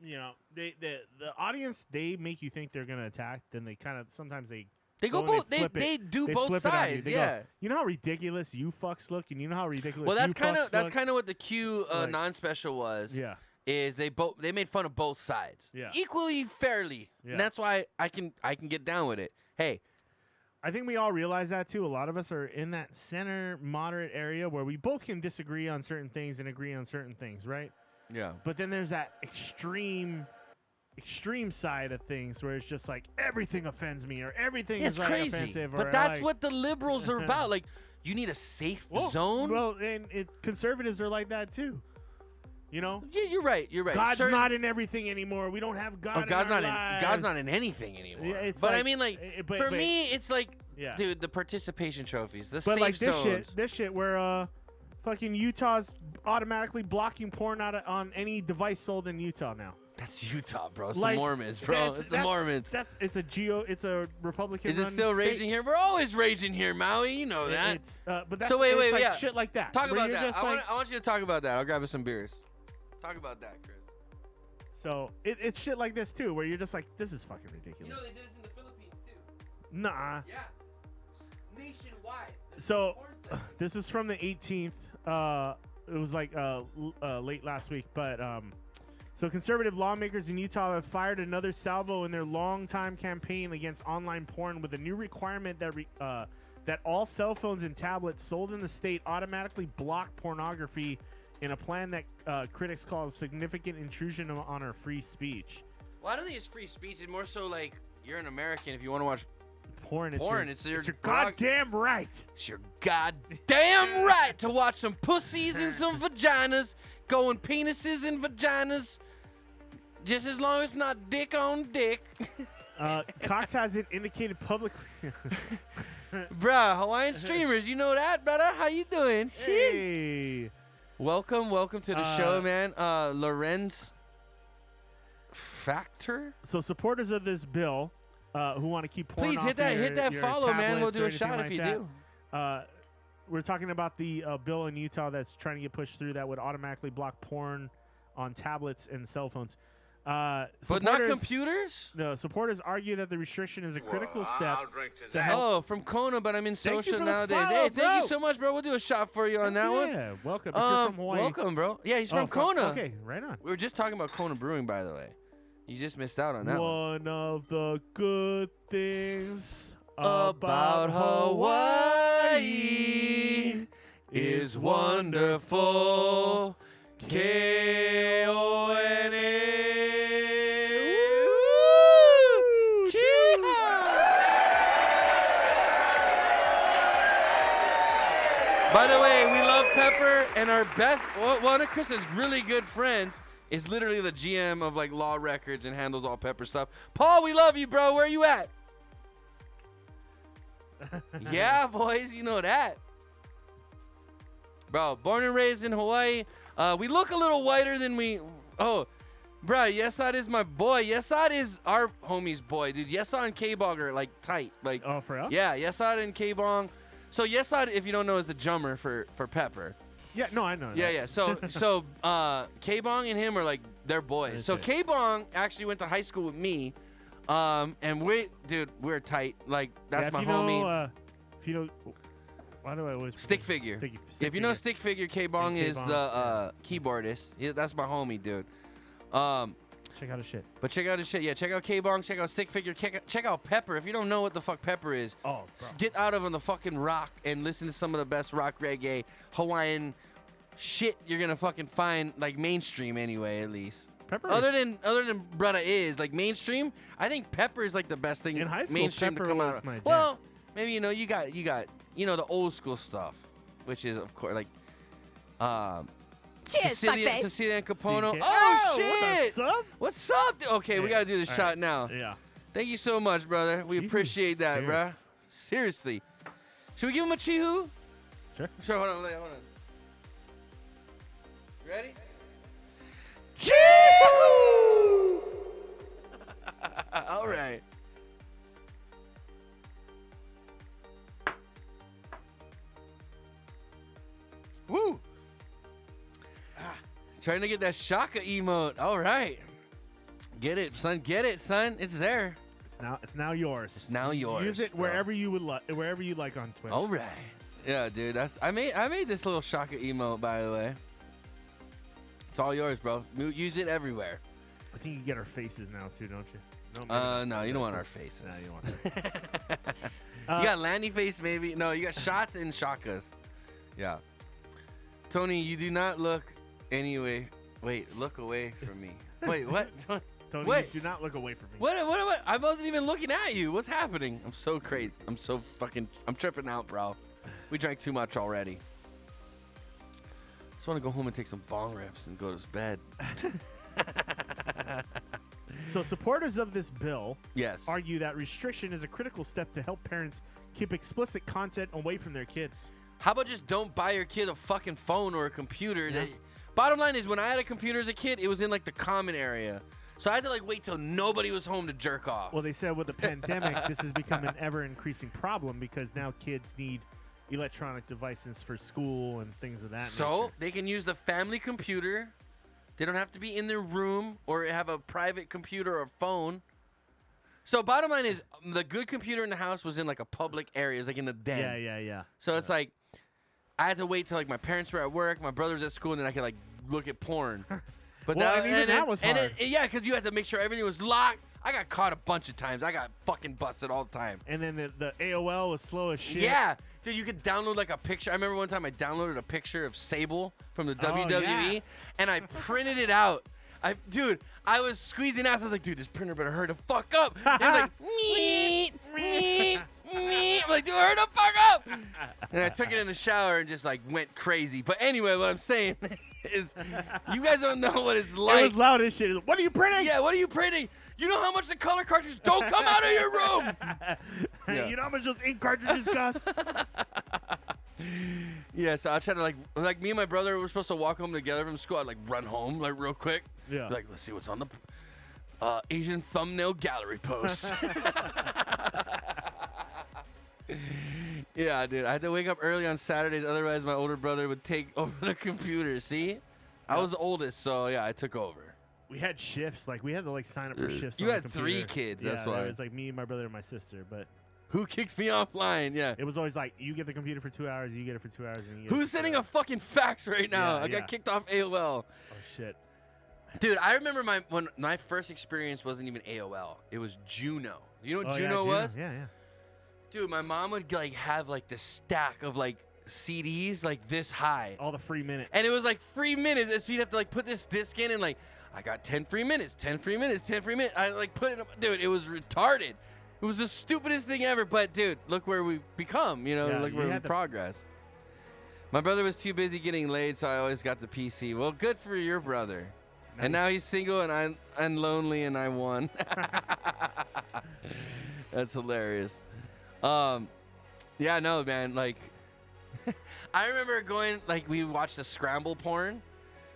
the audience, they make you think they're gonna attack. Then they kind of sometimes they They go and they both. They flip it. they do They both flip it on you. sides. They go, Yeah. you know how ridiculous you fucks look, and you know how ridiculous. Well, that's you kind fucks of look? what the Q Like- non-special was. Yeah. Is they made fun of both sides. Yeah. Equally fairly. Yeah. And that's why I can get down with it. Hey, I think we all realize that too. A lot of us are in that center moderate area where we both can disagree on certain things and agree on certain things, right? yeah. But then there's that extreme side of things where it's just like everything offends me or everything It's is like crazy. offensive. But or that's like, what the liberals are about. Like, you need a safe zone. Well, and conservatives are like that too. You know, Yeah, you're right. You're right. God's Certain- not in everything anymore. We don't have God. Oh, God's in our not lives. in. God's not in anything anymore. Yeah, it's but I like- mean, like, but- for but- me, it's like, Yeah. dude, the participation trophies, the But safe like zones. this shit where fucking Utah's automatically blocking porn on any device sold in Utah now. That's Utah, bro. It's Like, the Mormons, bro. It's the Mormons. It's a Republican. Is it still raging here? We're always raging here, Maui. You know that. It's but that's So wait, it's like yeah. shit like that. Talk where about you're that. just I like- want you to talk about that. I'll grab us some beers. Talk about that, Chris. So it's shit like this too, where you're just like, this is fucking ridiculous. You know they did this in the Philippines too. Nah. Yeah. Nationwide. So this is from the 18th. It was like late last week, but so conservative lawmakers in Utah have fired another salvo in their long-time campaign against online porn with a new requirement that all cell phones and tablets sold in the state automatically block pornography, in a plan that critics call a significant intrusion on our free speech. Well, I don't think it's free speech. It's more so like you're an American. If you want to watch Porn, it's your goddamn right. It's your goddamn right to watch some pussies and some vaginas, going penises and vaginas, just as long as it's not dick on dick. Cox hasn't indicated publicly. Bruh, Hawaiian streamers, you know that, brother? How you doing? Hey. Welcome to the show, man. Lorenz Factor. So supporters of this bill who want to keep porn Please off hit that your follow, man. We'll tablets do or a shot anything if like you that. do. We're talking about the bill in Utah that's trying to get pushed through that would automatically block porn on tablets and cell phones. But not supporters- computers? No, supporters argue that the restriction is a critical step I'll drink to to that. help. Oh, from Kona, but I'm in Thank you social for the nowadays. follow, Hey, thank bro. you so much, bro. We'll do a shot for you on that one. Yeah, welcome. If you're from Hawaii. Welcome, bro. Yeah, he's Oh, from Kona. Okay, right on. We were just talking about Kona Brewing, by the way. You just missed out on that one. One of the good things About Hawaii is wonderful. K-O-N-A. By the way, we love Pepper, and our best, one of Chris's really good friends is literally the GM of like Law Records and handles all Pepper stuff. Paul, we love you, bro. Where you at? Yeah, boys, you know that. Bro, born and raised in Hawaii. We look a little whiter than we. Oh, bro, Yesad is my boy. Yesad is our homie's boy, dude. Yesad and K-Bong are like tight. Like, Oh, for real? yeah, Yesad and K-Bong. So Yesad, if you don't know, is the drummer for Pepper. Yeah, no, I know. Yeah, that. yeah. So K-Bong and him are like they're boys. That's So it. K-Bong actually went to high school with me. And we're tight. Like that's Yeah, my if homie. If you know, why do I always Stick forget? figure. Stick If you know figure. Stick Figure, K-Bong And is K-Bong, the keyboardist. That's my homie, dude. Check out his shit. But check out his shit. Yeah, check out K-Bong, check out Stick Figure, check out Pepper. If you don't know what the fuck Pepper is, Oh, bro. get out of on the fucking rock and listen to some of the best rock, reggae, Hawaiian shit you're gonna fucking find, like mainstream anyway, at least. Pepper. Other than Brutta is like mainstream, I think Pepper is like the best thing In high school, mainstream Pepper to come was out. my jam. Well, maybe you got the old school stuff, which is of course like Cecilia and Capono. CK. Oh What's shit! up? What's up? dude? Okay, we Hey, gotta do the all shot right. now. Yeah. Thank you so much, brother. We Chihu. appreciate that, Cheers. bruh. Seriously. Should we give him a Chihu? Sure. Sure, hold on. You ready? All right. Woo! Trying to get that Shaka emote. All right. Get it, son. Get it, son. It's there. It's now yours. It's now yours. Use it bro. wherever you would wherever you like on Twitch. All right. Yeah, dude. I made this little Shaka emote, by the way. It's all yours, bro. Use it everywhere. I think you get our faces now too, don't you? No, maybe not. No, you don't want our faces. No, you don't want that. You got Landy face, maybe. No, you got shots and shakas. Yeah. Tony, you do not look anyway. Wait, look away from me. Wait, what? Tony, Wait. do not look away from me. What am I? I wasn't even looking at you. What's happening? I'm so crazy. I'm tripping out, bro. We drank too much already. Just want to go home and take some bong rips and go to bed. So supporters of this bill Yes. argue that restriction is a critical step to help parents keep explicit content away from their kids. How about just don't buy your kid a fucking phone or a computer? Yeah. Bottom line is, when I had a computer as a kid, it was in like the common area. So I had to like wait till nobody was home to jerk off. Well, they said with the pandemic, this has become an ever-increasing problem because now kids need electronic devices for school and things of that So nature. they can use the family computer. They don't have to be in their room or have a private computer or phone. So bottom line is, the good computer in the house was in like a public area. It was like in the den. Yeah. So it's like, I had to wait till like my parents were at work, my brother was at school, and then I could like look at porn. But Well, now, and even that was hard. Yeah, because you had to make sure everything was locked. I got caught a bunch of times. I got fucking busted all the time. And then the AOL was slow as shit. Yeah. Dude, you could download like a picture. I remember one time I downloaded a picture of Sable from the WWE, yeah. and I printed it out. I was squeezing ass. I was like, dude, this printer better hurry the fuck up. It was like, meep, meep, meep. I'm like, dude, hurry the fuck up. And I took it in the shower and just like went crazy. But anyway, what I'm saying is, you guys don't know what it's like. It was loud as shit. What are you printing? Yeah, what are you printing? You know how much the color cartridges don't come out of your room. Yeah. You know how much those ink cartridges cost? Yeah, so I try to like me and my brother were supposed to walk home together from school. I'd like run home like real quick. Yeah. Like, let's see what's on the Asian thumbnail gallery post. Yeah, dude. I had to wake up early on Saturdays, otherwise my older brother would take over the computer. See? I was the oldest, so yeah, I took over. We had shifts. Like, we had to, like, sign up for shifts. You on had the 3 computer. kids, Yeah, that's why. It was, like, me, my brother, and my sister. But Who kicked me offline? Yeah. it was always, like, you get the computer for 2 hours, you get it for 2 hours, and you get it Who's for 2 sending a hours. fucking fax right now? Yeah, I got yeah. kicked off AOL. Oh, shit. Dude, I remember when my first experience wasn't even AOL. It was Juno. You know what Oh, Juno yeah, was? Yeah, yeah. Dude, my mom would like have like this stack of like CDs like this high. All the free minutes. And it was like free minutes. And so you'd have to like put this disc in and like, I got 10 free minutes, 10 free minutes, 10 free minutes. I like put it, dude, it was retarded. It was the stupidest thing ever. But dude, look where we've become, you know, Yeah, look you where we had the- progressed. My brother was too busy getting laid, so I always got the PC. Well, good for your brother. And now he's single and I'm lonely and I won. That's hilarious. Yeah, no, man, like I remember going like we watched the scramble porn.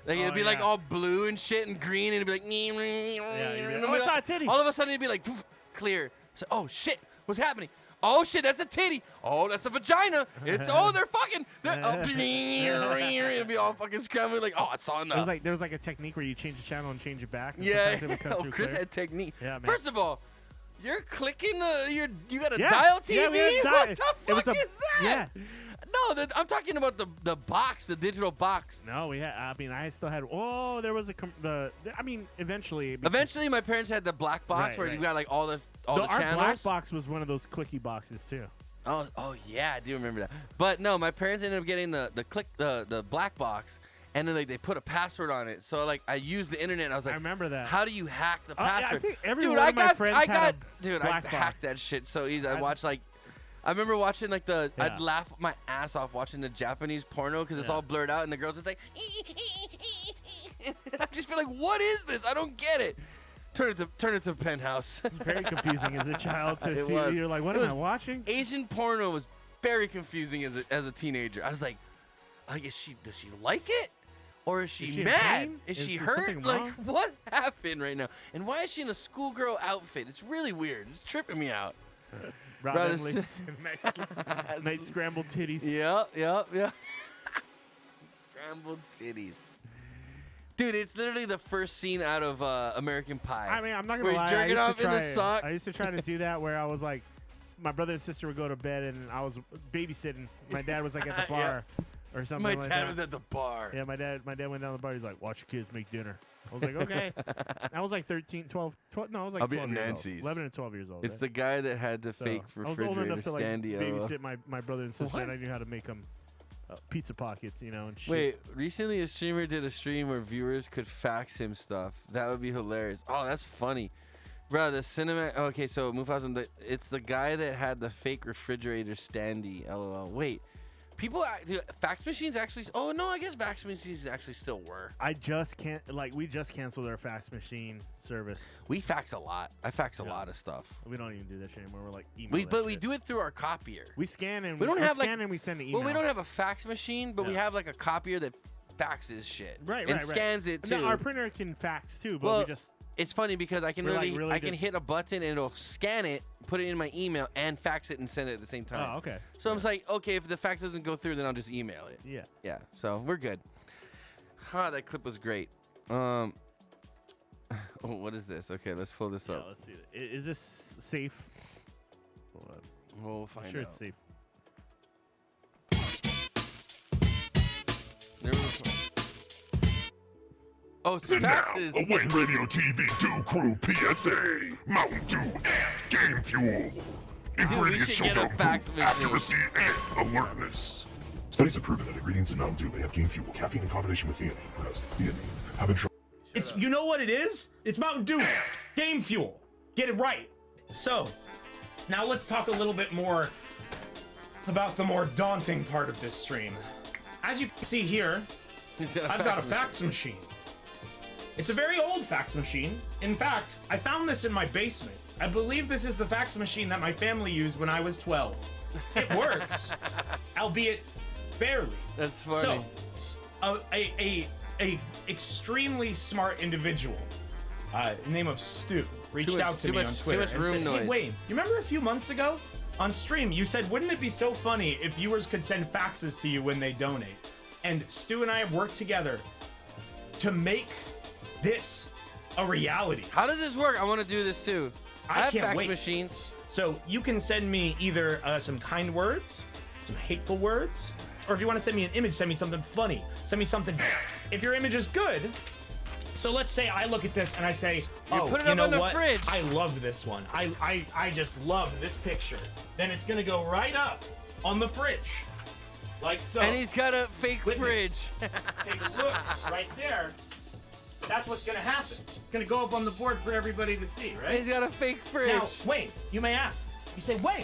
Like it'd Oh, be like yeah. all blue and shit and green and it'd be like Yeah, you'd be like, and oh, I saw a titty. all of a sudden it'd be like clear. So, oh shit, what's happening? Oh shit, that's a titty. Oh, that's a vagina. It's they're fucking. It'd be all fucking scrambling like, oh, I saw enough. There was like a technique where you change the channel and change it back. And Yeah, sometimes it would come oh, through Chris clear. had technique. Yeah, man. First of all, you're clicking. You got a Yeah. dial TV. Yeah, we had What di- the it was fuck a- is that? yeah. No, I'm talking about the box, the digital box. No, we had. I mean, I still had. Oh, there was eventually. Eventually, my parents had the black box Right, where right. you got like all the Our channels. black box was one of those clicky boxes too. Oh yeah, I do remember that. But no, my parents ended up getting the black box, and then like they put a password on it. So like I used the internet. And I was like, I remember that. How do you hack the Yeah, I password? think every dude, one I of my got, friends I had got, a dude, I black hacked box. that shit so easy. I I- watched like. I remember watching like Yeah. I'd laugh my ass off watching the Japanese porno because it's Yeah. all blurred out and the girls just like, and I just feel like, what is this? I don't get it. Turn it to Penthouse. Very confusing as a child to It see. was. You're like, what It am was- I watching? Asian porno was very confusing as a teenager. I was like, does she like it? Or is she Is she in mad? pain? Is she Is hurt? something Like, wrong? what happened right now? And why is she in a schoolgirl outfit? It's really weird. It's tripping me out. Rob Bro, Emily's this- Mexican night scrambled titties. Yep. Scrambled titties. Dude, it's literally the first scene out of American Pie. I mean, I'm not Where gonna he's lie. I jerking used, off to in try, the sock. I used to try to do that where I was like, my brother and sister would go to bed and I was babysitting. My dad was like at the Yeah. bar or something My like dad that. was at the bar. Yeah, my dad went down to the bar. He's like, watch your kids make dinner. I was like, okay. I was like 13, 12, no, I was like I'll be 12 at years Nancy's. old. 11 and 12 years old. It's right? the guy that had the So, fake I was old refrigerator enough to like standee. babysit my brother and sister, What? and I knew how to make them pizza pockets, and shit. Wait, recently a streamer did a stream where viewers could fax him stuff. That would be hilarious. Oh, that's funny. Bro, the cinema. Okay, so Mufasa, it's the guy that had the fake refrigerator standee. LOL. Wait, dude, fax machines actually. Oh no, I guess fax machines actually still work. we just canceled our fax machine service. We fax a lot. I fax a Yeah. lot of stuff. We don't even do that shit anymore. We're like email. But we do it through our copier. We scan and We don't have, like- scan and we send an email. Well, we don't have a fax machine, but we Yeah. have like a copier that faxes shit. Right, and right. scans it too. No, our printer can fax too, but Well, we just It's funny because I can We're, like, literally really I can good- hit a button and it'll scan it, put it in my email, and fax it and send it at the same time. Oh, okay. So I'm just like, okay, if the fax doesn't go through, then I'll just email it. Yeah. Yeah. So we're good. That clip was great. Oh, what is this? Okay, let's pull this Yeah, up. let's see. Is this safe? Hold on. We'll I'm find sure out. it's safe. There was- Oh, it's And now, faxes. a Wayneradiotv Do Crew PSA. Mountain Dew and Game Fuel. Ingredients should so get a to fax improve machine. accuracy and alertness. Studies have proven that ingredients in Mountain Dew may have game fuel, caffeine in combination with theanine, pronounced theanine, have been shown. You know what it is? It's Mountain Dew. Game fuel. Get it right. So, now let's talk a little bit more about the more daunting part of this stream. As you can see here, I've got a fax machine. It's a very old fax machine. In fact, I found this in my basement. I believe this is the fax machine that my family used when I was 12. It works, albeit barely. That's funny. So, a extremely smart individual, name of Stu, reached Too much- out to too me much- on too Twitter much and room said, noise. "Hey Wayne, you remember a few months ago on stream you said wouldn't it be so funny if viewers could send faxes to you when they donate?" And Stu and I have worked together to make this a reality. How does this work? I want to do this too. I have can't fax wait. machines. So you can send me either some kind words, some hateful words, or if you want to send me an image, send me something funny. Send me something. If your image is good, so let's say I look at this and I say, oh, put it you up know on the what? fridge. I love this one. I just love this picture. Then it's gonna go right up on the fridge, like so. And he's got a fake Witness. fridge. Take a look right there. That's what's gonna happen. It's gonna go up on the board for everybody to see, right? He's got a fake fridge. Now, Wayne, you may ask. You say, Wayne,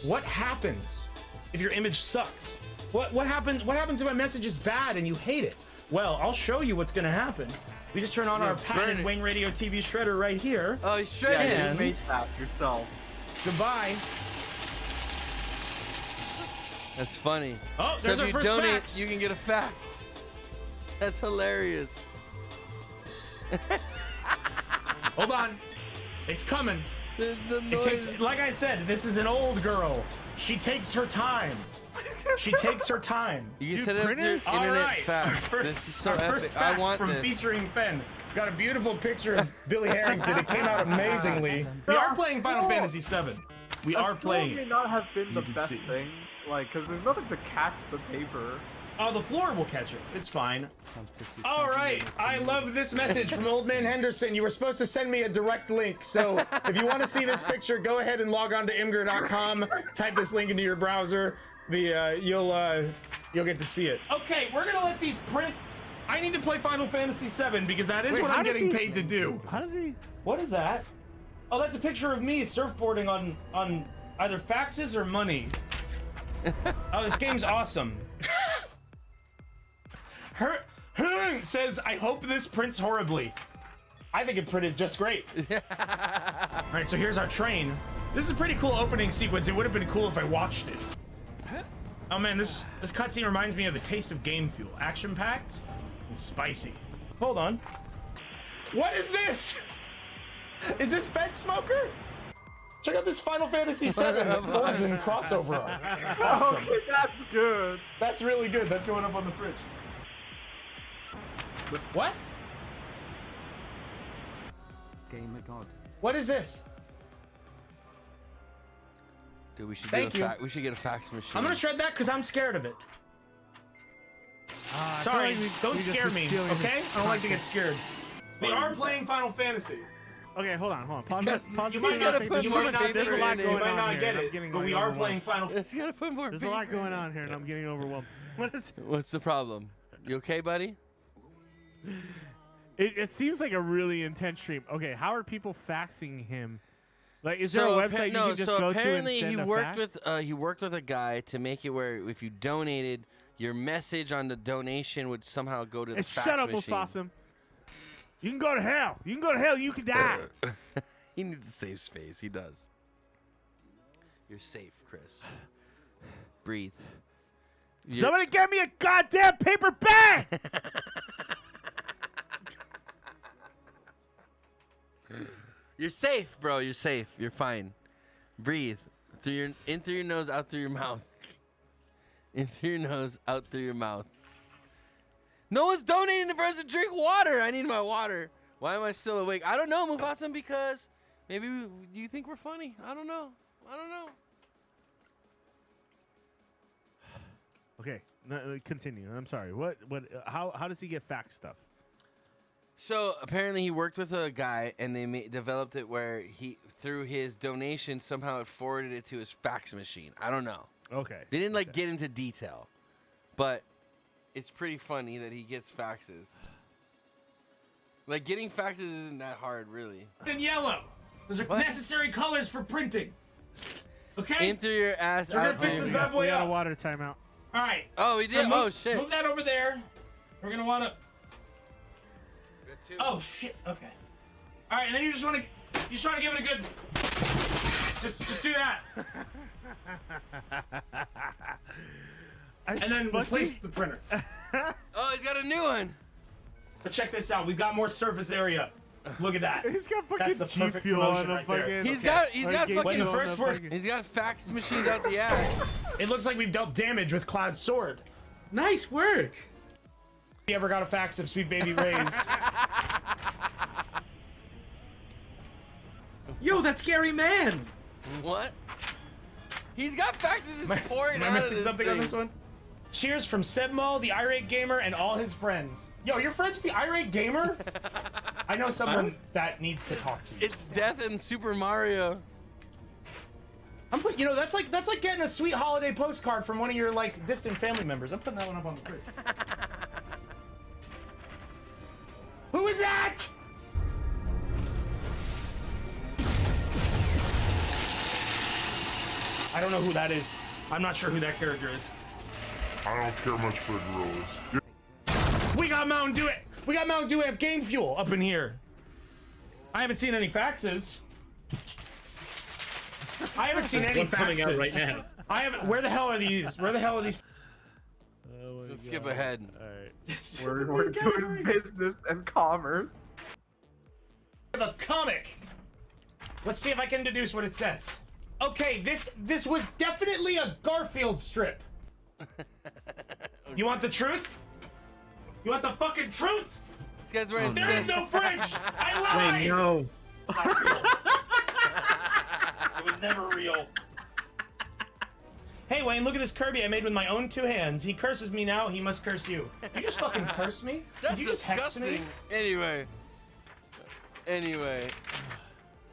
what happens if your image sucks? What happens? What happens if my message is bad and you hate it? Well, I'll show you what's gonna happen. We just turn on our patented Wayneradiotv shredder right here. Oh, he's shredding Yeah, it. you made that yourself. Goodbye. That's funny. Oh, So there's if our you first donate, fax. you can get a fax. That's hilarious. Hold on, it's coming. The It noise. takes, like I said, this is an old girl. She takes her time. She takes her time. You can Dude, set it up printers? your internet All right, fax. our first, This is so our first epic. fax I want from this. featuring Fen. Got a beautiful picture of Billy Harrington. It came out amazingly. We are playing Final Fantasy VII. We are playing may it. not have been the can best see. thing, like, because there's nothing to catch the paper. Oh, the floor will catch it. It's fine. All right. I love this message from Old Man Henderson. You were supposed to send me a direct link. So if you want to see this picture, go ahead and log on to imgur.com. Type this link into your browser. You'll get to see it. Okay, we're gonna let these print. I need to play Final Fantasy VII because that is Wait, what how I'm does getting he- paid to do. How does he? What is that? Oh, that's a picture of me surfboarding on either faxes or money. Oh, this game's awesome. Her says, I hope this prints horribly. I think it printed just great. All right, so here's our train. This is a pretty cool opening sequence. It would have been cool if I watched it. Oh man, this cutscene reminds me of the taste of Game Fuel. Action-packed and spicy. Hold on. What is this? Is this Fed Smoker? Check out this Final Fantasy VII Forzen crossover art. Awesome. Okay, that's good. That's really good. That's going up on the fridge. What? Game of God. What is this? Dude, we should Thank you. We should get a fax machine. I'm gonna shred that because I'm scared of it. Sorry, don't scare me, okay? I don't like to get scared. We are playing Final Fantasy. Okay, hold on. Pause this. Pause You this might for a not, second. There's you so might much- not there's a get lot it. going You might on not here, get and I'm it, getting, but like, we are overwhelmed. playing Final. It's gotta put more. There's a lot going on here, and I'm getting overwhelmed. What is? What's the problem? You okay, buddy? It seems like a really intense stream. Okay, how are people faxing him? Like, is there a website you can just go to and apparently send he a worked fax? with a guy to make it where if you donated, your message on the donation would somehow go to the fax Shut up, machine. Mufasa. You can go to hell. You can go to hell. You can die. He needs a safe space. He does. You're safe, Chris. Breathe. Somebody get me a goddamn paper bag. You're safe, bro. You're safe. You're fine. Breathe. In through your nose, out through your mouth. In through your nose, out through your mouth. No one's donating for us to drink water. I need my water. Why am I still awake? I don't know, Mufasa, because maybe you think we're funny. I don't know. Okay, continue. I'm sorry. What? How does he get fax stuff? So apparently he worked with a guy, and they developed it where he, through his donation, somehow it forwarded it to his fax machine. I don't know. Okay. They didn't get into detail, but it's pretty funny that he gets faxes. Like, getting faxes isn't that hard, really. And yellow. Those are necessary colors for printing. Okay. In through your ass, We're gonna out fix through this your bad boy We got a up. water timeout. All right. Oh, we did. Oh shit. Move that over there. We're gonna want to. Oh shit. Okay. All right, and then you just want to give it a good. Just do that. And then replace the printer. Oh, he's got a new one. But check this out. We've got more surface area. Look at that. He's got That's fucking the G perfect Fuel on promotion the right there. fucking. He's got Game fucking. Fuel on first the word- fucking- He's got fax machines out the ass. It looks like we've dealt damage with Cloud's sword. Nice work. You ever got a fax of Sweet Baby Ray's? Yo, that's Gary Mann. What? He's got faxes just pouring Am I out of missing this something on thing. this one? Cheers from Sebmo, the irate gamer, and all his friends. Yo, you're friends with the irate gamer? I know someone that needs to talk to you. It's Death in Super Mario. You know, that's like getting a sweet holiday postcard from one of your like distant family members. I'm putting that one up on the fridge. Who is that? I don't know who that is. I'm not sure who that character is. I don't care much for gorillas. We got Mountain Dew. We got Mountain Dew Amp Game Fuel up in here. I haven't seen any faxes. I haven't seen any faxes. Coming out right now. I haven't. Where the hell are these? Where the hell are these? So skip ahead. All right. We're doing business and commerce. The comic. Let's see if I can deduce what it says. Okay, this was definitely a Garfield strip. You want the truth? You want the fucking truth? This guy's wearing There is no French. I lied. Wait, no. It was never real. Hey Wayne, look at this Kirby I made with my own 2 hands. He curses me now, he must curse you. You just fucking curse me? That's Did you just hex me? disgusting. Anyway.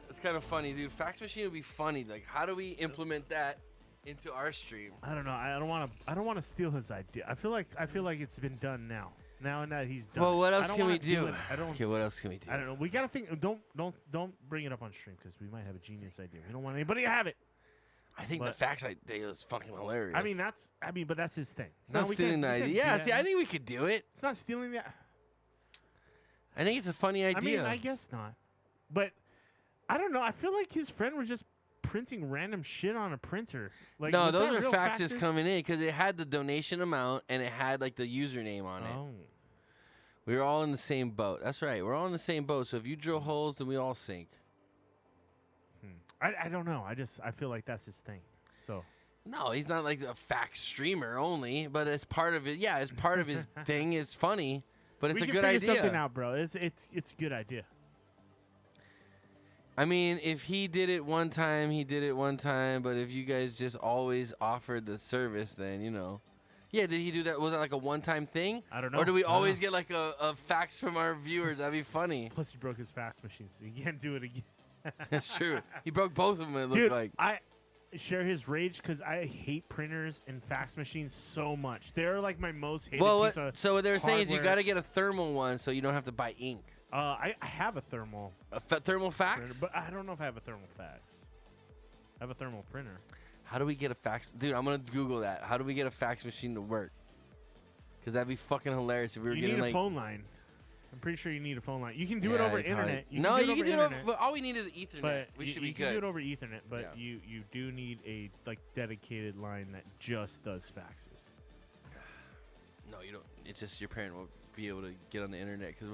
It's kind of funny, dude. Fax machine would be funny. Like, how do we implement that into our stream? I don't know. I don't want to steal his idea. I feel like it's been done now. Now that he's done. Well, what I else don't can we wanna do? it. Okay, what else can we do? I don't know. We gotta think. Don't bring it up on stream because we might have a genius idea. We don't want anybody to have it. I think the fax idea is fucking hilarious. But that's his thing. It's not stealing the idea. Yeah, see, I think we could do it. It's not stealing the. I think it's a funny idea. I guess not. But I don't know. I feel like his friend was just printing random shit on a printer. Like, no, was those that are real faxes coming in because it had the donation amount and it had like the username on it. Oh. We were all in the same boat. That's right. We're all in the same boat. So if you drill holes, then we all sink. I don't know. I feel like that's his thing. So. No, he's not like a fax streamer only, but it's part of it. Yeah, it's part of his thing. It's funny, but it's a good idea. We can figure something out, bro. It's a good idea. I mean, if he did it one time, he did it one time. But if you guys just always offered the service, then, you know. Yeah, did he do that? Was that like a one-time thing? I don't know. Or do we always get like a fax from our viewers? That'd be funny. Plus, he broke his fax machine, so he can't do it again. That's true. He broke both of them, it looked Dude, like. I share his rage because I hate printers and fax machines so much. They're like my most hated piece of so what they were saying is you hardware. got to get a thermal one so you don't have to buy ink. I have a thermal. Thermal fax? Printer, but I don't know if I have a thermal fax. I have a thermal printer. How do we get a fax? Dude, I'm going to Google that. How do we get a fax machine to work? Because that'd be fucking hilarious if we were You getting need a like... phone line. I'm pretty sure you need a phone line. You can do it over internet. You can do it over... But all we need is Ethernet. But we should you be can good. do it over Ethernet, but you do need a like dedicated line that just does faxes. No, you don't. It's just your parent won't be able to get on the internet because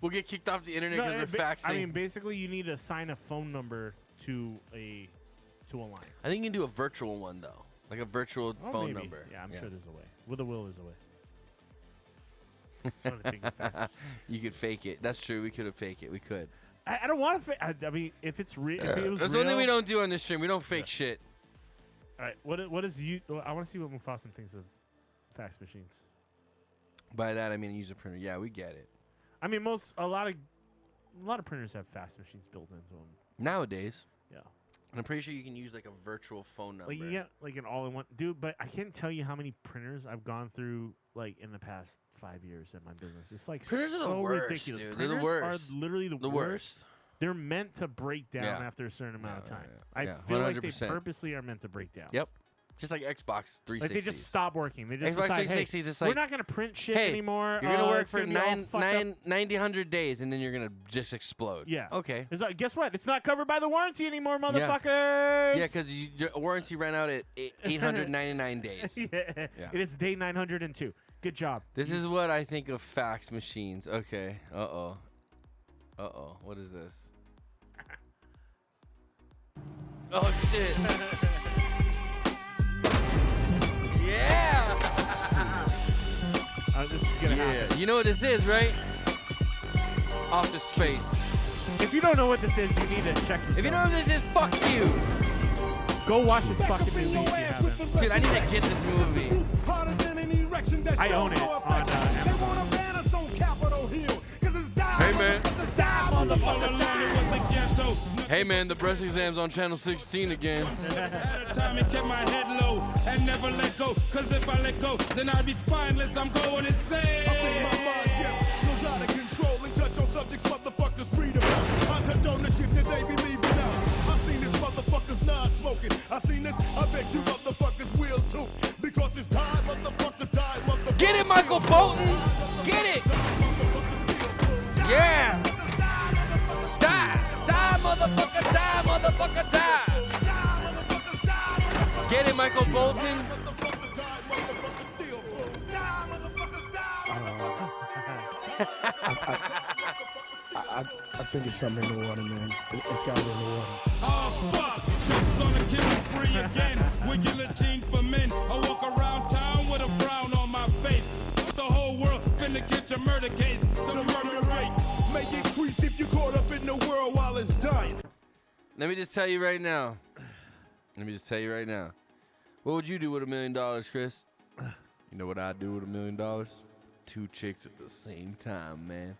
we'll get kicked off the internet because we're faxing. I mean, basically, you need to assign a phone number to a line. I think you can do a virtual one though, like a virtual phone maybe. number. Yeah, I'm sure there's a way. With a will, there's a way. Sort of thing with fax You could fake it. That's true. We could have faked it. We could. I don't want to fake. I mean, if it's real, if it was That's real. one thing we don't do on this stream. We don't fake shit. All right, what is you? I want to see what Mufasa thinks of fax machines. By that I mean use a printer. Yeah, we get it. I mean, a lot of printers have fax machines built into them Nowadays. Yeah. And I'm pretty sure you can use like a virtual phone number. Like you get like an all-in-one, dude. But I can't tell you how many printers I've gone through like in the past 5 years in my business. It's like Printers are the so worst, ridiculous. dude. They're Printers the worst. are literally the worst. They're meant to break down after a certain amount of time. I feel like they 100%. purposely are meant to break down. Yep. Just like Xbox 360. Like they just stop working. They just Xbox decide, 360 hey, is just we're like, not gonna print shit hey, anymore. You're gonna work it's for gonna be all fucked up. 90 days, and then you're gonna just explode. Yeah. Okay. It's like, guess what? It's not covered by the warranty anymore, motherfuckers. Yeah, because your warranty ran out at 899 days. Yeah. It is day 902. Good job. This is what I think of fax machines. Okay. Uh-oh. Uh-oh. What is this? Oh, shit. Yeah. This is gonna happen. You know what this is, right? Office Space. If you don't know what this is, you need to check yourself. If you know what this is, fuck you. Go watch this fucking movie if you haven't. Dude, I need to get this movie. I own it on Amazon. Hey, man. Hey, man, the breast exam's on channel 16 again. Time and kept my head low and never let go. Cause if I let go, then I'd be spineless. I'm going insane. I think my mind just goes out of control and touch on subjects motherfuckers read about. I touch on the shit that they be leaving out. I seen this motherfuckers not smoking. I seen this, I bet you motherfuckers will too. Because it's time, motherfucker, die, motherfucker. Get it, Michael Bolton. Get it. Yeah. Die. Die, motherfucker. Die, motherfucker. Die. Get it, Michael Bolton. I think it's something in the water, man. It's got to be in the water. Oh, fuck. Jumps on the killing spree again. With guillotine for men. I walk around town with a frown on my face. The whole world finna catch a murder case. The murder rate may increase if you caught up in the world while it's dying. Let me just tell you right now. What would you do with $1 million, Chris? You know what I'd do with $1 million? 2 chicks at the same time, man.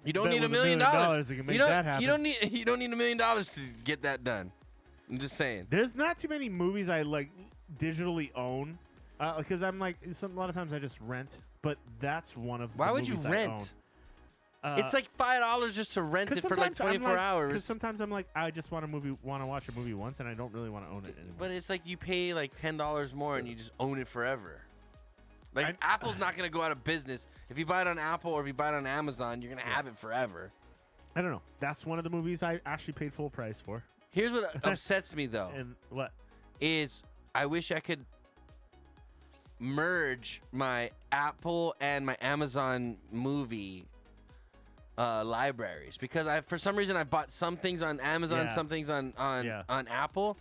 You don't need $1 million. You can make that happen. You don't need $1 million to get that done. I'm just saying. There's not too many movies I like digitally own, because I'm like a lot of times I just rent. But that's one of. Why would you rent? It's like $5 just to rent it for like 24 hours. Because sometimes I'm like, I just want to watch a movie once, and I don't really want to own it anymore. But it's like you pay like $10 more, and you just own it forever. Like Apple's not gonna go out of business. If you buy it on Apple or if you buy it on Amazon, you're gonna have it forever. I don't know. That's one of the movies I actually paid full price for. Here's what upsets me though. And what? Is I wish I could merge my Apple and my Amazon movie libraries, because for some reason I bought some things on Amazon, some things on Apple.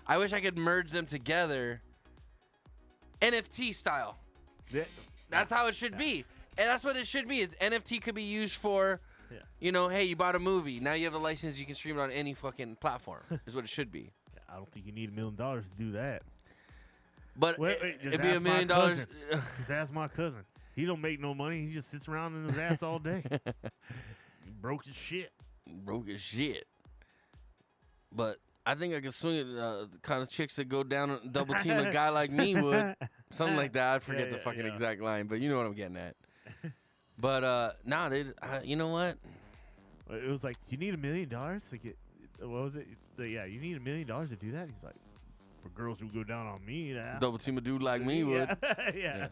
I wish I could merge them together, NFT style. That's how it should be, and that's what it should be. NFT could be used for, you know, hey, you bought a movie, now you have the license, you can stream it on any fucking platform. Is what it should be. I don't think you need $1 million to do that. But it'd be $1 million. Just ask my cousin. He don't make no money. He just sits around in his ass all day. He broke his shit. But I think I could swing it. The kind of chicks that go down and double team a guy like me would. Something like that. I forget the fucking exact line, but you know what I'm getting at. But nah, dude. You know what? It was like, you need $1 million to get. What was it? You need $1 million to do that. He's like, for girls who go down on me, double team a dude like me would. Yeah.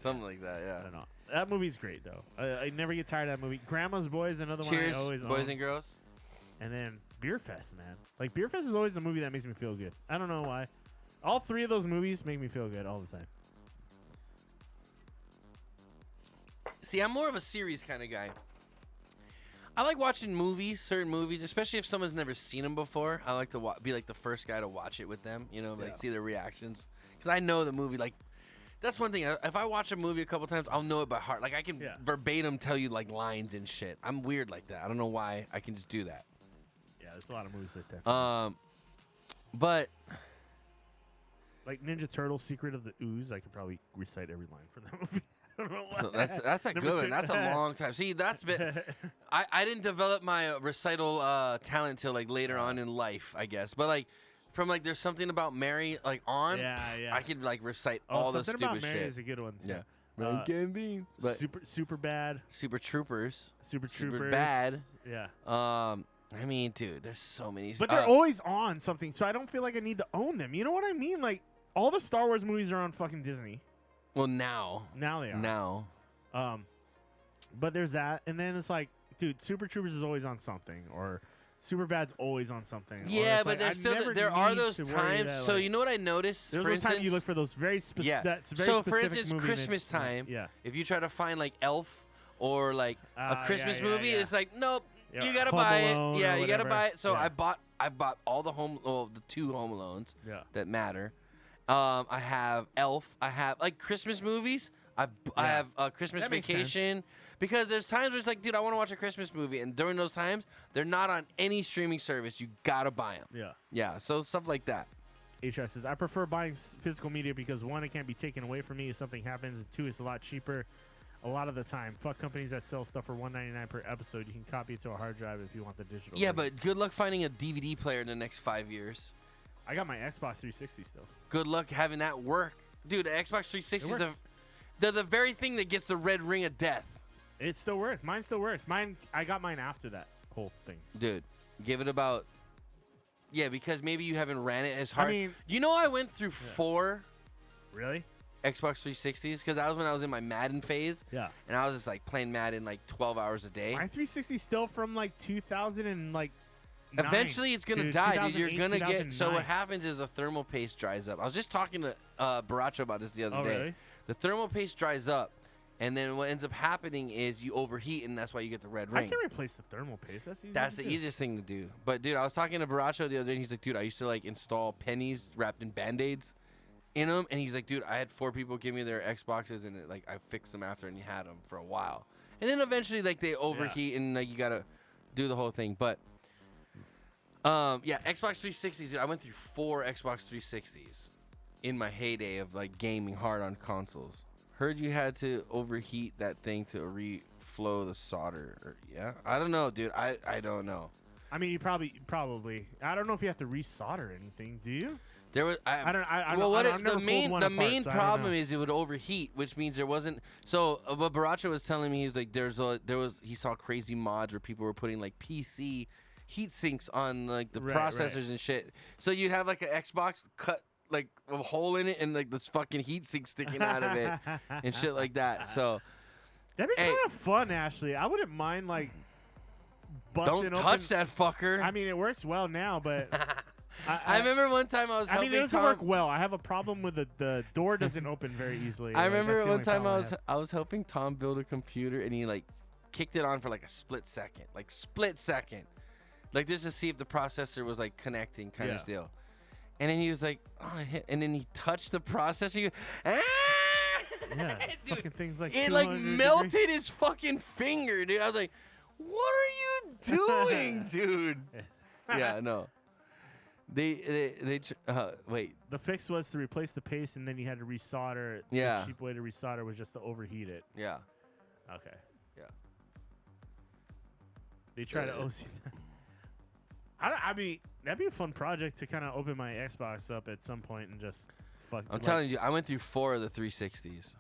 Something like that. Yeah. I don't know. That movie's great though. I never get tired of that movie. Grandma's Boys, another Cheers, one I always Boys own. and Girls. And then Beer Fest, man. Like Beer Fest is always a movie that makes me feel good. I don't know why. All 3 of those movies make me feel good all the time. See, I'm more of a series kind of guy. I like watching movies, certain movies, especially if someone's never seen them before. I like to be like the first guy to watch it with them, you know, like see their reactions. Because I know the movie, like, that's one thing. If I watch a movie a couple times, I'll know it by heart. Like, I can verbatim tell you, like, lines and shit. I'm weird like that. I don't know why I can just do that. Yeah, there's a lot of movies like that. But like Ninja Turtles: Secret of the Ooze, I could probably recite every line from that movie. I don't know why. So that's a good one. That's a long time. See, that's been. I didn't develop my recital talent till like later on in life, I guess. But like, from like, there's something about Mary like on. Yeah. I could like recite all the stupid about Mary shit. is a good one. Too. Yeah. Rankin Beans. But super bad. Super Troopers. Super bad. Yeah. I mean, dude, there's so many. But they're always on something, so I don't feel like I need to own them. You know what I mean? Like, all the Star Wars movies are on fucking Disney. Well, now they are. Now. But there's that, and then it's like, dude, Super Troopers is always on something, or Superbad's always on something. Yeah, but there's still there are those times. That, so you know what I noticed? There's for those instance, times you look for those very specific. Yeah. That's very so specific for instance, movie Christmas time. Yeah. If you try to find like Elf or like a Christmas movie, it's like nope. Yeah, you gotta Home buy Alone it. Yeah, or you gotta whatever. buy it. So Yeah. I bought all the the 2 Home Alones that matter. I have Elf. I have like Christmas movies. I have Christmas That makes Vacation Because there's times where it's like, dude, I want to watch a Christmas movie, and during those times, they're not on any streaming service. You gotta buy them. Yeah. Yeah. So stuff like that. HR says, I prefer buying physical media because one, it can't be taken away from me if something happens. And two, it's a lot cheaper a lot of the time. Fuck companies that sell stuff for $1.99 per episode. You can copy it to a hard drive if you want the digital. Yeah, version. but good luck finding a DVD player in the next 5 years. I got my Xbox 360 still. Good luck having that work. Dude, the Xbox 360 It is the very thing that gets the red ring of death. It still works. Mine still works. I got mine after that whole thing. Dude, give it about... Yeah, because maybe you haven't ran it as hard. I mean... You know I went through 4... Really? Xbox 360s, because that was when I was in my Madden phase. Yeah. And I was just, like, playing Madden, like, 12 hours a day. My 360 still from, like, 2000 and, like... Eventually, it's going to die, dude. You're going to get... So 2009. what happens is the thermal paste dries up. I was just talking to Baracho about this the other day. Really? The thermal paste dries up, and then what ends up happening is you overheat, and that's why you get the red ring. I can replace the thermal paste. That's easy. That's the easiest thing to do. But, dude, I was talking to Baracho the other day, and he's like, dude, I used to, like, install pennies wrapped in Band-Aids in them. And he's like, dude, I had 4 people give me their Xboxes, and, like, I fixed them after, and you had them for a while. And then eventually, like, they overheat, and, like, you got to do the whole thing. But, yeah, Xbox 360s, dude, I went through 4 Xbox 360s in my heyday of, like, gaming hard on consoles. Heard you had to overheat that thing to reflow the solder. Yeah? I don't know, dude. I don't know. I mean, you probably. I don't know if you have to resolder anything. Do you? There was. The main problem is it would overheat, which means there wasn't. So what Baracho was telling me, he was like, he saw crazy mods where people were putting like PC heat sinks on like the processors and shit. So you'd have like an Xbox cut like a hole in it and like this fucking heat sink sticking out of it and shit like that. So that'd be kind of fun, Ashley. I wouldn't mind like busting don't touch that fucker. I mean, it works well now, but I remember one time I was helping it doesn't work well. I have a problem with the door doesn't open very easily. I remember one time I was helping Tom build a computer and he like kicked it on for like a split second. Like just to see if the processor was like connecting kind of deal. And then he was like, oh, I hit, and then he touched the processor. He goes, yeah, dude, fucking things like it like melted his fucking finger, dude. I was like, what are you doing, dude? Yeah, no. Wait. The fix was to replace the paste, and then you had to resolder it. Yeah. The cheap way to resolder was just to overheat it. Yeah. Okay. Yeah. They try to OC that. I mean, that'd be a fun project to kind of open my Xbox up at some point and just fuck. I'm telling you, I went through 4 of the 360s.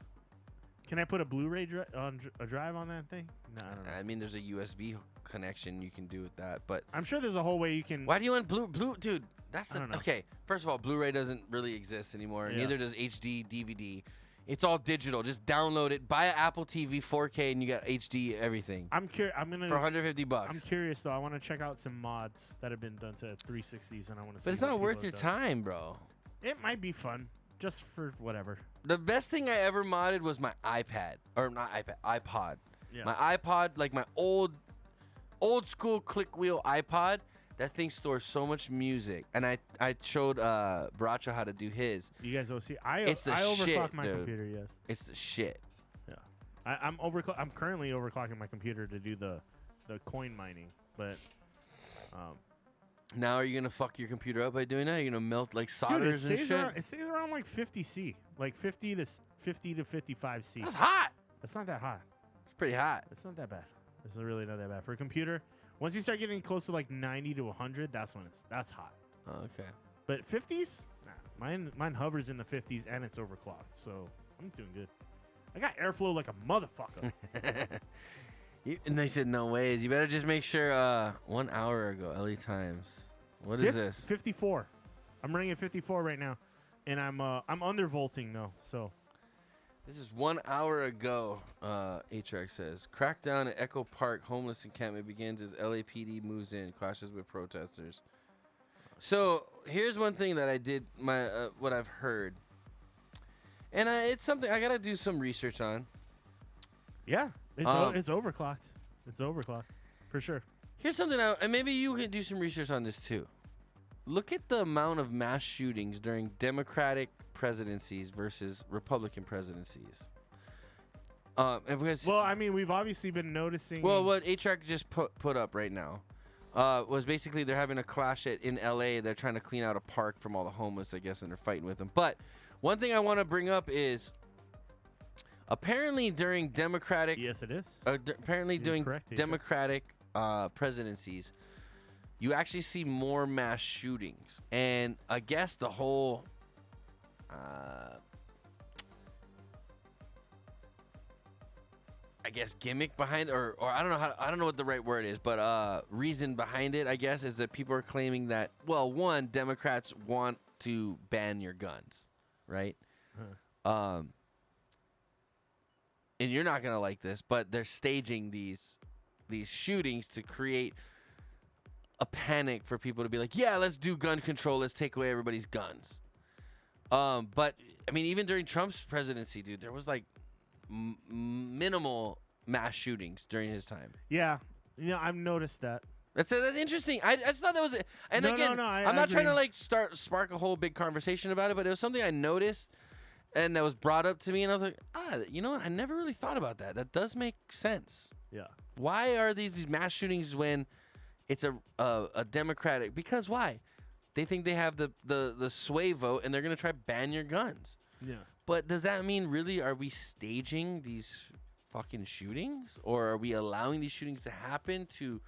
Can I put a Blu-ray drive on that thing? No, I don't know. I mean, there's a USB connection you can do with that, but I'm sure there's a whole way you can. Why do you want blue, dude? That's okay. First of all, Blu-ray doesn't really exist anymore. Yeah. Neither does HD, DVD. It's all digital. Just download it, buy an Apple TV 4K, and you got HD everything. I'm gonna for $150. I'm curious though. I want to check out some mods that have been done to 360s, and I want to. But it's not worth your time, bro. It might be fun, just for whatever. The best thing I ever modded was my iPad, or not iPad, iPod. Yeah. My iPod, like my old school click wheel iPod. That thing stores so much music, and I showed Baracho how to do his. You guys OC? I overclock shit, my computer. Yes, it's the shit. Yeah, I'm currently overclocking my computer to do the coin mining, but now are you gonna fuck your computer up by doing that? You're gonna melt like solders and shit. It stays around like 50 C, like 50 to 55 C. That's hot. That's not that hot. It's pretty hot. It's not that bad. It's really not that bad for a computer. Once you start getting close to like 90 to 100, that's when that's hot. Oh, okay. But 50s, nah, mine hovers in the 50s and it's overclocked, so I'm doing good. I got airflow like a motherfucker. And they said no ways. You better just make sure. 1 hour ago, LA Times. What is this? 54. I'm running at 54 right now, and I'm undervolting though. So. This is 1 hour ago, HRX says. Crackdown at Echo Park homeless encampment begins as LAPD moves in, clashes with protesters. So here's one thing that I did, what I've heard. And it's something I got to do some research on. Yeah, it's overclocked. It's overclocked, for sure. Here's something, and maybe you can do some research on this too. Look at the amount of mass shootings during Democratic presidencies versus Republican presidencies. And because Well, I mean, we've obviously been noticing. Well, what A-Track just put up right now was basically they're having a clash in L.A. They're trying to clean out a park from all the homeless, I guess, and they're fighting with them. But one thing I want to bring up is apparently during Democratic... Yes, it is. Apparently during Democratic presidencies, you actually see more mass shootings. And I guess the whole... I guess gimmick behind or I don't know what the right word is, but reason behind it, I guess, is that people are claiming that, well, one, Democrats want to ban your guns, right? And you're not gonna like this, but they're staging these shootings to create a panic for people to be like, yeah, let's do gun control, let's take away everybody's guns. But I mean, even during Trump's presidency, dude, there was like minimal mass shootings during his time. Yeah, I've noticed that. That's interesting. I just thought that was, and No, again, no, I'm not trying to like spark a whole big conversation about it, but it was something I noticed and that was brought up to me, and I was like, you know what? I never really thought about that. That does make sense. Yeah. Why are these mass shootings when it's a Democratic? Because why? They think they have the sway vote, and they're gonna try to ban your guns. Yeah. But does that mean really are we staging these fucking shootings, or are we allowing these shootings to happen to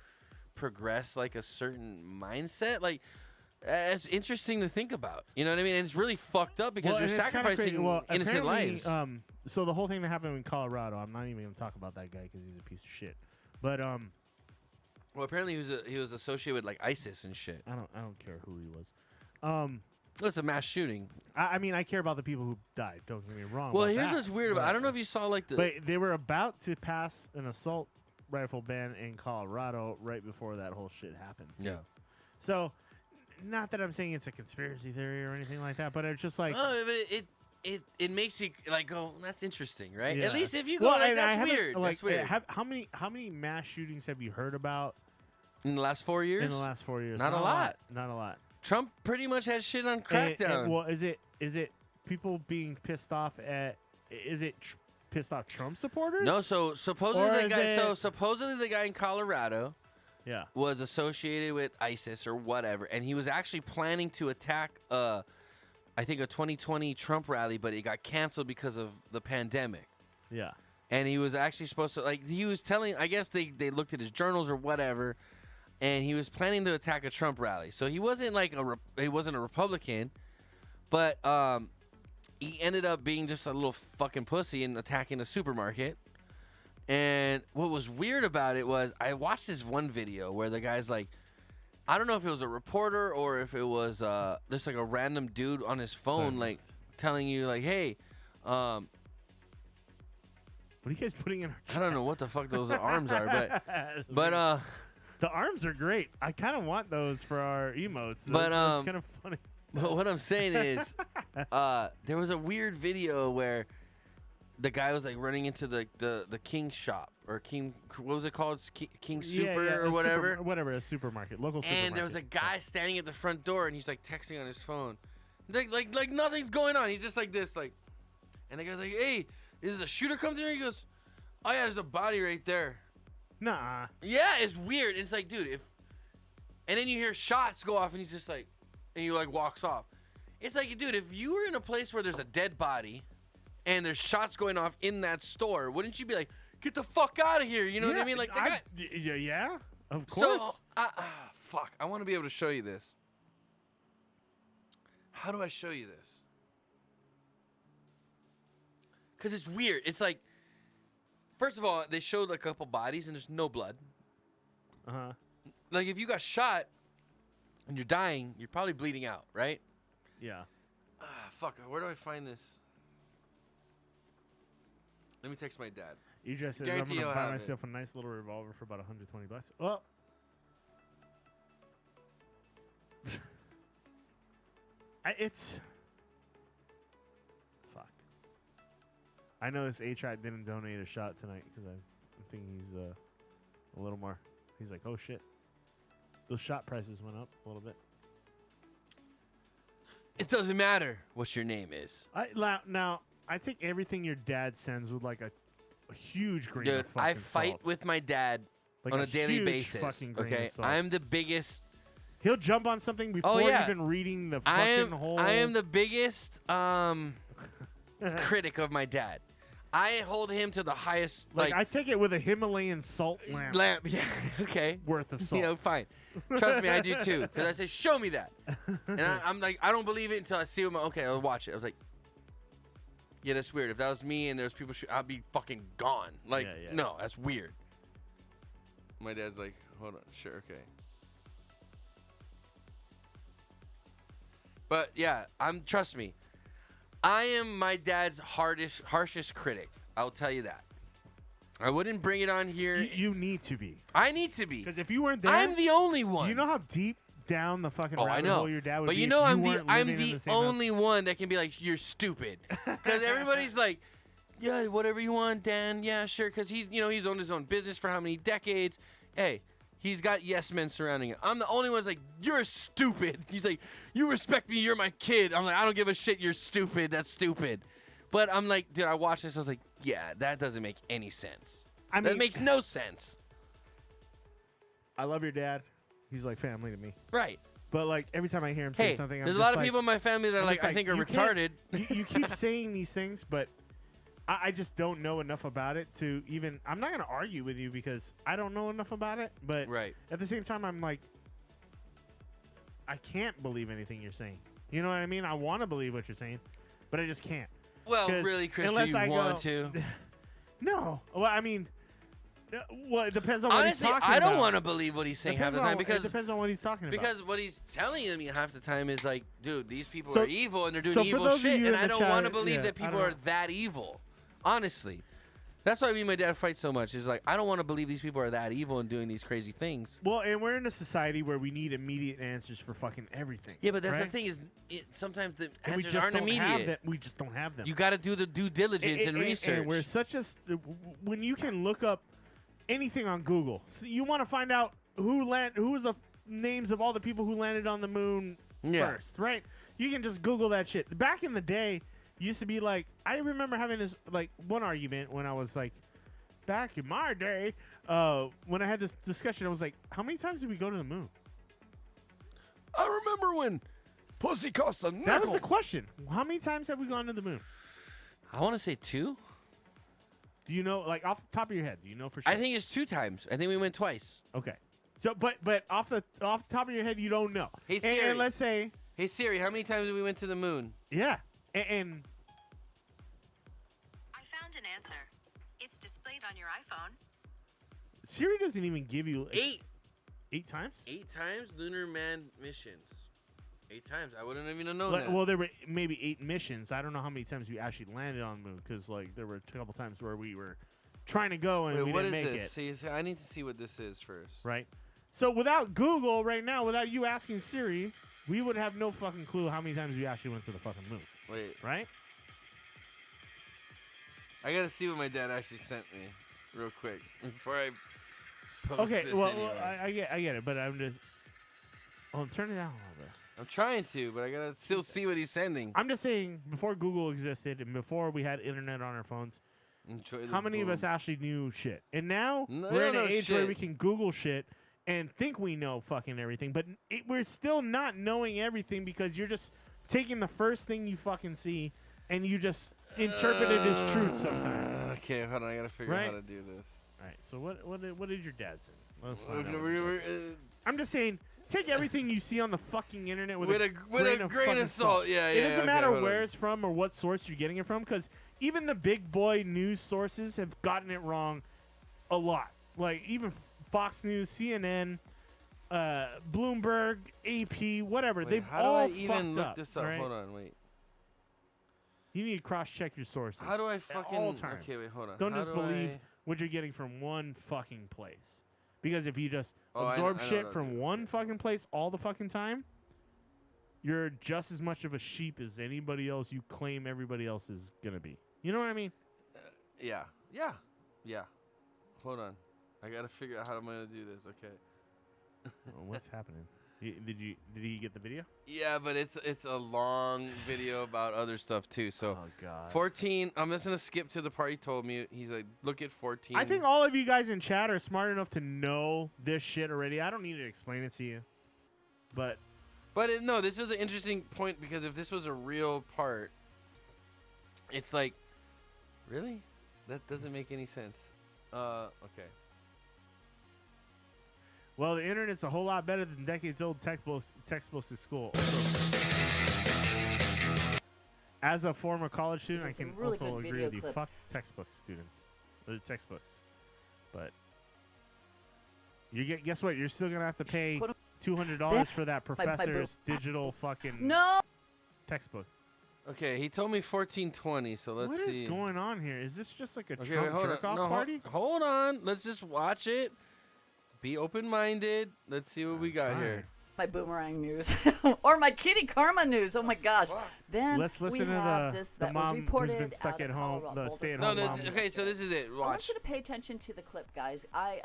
progress like a certain mindset? Like, it's interesting to think about. You know what I mean? And it's really fucked up because you're sacrificing innocent lives. So the whole thing that happened in Colorado, I'm not even gonna talk about that guy because he's a piece of shit. But well, apparently he was associated with like ISIS and shit. I don't care who he was. Well, it's a mass shooting. I mean, I care about the people who died. Don't get me wrong. Well, here's what's weird about. I don't know if you saw like the. But they were about to pass an assault rifle ban in Colorado right before that whole shit happened. Yeah. So, not that I'm saying it's a conspiracy theory or anything like that, but it's just like. Oh, but it makes you like go. That's interesting, right? Yeah. At least if you go, like, that's weird. Like, that's weird. How many mass shootings have you heard about in the last 4 years? In the last 4 years, not a lot. Not a lot. Trump pretty much had shit on crackdown. Well, is it people being pissed off at? Is it pissed off Trump supporters? No, so supposedly the guy in Colorado, yeah, was associated with ISIS or whatever, and he was actually planning to attack I think a 2020 Trump rally, but it got canceled because of the pandemic. Yeah. And he was actually supposed to, like, he was telling, I guess they looked at his journals or whatever, and he was planning to attack a Trump rally. So he wasn't like he wasn't a Republican, but he ended up being just a little fucking pussy and attacking a supermarket. And what was weird about it was I watched this one video where the guy's like, I don't know if it was a reporter or if it was just like a random dude on his phone, like telling you like, hey, what are you guys putting in our chat? I don't know what the fuck those arms are, but the arms are great. I kind of want those for our emotes. But it's kind of funny. But what I'm saying is, there was a weird video where the guy was like running into the King shop or King, what was it called? King Super or whatever. Whatever, a supermarket, local supermarket. And there was a guy standing at the front door, and he's like texting on his phone, like nothing's going on. He's just like this, like, and the guy's like, "Hey, is a shooter come through?" He goes, "Oh yeah, there's a body right there." Nah. Yeah, it's weird. It's like, dude, and then you hear shots go off, and he's just like, and he like walks off. It's like, dude, if you were in a place where there's a dead body, and there's shots going off in that store, wouldn't you be like, get the fuck out of here? You know what I mean? Like, yeah, of course. So, fuck, I want to be able to show you this. How do I show you this? Because it's weird. It's like, first of all, they showed a couple bodies and there's no blood. Uh-huh. Like, if you got shot and you're dying, you're probably bleeding out, right? Yeah. Fuck, where do I find this? Let me text my dad. Idris says, I'm going to buy myself a nice little revolver for about $120. Well. It's. Fuck. I know this A-Track didn't donate a shot tonight because I think he's a little more. He's like, oh shit. Those shot prices went up a little bit. It doesn't matter what your name is. Now, I think everything your dad sends with like a huge grain Dude, of fucking I fight salt. with my dad Like on a daily huge basis. fucking grain Okay, of salt. I'm the biggest. He'll jump on something before yeah. even reading the I fucking am. whole. I am the biggest critic of my dad. I hold him to the highest. like I take it with a Himalayan salt lamp. Yeah. Okay. Worth of salt. You know, fine. Trust me, I do too. Because I say, show me that, and I'm like, I don't believe it until I see it. Okay, I'll watch it. I was like, yeah, that's weird. If that was me and there's people, I'd be fucking gone. Like, no, that's weird. My dad's like, hold on, sure, okay. But yeah, trust me, I am my dad's harshest critic. I'll tell you that. I wouldn't bring it on here. You need to be. I need to be. Because if you weren't there, I'm the only one. You know how deep down the fucking I rabbit know. hole your dad would but be you if know, you I'm weren't the living in the same only one that can be like, you're stupid. Because everybody's like, yeah, whatever you want, Dan. Yeah, sure. Because he's owned his own business for how many decades? Hey, he's got yes men surrounding him. I'm the only one that's like, you're stupid. He's like, you respect me, you're my kid. I'm like, I don't give a shit, you're stupid. That's stupid. But I'm like, dude, I watched this. I was like, yeah, that doesn't make any sense. That makes no sense. I love your dad. He's like family to me. Right. But like every time I hear him say something, there's a lot of people in my family that I think are retarded. You keep saying these things, but I just don't know enough about it to even. I'm not gonna argue with you because I don't know enough about it. But at the same time, I'm like, I can't believe anything you're saying. You know what I mean? I want to believe what you're saying, but I just can't. Well, really, Chris, do you want to? No. Well, I mean, well, it depends on what he's Honestly, talking I about. don't want to believe what he's saying half the time because it depends on what he's talking about. Because what he's telling me half the time is like, dude, these people So- are evil and they're doing so for evil those of shit, you and in I the don't chat, want to believe that I people don't are know. that evil. Honestly, that's why me and my dad fight so much. Is like, I don't want to believe these people are that evil and doing these crazy things. Well, and we're in a society where we need immediate answers for fucking everything. Yeah, but that's the right? thing is, sometimes the And we answers just aren't don't have immediate. that. We just don't have them. You got to do the due diligence and research. And we're such a when you can look up anything on Google, so you want to find out who was the names of all the people who landed on the moon first, right? You can just Google that shit. Back in the day, used to be like, I remember having this like one argument when I was like, back in my day, when I had this discussion, I was like, how many times did we go to the moon? I remember when pussy cost a nickel. That was the question. How many times have we gone to the moon? I want to say 2. Do you know, like off the top of your head? Do you know for sure? I think it's 2 times. I think we went twice. Okay. So, but off the top of your head, you don't know. Hey Siri. And let's say. Hey Siri, how many times did we went to the moon? Yeah. And I found an answer. It's displayed on your iPhone. Siri doesn't even give you 8. 8 times? 8 times lunar manned missions. 8 times. I wouldn't even have known that. Well, there were maybe 8 missions. I don't know how many times we actually landed on the moon because, like, there were a couple times where we were trying to go and we what didn't is make this? it. See, I need to see what this is first. Right. So without Google right now, without you asking Siri, we would have no fucking clue how many times we actually went to the fucking moon. Wait. Right? I gotta see what my dad actually sent me, real quick, before I post Okay. this Well, anyway. I get it, but I'm just. Oh, turn it down a little bit. I'm trying to, but I gotta still see what he's sending. I'm just saying, before Google existed and before we had internet on our phones, how many of us actually knew shit? And now we're in an age where we can Google shit and think we know fucking everything, but we're still not knowing everything because you're just taking the first thing you fucking see and you just interpret it as truth sometimes. Okay, hold on. I gotta figure out how to do this. All right. So what did your dad say? Let's find out. We're- I'm just saying, take everything you see on the fucking internet with a grain of fucking salt. Yeah, It yeah, doesn't okay, matter hold where on. it's from or what source you're getting it from, because even the big boy news sources have gotten it wrong a lot. Like even Fox News, CNN, Bloomberg, AP, whatever. Wait, They've how do all I even fucked look up, this up? right? Hold on, wait. You need to cross-check your sources. How do I at fucking? all times. Okay, wait, hold on. Don't How just do believe I- what you're getting from one fucking place. Because if you just Oh, I absorb know shit what I'll from do. one fucking place all the fucking time, you're just as much of a sheep as anybody else you claim everybody else is gonna be. You know what I mean? Yeah. Hold on. I gotta figure out how I'm gonna do this. Okay. Oh, what's happening? Did he get the video? Yeah, but it's a long video about other stuff too. So Oh God. 14. I'm just gonna skip to the part he told me. He's like, look at 14. I think all of you guys in chat are smart enough to know this shit already. I don't need to explain it to you. But no, this was an interesting point because if this was a real part, it's like, really? That doesn't make any sense. Okay. well, the internet's a whole lot better than decades-old textbooks at school. As a former college student, I it's a can really also good agree video with you. clips. Fuck textbook students. Or textbooks. But guess what? You're still gonna have to pay $200 for that professor's digital fucking No. textbook. Okay, he told me 1420, so let's What is see. going on here? Is this just like a Okay, Trump wait, hold jerk-off on. No, party? Hold on. Let's just watch it. Be open-minded. Let's see what we got here. My boomerang news or my kitty karma news. Oh my gosh! Then Let's listen we to have the this that was mom who's reported been stuck out at of home, Colorado, the Boulder, stay-at-home No, mom. okay, so this is it. I want Watch. you to pay attention to the clip, guys. I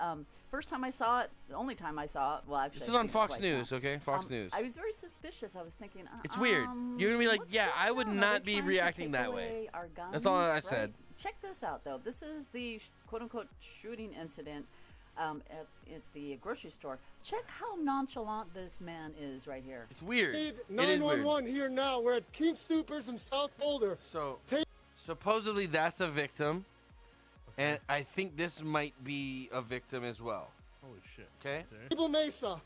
first time I saw it, the only time I saw it. Well, actually, This I've is on seen it Fox twice News, now. okay? Fox News. I was very suspicious. I was thinking, It's weird. You're gonna be like, yeah, I would Are they not be trying to reacting take that away way. our guns, That's all I right? said. Check this out, though. This is the quote-unquote shooting incident at the grocery store. Check how nonchalant this man is right here. It's weird. Need It is weird. 911 here now. We're at King Soopers in South Boulder. So supposedly that's a victim, and I think this might be a victim as well. Holy shit. Okay. Table Mesa.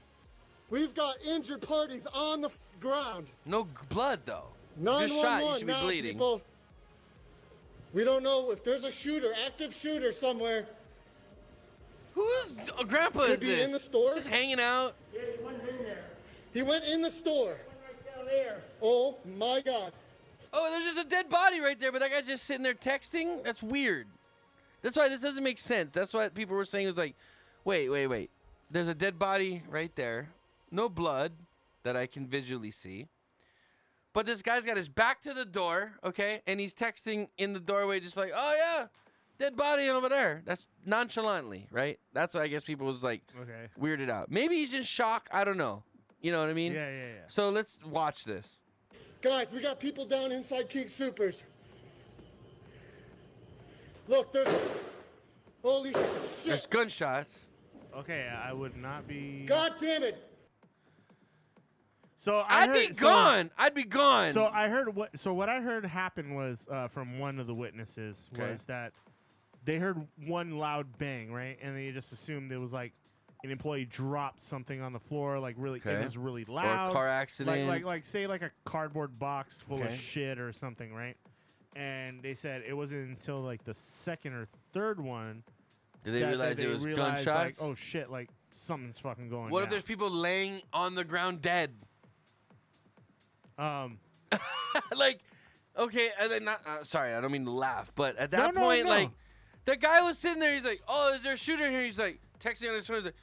We've got injured parties on the ground. No blood though. Just 911 shot. You should be now, bleeding. people. We don't know if there's a shooter, active shooter somewhere. Whose grandpa Could is be this? in the store. Just hanging out. Yeah, he went in there. He went in the store. Right down there. Oh my God. Oh, there's just a dead body right there, but that guy's just sitting there texting? That's weird. That's why this doesn't make sense. That's what people were saying. It was like, wait. There's a dead body right there. No blood that I can visually see. But this guy's got his back to the door, okay? And he's texting in the doorway just like, oh, yeah, dead body over there. That's nonchalantly, right? That's why I guess people was like weirded out. Maybe he's in shock. I don't know. You know what I mean? Yeah. So let's watch this. Guys, we got people down inside King Soopers. Look, there's... Holy shit. There's gunshots. Okay, I would not be. God damn it. So I'd be gone. I'd be gone. So I heard what. So what I heard happen was from one of the witnesses was that they heard one loud bang, right, and they just assumed it was like an employee dropped something on the floor, like really, it was really loud, or a car accident, like say like a cardboard box full of Okay. shit or something, right? And they said it wasn't until like the second or third one Did they that realize they it was realized, gunshots? Like, oh shit, like something's fucking going. What down. if there's people laying on the ground dead? Like, okay, and then not, sorry, I don't mean to laugh, but at that point, like, the guy was sitting there. He's like, "Oh, is there a shooter here?" He's like, texting on his phone. He's like,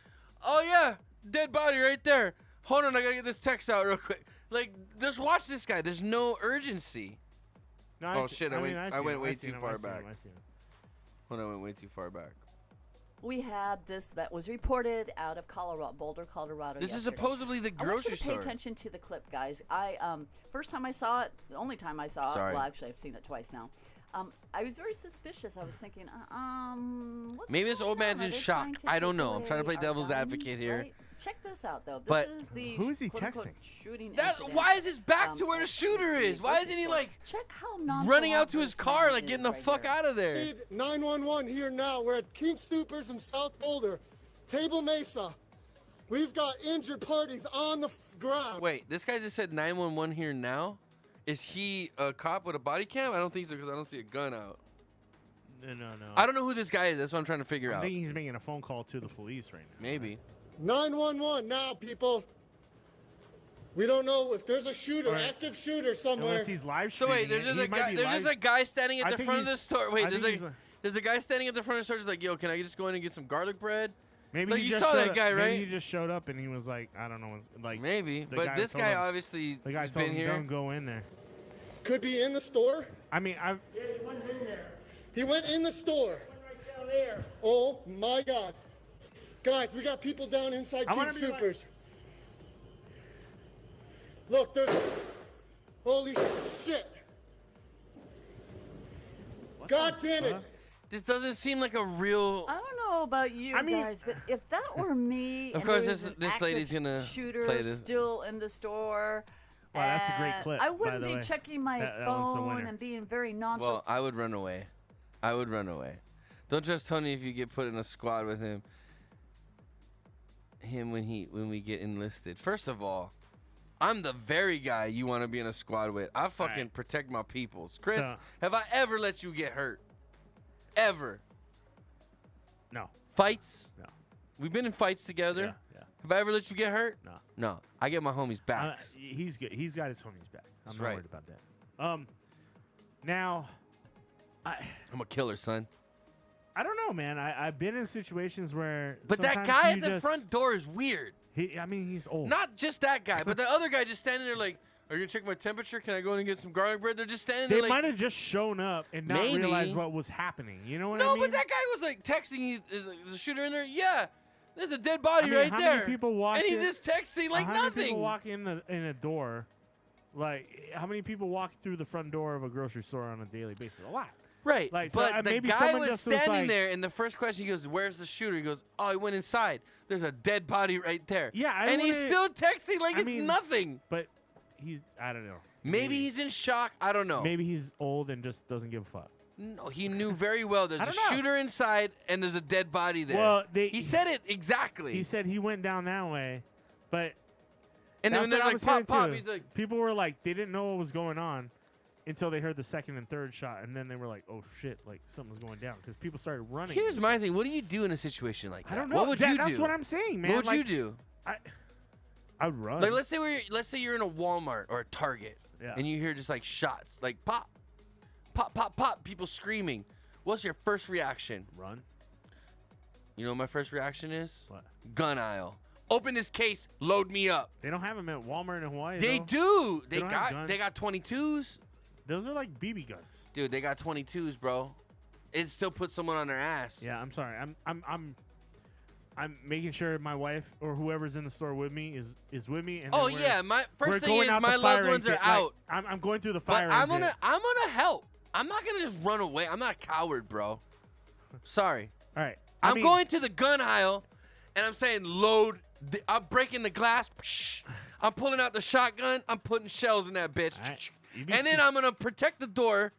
"Oh yeah, dead body right there. Hold on, I gotta get this text out real quick." Like, just watch this guy. There's no urgency. No, Oh shit, I went way too far back. I see him. When I went way too far back. We had this that was reported out of Colorado, Boulder, Colorado. This is yesterday. supposedly the I want grocery you to pay store. attention to the clip, guys. I first time I saw it, the only time I saw Sorry. it. Well, actually, I've seen it twice now. I was very suspicious. I was thinking, what's Maybe this going old man's on? Are in they shock. trying to I don't take know. I'm trying to play away devil's our advocate guns, here. right? Check this out, though. This But is the who is he quote-unquote texting? shooting That incident, why is his back to where the at shooter the is? Why grocery isn't he store. like Check how running out nonchalant to his this car, man like getting is the right fuck here. out of there? Need 911 here now. We're at King Soopers in South Boulder. Table Mesa. We've got injured parties on the ground. Wait, this guy just said 911 here now? Is he a cop with a body cam? I don't think so because I don't see a gun out. No. I don't know who this guy is. That's what I'm trying to figure I'm out. thinking he's making a phone call to the police right now. Maybe. 911 now, people. We don't know if there's a shooter, Right. active shooter somewhere. Unless he's live So streaming. wait, there's it, just he a might guy. be There's live- just a guy standing I at the think front of the he's- store. Wait, I think he's a- there's a guy standing at the front of the store, just like, yo, can I just go in and get some garlic bread? Maybe like he you just saw showed that up- guy, right? Maybe he just showed up and he was like, I don't know, like Maybe, the but this told guy him- obviously the guy has told been him, here. don't go in there. Could be in the store. I mean, Yeah, he went in there. He went in the store. Right down there. Oh my God. Guys, we got people down inside I King wanna be like- Soopers. Look, there's... Holy shit. God damn it. This doesn't seem like a real. I don't know about you guys, but if that were me, Of and course, there was this an active lady's gonna shooter play this. still in the store. Wow, that's a great clip, I by wouldn't the be way. checking my That was the phone winner. and being very nonchalant. Well, I would run away. I would run away. Don't trust Tony if you get put in a squad with him. When we get enlisted. First of all, I'm the very guy you want to be in a squad with. I fucking protect my peoples. Chris, So- have I ever let you get hurt? Ever? No. Fights? No. We've been in fights together. Yeah. Have I ever let you get hurt? No. No. I get my homies back. He's good. He's got his homies back. I'm That's not right. worried about that. Now, I'm a killer, son. I don't know, man. I've been in situations where. But that sometimes guy you at the just- front door is weird. He's old. Not just that guy, but the other guy just standing there like, are you gonna check my temperature? Can I go in and get some garlic bread? They're just standing They there like. might have just shown up and not Maybe. realized what was happening. You know what I No, mean? but that guy was like texting. The shooter in there. Yeah, there's a dead body I mean, right how there. many people walk and he's in- just texting like how many nothing. people walk in a door? Like, how many people walk through the front door of a grocery store on a daily basis? A lot. Right, Like, so, but the maybe guy someone was just was standing like- there, and the first question he goes, "Where's the shooter?" He goes, "Oh, he went inside. There's a dead body right there." Yeah, and he's still texting like I it's mean, nothing. But I don't know. Maybe he's in shock. I don't know. Maybe he's old and just doesn't give a fuck. No, he knew very well there's I a don't know. shooter inside and there's a dead body there. Well, he said it exactly. He said he went down that way, but And then that's when they're what I like, was pop, hearing, pop, too. he's like- people were like, they didn't know what was going on until they heard the second and third shot, and then they were like, oh shit, like something's going down because people started running. Here's my thing. What do you do in a situation like that? I don't know. What would you do? That's what I'm saying, man. What would you Like, do? I would run. Like, let's say you're in a Walmart or a Target, Yeah. and you hear just like shots, like pop, pop, pop, pop, people screaming. What's your first reaction? Run. You know what my first reaction is? What? Gun aisle. Open this case. Load me up. They don't have them at Walmart in Hawaii. They though. do. They don't have They got guns. 22s. Those are like BB guns. Dude, they got 22s, bro. It still puts someone on their ass. Yeah, I'm sorry. I'm making sure my wife or whoever's in the store with me is with me. And then Oh we're- yeah, my we're first thing going is out my the fire loved ones are exit. Like, out. I'm going through the But fire I'm exit. gonna help. I'm not gonna just run away. I'm not a coward, bro. Sorry. All right. I'm going to the gun aisle, and I'm saying load. I'm breaking the glass. Psh. I'm pulling out the shotgun. I'm putting shells in that bitch. And then I'm gonna protect the door.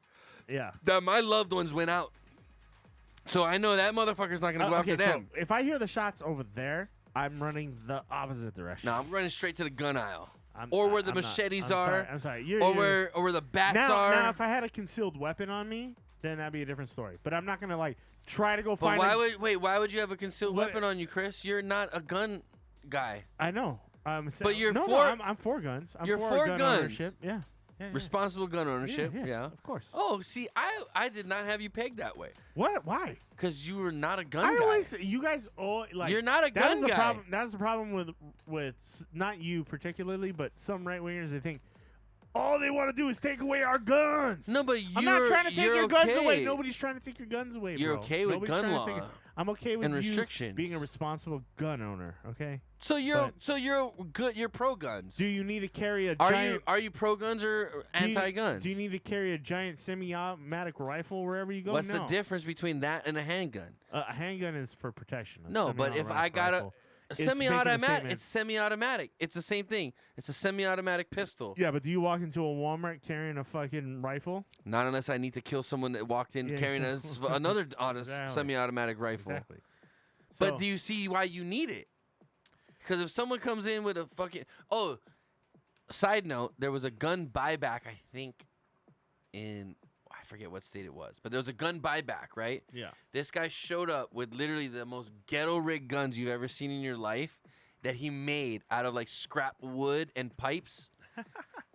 Yeah. That my loved ones went out. So I know that motherfucker's not gonna go okay, after them. so if I hear the shots over there, I'm running the opposite direction. No, I'm running straight to the gun aisle. I'm- or where the I'm not. machetes I'm are. sorry, I'm sorry. You're- or you're- where the bats now, are. Now, if I had a concealed weapon on me, then that'd be a different story. But I'm not gonna like try to go But find. why would you have a concealed What- weapon on you, Chris? You're not a gun guy. I know. But you're no, for- No, I'm for guns. I'm you're for, for gun guns. ownership. Yeah. Yeah, yeah. Responsible gun ownership. yes, Yeah. of course. Oh, see, I did not have you pegged that way. What? Why? Because you were not a gun I guy. always you guys all like You're not a that gun is the guy. problem. That's the problem with not you particularly, but some right wingers. They think all they want to do is take away our guns. No, but I'm not trying to take your guns away. okay. Nobody's trying to take your guns away. You're bro. okay with Nobody's gun trying to take law it. I'm okay with and you restrictions. being a responsible gun owner. Okay. So you're But good. You're pro guns. do you need to carry a Are giant? you pro guns or do you- anti guns? Do you need to carry a giant semi-automatic rifle wherever you go? What's the No. difference between that and a handgun? A handgun is for protection. A No, but if I semi-automatic got rifle a is making semi-automatic, statement. it's semi-automatic. It's the same thing. It's a semi-automatic pistol. Yeah, but do you walk into a Walmart carrying a fucking rifle? Not unless I need to kill someone that walked in Yeah, carrying exactly. another Exactly. semi-automatic rifle. Exactly. But So- do you see why you need it? Because if someone comes in with a fucking side note, there was a gun buyback. I think in I forget what state it was, but there was a gun buyback, right? Yeah. This guy showed up with literally the most ghetto rig guns you've ever seen in your life that he made out of like scrap wood and pipes.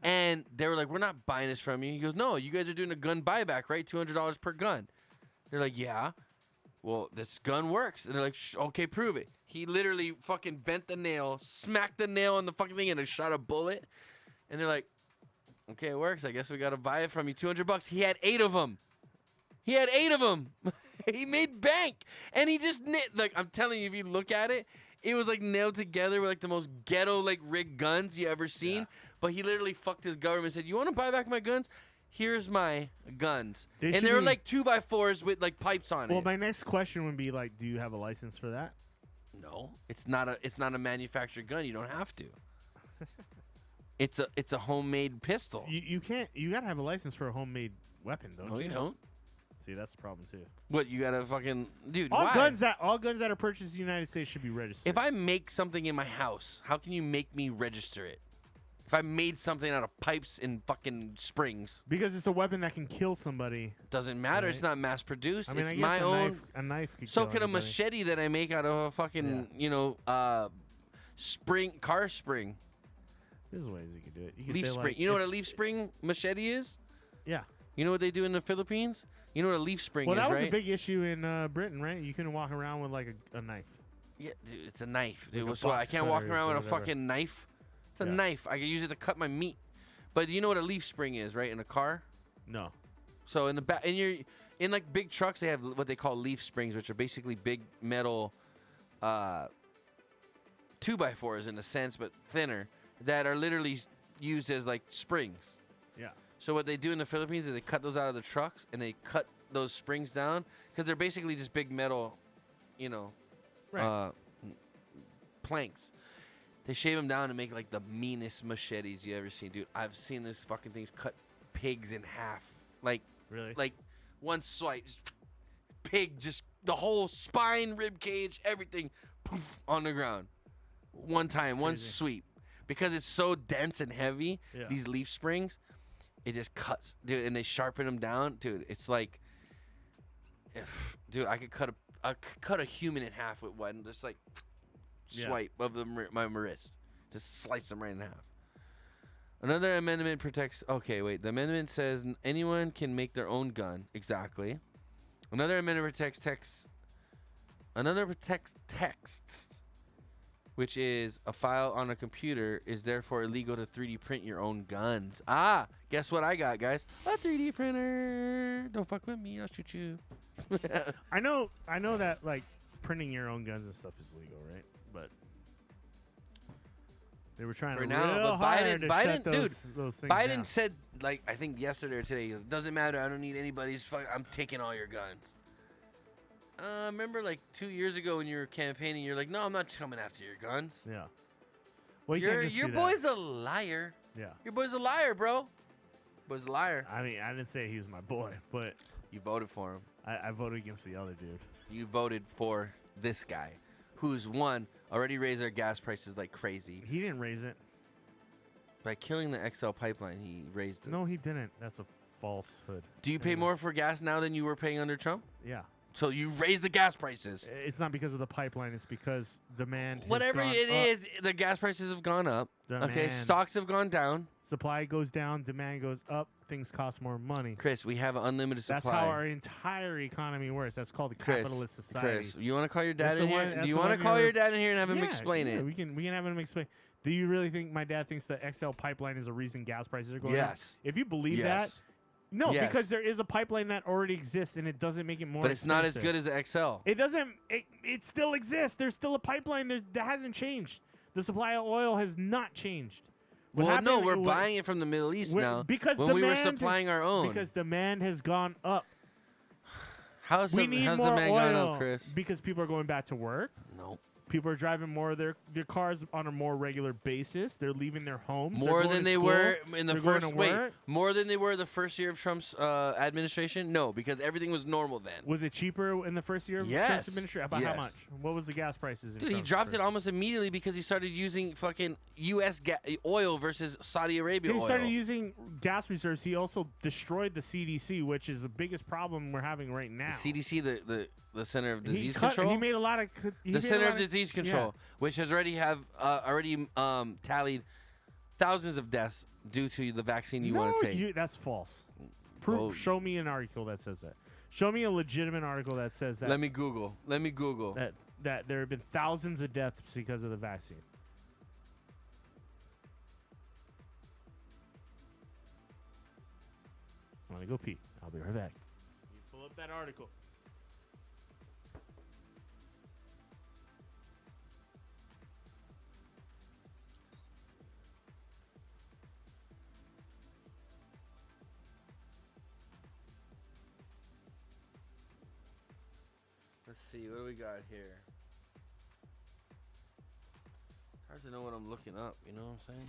And they were like, "We're not buying this from you." He goes, "No, you guys are doing a gun buyback, right? $200 per gun." They're like, "Yeah." Well, this gun works. And they're like, "Okay, prove it." He literally fucking bent the nail, smacked the nail on the fucking thing, and it shot a bullet. And they're like, "Okay, it works. I guess we got to buy it from you. $200. He had 8 of them. He had 8 of them. He made bank. And he just like, I'm telling you, if you look at it, it was like nailed together with like the most ghetto like rig guns you ever seen. but he literally fucked his government and said, "You want to buy back my guns? Here's my guns." They And should they were be- like 2x4s with like pipes on Well, it. my next question would be like, do you have a license for that? No, it's not a manufactured gun. You don't have to. It's a homemade pistol. You can't. You gotta have a license for a homemade weapon, don't No, you? you don't. See, that's the problem too. What, you gotta fucking dude? All why? guns that are purchased in the United States should be registered. If I make something in my house, how can you make me register it? If I made something out of pipes and fucking springs, because it's a weapon that can kill somebody. doesn't matter. Right. It's not mass produced. I mean, it's I guess my a own. knife, a knife could So kill could a anybody. machete that I make out of a fucking car spring. There's ways you can do it. You can Leaf say, spring. like, You know if- what a leaf spring machete is? Yeah. You know what they do in the Philippines? You know what a leaf spring Well, is, that was right? a big issue in Britain, right? You couldn't walk around with like a knife. Yeah, dude, it's a knife. Dude, Like a so I box can't walk cutters around or with a whatever. fucking knife. It's a Yeah. knife. I can use it to cut my meat. But you know what a leaf spring is, right? In a car. No. So in the back, in like big trucks, they have what they call leaf springs, which are basically big metal 2x4s in a sense, but thinner, that are literally used as like springs. Yeah. So what they do in the Philippines is they cut those out of the trucks and they cut those springs down because they're basically just big metal, Right. planks. They shave them down and make like the meanest machetes you ever seen, dude. I've seen this fucking things cut pigs in half, like Really? like one swipe, just pig, just the whole spine, rib cage, everything, poof, on the ground, one time, one Crazy. sweep, because it's so dense and heavy. Yeah. These leaf springs, it just cuts, dude, and they sharpen them down, dude. It's like, dude, I could cut a human in half with one, just like Yeah. swipe of my wrist, just slice them right in half. Another amendment protects. Okay, wait. The amendment says anyone can make their own gun. Exactly. Another amendment protects text. Another protects text, which is a file on a computer, is therefore illegal to 3D print your own guns. Ah, guess what I got, guys? A 3D printer. Don't fuck with me. I'll shoot you. I know that like printing your own guns and stuff is legal, right? But they were trying For to now, real but hard to Biden, shut those things Biden down. said, like, I think yesterday or today, he goes, doesn't matter. I don't need anybody's. I'm taking all your guns. Remember, like 2 years ago when you were campaigning, you're like, no, I'm not coming after your guns. Yeah. Well, you can't just your do that. boy's a liar. Yeah. Your boy's a liar, bro. Boy's a liar. I mean, I didn't say he was my boy, but You voted for him. I voted against the other dude. You voted for this guy, who's already raised our gas prices like crazy. He didn't raise it. By killing the XL pipeline, he raised it. No, he didn't. That's a falsehood. Do you pay Anyway. more for gas now than you were paying under Trump? Yeah. So you raised the gas prices. It's not because of the pipeline. It's because demand. has Whatever gone it up. is, the gas prices have gone up. Okay, Demand. stocks have gone down. Supply goes down, demand goes up. Things cost more money. Chris, we have an unlimited supply. That's how our entire economy works. That's called the Chris, capitalist society. Chris, you want to call your dad That's the in here? one- Do that's you the want to one call you're- your dad in here and have him Yeah, explain yeah, it? We can have him explain. Do you really think my dad thinks the XL pipeline is the reason gas prices are going up? Yes. If you believe Yes. that, no, Yes. because there is a pipeline that already exists and it doesn't make it more. But it's not as expensive. good as the XL. It doesn't. It still exists. There's still a pipeline that hasn't changed. The supply of oil has not changed. What Well, no, happened- we're what- buying it from the Middle East we're- now. because when we were demand- supplying our own. Because demand has gone up. how's We the, need how's more the man oil gone up, Chris? because people are going back to work. No. People are driving more of their cars on a more regular basis. They're leaving their homes. They're More going than to they school. were in the They're going first to wait. work. More than they were the first year of Trump's administration? No, because everything was normal then. Was it cheaper in the first year of Yes. Trump's administration? About how Yes. much? What was the gas prices? In Dude, he Trump's dropped first- it almost immediately because he started using fucking U.S. oil versus Saudi Arabia He oil. started using gas reserves. He also destroyed the CDC, which is the biggest problem we're having right now. CDC, the Center of He Disease cut- Control. He made a lot of. The Center of Disease Control, which has already tallied thousands of deaths due to the vaccine you want to take. That's false. Proof. Well- Show me an article that says that. Show me a legitimate article that says that. Let me Google. That there have been thousands of deaths because of the vaccine. I'm gonna go pee. I'll be right back. You pull up that article. Let's see. What do we got here? It's hard to know what I'm looking up. You know what I'm saying?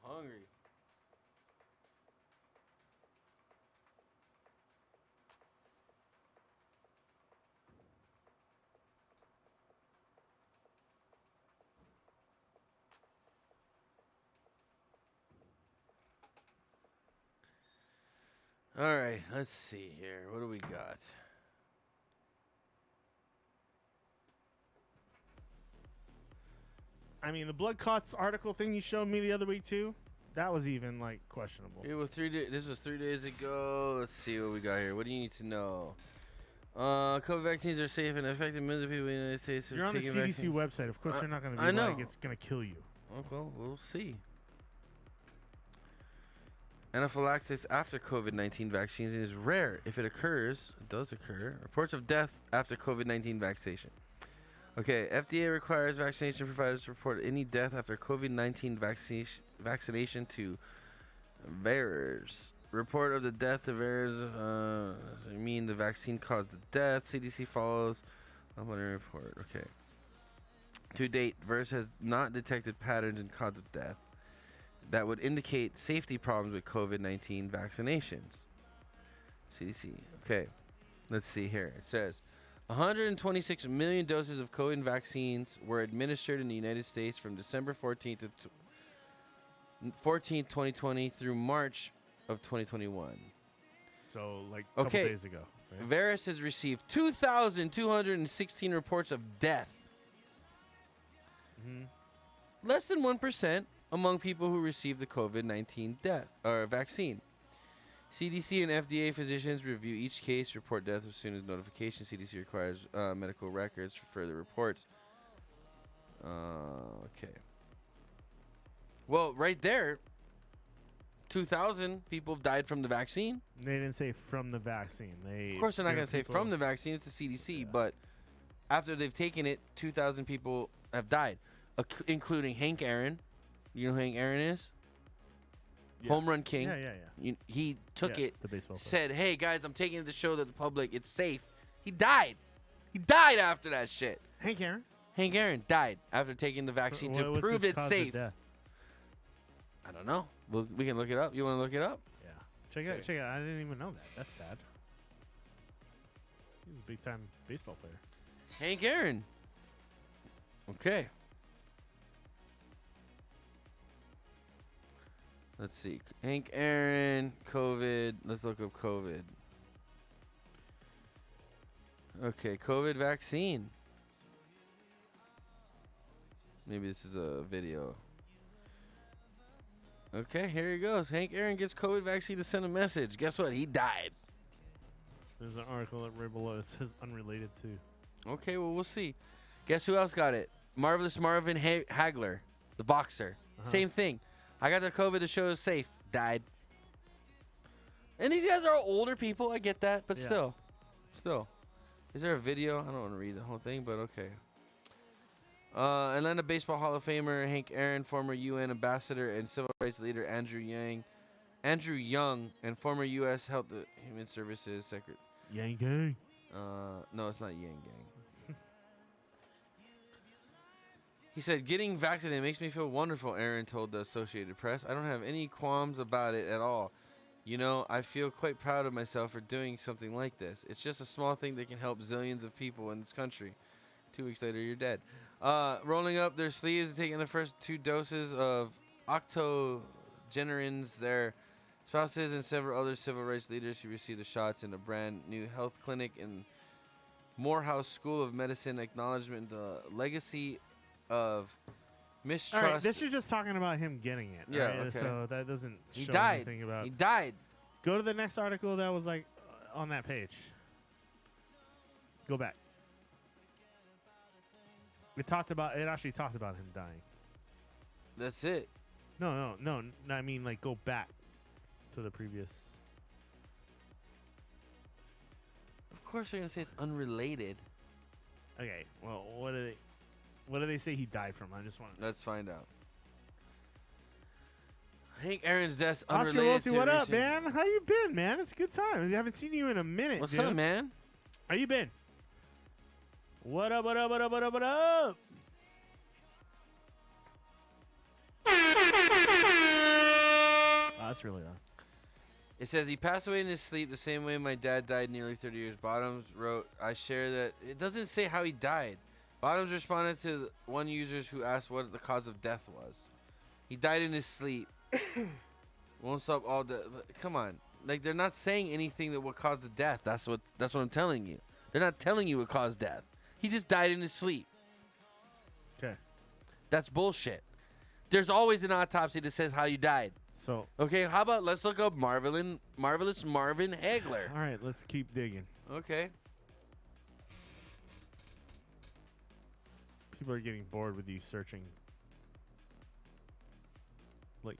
Hungry. All right, let's see here. What do we got? I mean, the blood clots article thing you showed me the other week too, that was even like questionable. It was this was 3 days ago. Let's see what we got here. What do you need to know? COVID vaccines are safe and effective. Millions of people in the United States have You're on the taken CDC vaccines. website. Of course, they're not going to I be know. like it's going to kill you. Oh, well, we'll see. Anaphylaxis after COVID-19 vaccines is rare. If it occurs, it does occur. Reports of death after COVID-19 vaccination. Okay, FDA requires vaccination providers to report any death after COVID-19 vaccination to bearers. Report of the death of bearers, mean the vaccine caused the death. CDC follows up on a report. Okay. To date, VERS has not detected patterns in cause of death that would indicate safety problems with COVID-19 vaccinations. CDC. Okay, let's see here. It says 126 million doses of COVID vaccines were administered in the United States from December 14th, 2020 through March of 2021. So, like a couple days ago. Right? Veris has received 2,216 reports of death. Less than 1% among people who received the COVID-19 vaccine. CDC and FDA physicians review each case, report death as soon as notification. CDC requires medical records for further reports. Okay. Well, right there, 2,000 people have died from the vaccine. They didn't say from the vaccine. Of course, they're not going to say from the vaccine. It's the CDC. Yeah. But after they've taken it, 2,000 people have died, including Hank Aaron. You know who Hank Aaron is? Yeah. Home Run King. Yeah. He took it, the baseball said, hey, guys, I'm taking it to show that the public it's safe. He died. He died after that shit. Hank Aaron? Hank Aaron died after taking the vaccine to prove it's safe. I don't know. We can look it up. You want to look it up? Yeah. Check it out. I didn't even know that. That's sad. He's a big-time baseball player. Hank Aaron. Okay. Let's see. Hank Aaron, COVID. Let's look up COVID. Okay, COVID vaccine. Maybe this is a video. Okay, here he goes. Hank Aaron gets COVID vaccine to send a message. Guess what? He died. There's an article right below. It says unrelated to. Okay, well, we'll see. Guess who else got it? Marvelous Marvin Hagler, the boxer. Same thing. I got the COVID to show it's safe. Died. And these guys are older people. I get that. But still. Is there a video? I don't want to read the whole thing, but okay. Atlanta Baseball Hall of Famer Hank Aaron, former UN ambassador and civil rights leader Andrew Young, and former U.S. Health and Human Services Secretary. Yang Gang. No, it's not Yang Gang. He said, getting vaccinated makes me feel wonderful, Aaron told the Associated Press. I don't have any qualms about it at all. You know, I feel quite proud of myself for doing something like this. It's just a small thing that can help zillions of people in this country. 2 weeks later, you're dead. Rolling up their sleeves and taking the first 2 doses of octogenarians, their spouses, and several other civil rights leaders who received the shots in a brand new health clinic in Morehouse School of Medicine. Acknowledgement the legacy of Mistrust. All right, this is just talking about him getting it. Yeah, right? okay. So that doesn't He show died. anything about. He died. Go to the next article that was like on that page. Go back. It actually talked about him dying. That's it. No. I mean, like, go back to the previous. Of course, they're gonna say it's unrelated. Okay. Well, what do they say he died from? I just want to. Let's find out. Hank Aaron's death Oscar unrelated Wilson, to what up, recent- man? How you been, man? It's a good time. I haven't seen you in a minute. What's dude. up, man? How you been? What up? What up? What up? What up? What up? Oh, that's really loud. It says he passed away in his sleep the same way my dad died nearly 30 years. Bottoms wrote, I share that. It doesn't say how he died. Bottoms responded to one user who asked what the cause of death was. He died in his sleep. Won't stop all the. Come on. Like, they're not saying anything that would cause the death. That's what I'm telling you. They're not telling you what caused death. He just died in his sleep. Okay. That's bullshit. There's always an autopsy that says how you died. So. Okay, how about let's look up Marvelous Marvin Hagler. All right, let's keep digging. Okay. People are getting bored with you searching. Like.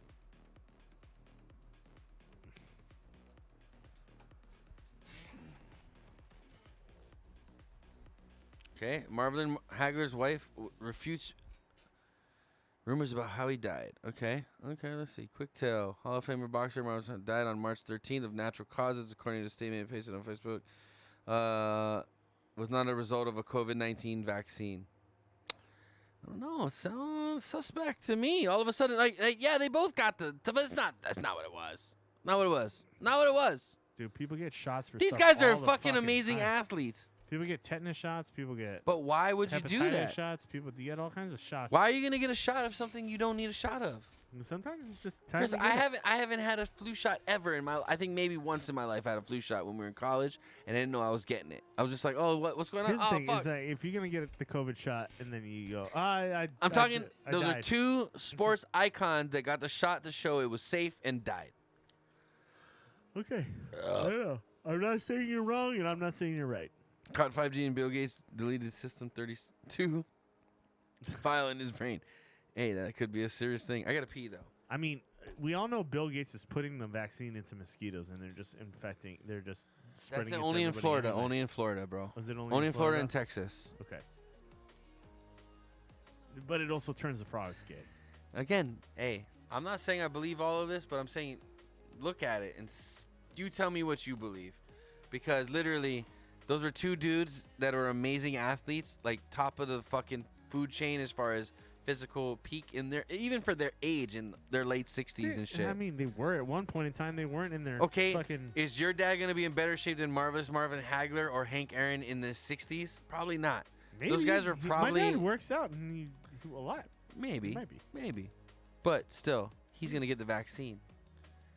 Okay, Marvin Hagler's wife refutes rumors about how he died. Okay, let's see. Quick tale. Hall of Famer boxer Marvin died on March 13th of natural causes, according to a statement posted on Facebook. Was not a result of a COVID-19 vaccine. I don't know. It sounds suspect to me. All of a sudden, like yeah, they both got but it's not. That's not what it was. Not what it was. Not what it was. Dude, people get shots for These stuff guys are all the fucking amazing time. athletes. People get tetanus shots. People get. But why would you do hepatitis that? Shots. People you get all kinds of shots. Why are you gonna get a shot of something you don't need a shot of? Sometimes it's just time. Because to I get it. haven't had a flu shot ever in my. I think maybe once in my life I had a flu shot when we were in college, and I didn't know I was getting it. I was just like, oh, what's going on? Here's the Oh, thing: fuck. is that if you're gonna get the COVID shot and then you go, I'm I talking. I Those are died. two sports icons that got the shot to show it was safe and died. Okay. I don't know. I'm not saying you're wrong, and I'm not saying you're right. Caught 5G and Bill Gates deleted System 32 file in his brain. Hey, that could be a serious thing. I gotta pee though. I mean, we all know Bill Gates is putting the vaccine into mosquitoes, and they're just infecting. They're just spreading. That's it to only in everybody Florida. anyway. Only in Florida, bro. Was it only in Florida and Texas? Okay. But it also turns the frogs gay. Again, hey, I'm not saying I believe all of this, but I'm saying look at it and you tell me what you believe. Because literally, those are two dudes that are amazing athletes, like top of the fucking food chain as far as physical peak in their, even for their age in their late 60s and shit. I mean, they were at one point in time. They weren't in their Okay, fucking. is your dad going to be in better shape than Marvelous Marvin Hagler or Hank Aaron in the 60s? Probably not. Maybe. Those guys are probably... My dad works out and he a lot. Maybe. Might be. Maybe. But still, he's going to get the vaccine.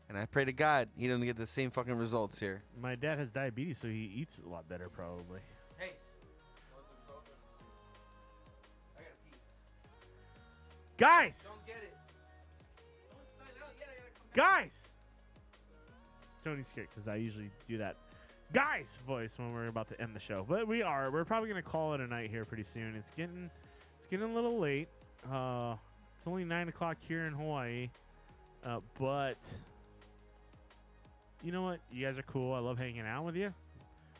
And I pray to God he doesn't get the same fucking results here. My dad has diabetes, so he eats a lot better, probably. Hey. Guys! Don't get it. Guys! Tony's scared because I usually do that guys voice when we're about to end the show. But we're probably going to call it a night here pretty soon. It's getting a little late. It's only 9 o'clock here in Hawaii. But you know what? You guys are cool. I love hanging out with you.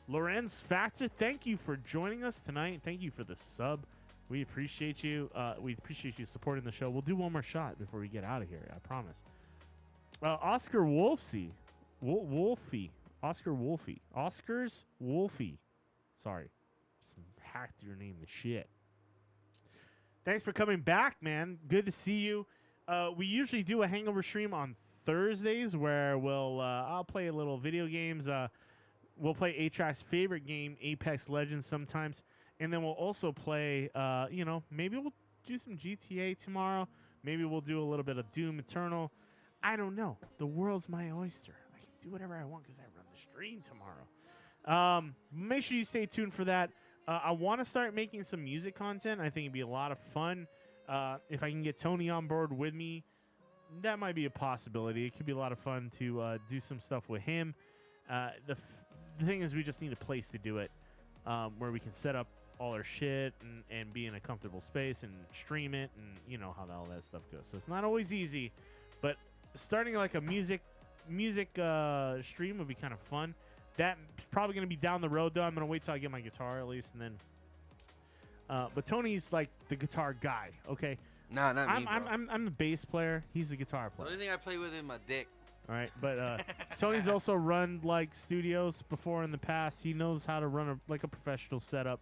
Lorenz Factor, thank you for joining us tonight. Thank you for the sub. We appreciate you. We appreciate you supporting the show. We'll do one more shot before we get out of here. I promise. Oscar Wolfie. Oscar Wolfie. Oscars Wolfie. Sorry. Just hacked your name to shit. Thanks for coming back, man. Good to see you. We usually do a hangover stream on Thursdays where I'll play a little video games. We'll play A-Track's favorite game, Apex Legends, sometimes. And then we'll also play, maybe we'll do some GTA tomorrow. Maybe we'll do a little bit of Doom Eternal. I don't know. The world's my oyster. I can do whatever I want because I run the stream tomorrow. Make sure you stay tuned for that. I want to start making some music content. I think it'd be a lot of fun. If I can get Tony on board with me, that might be a possibility. It could be a lot of fun to do some stuff with him. The thing is, we just need a place to do it where we can set up all our shit and be in a comfortable space and stream it, and you know how all that stuff goes. So it's not always easy, but starting like a music stream would be kind of fun. That's probably going to be down the road, though. I'm going to wait till I get my guitar at least, and then. But Tony's like the guitar guy, okay? Nah, not me, bro. I'm the bass player. He's the guitar The player. only thing I play with is my dick. All right, but Tony's also run like studios before in the past. He knows how to run a professional setup.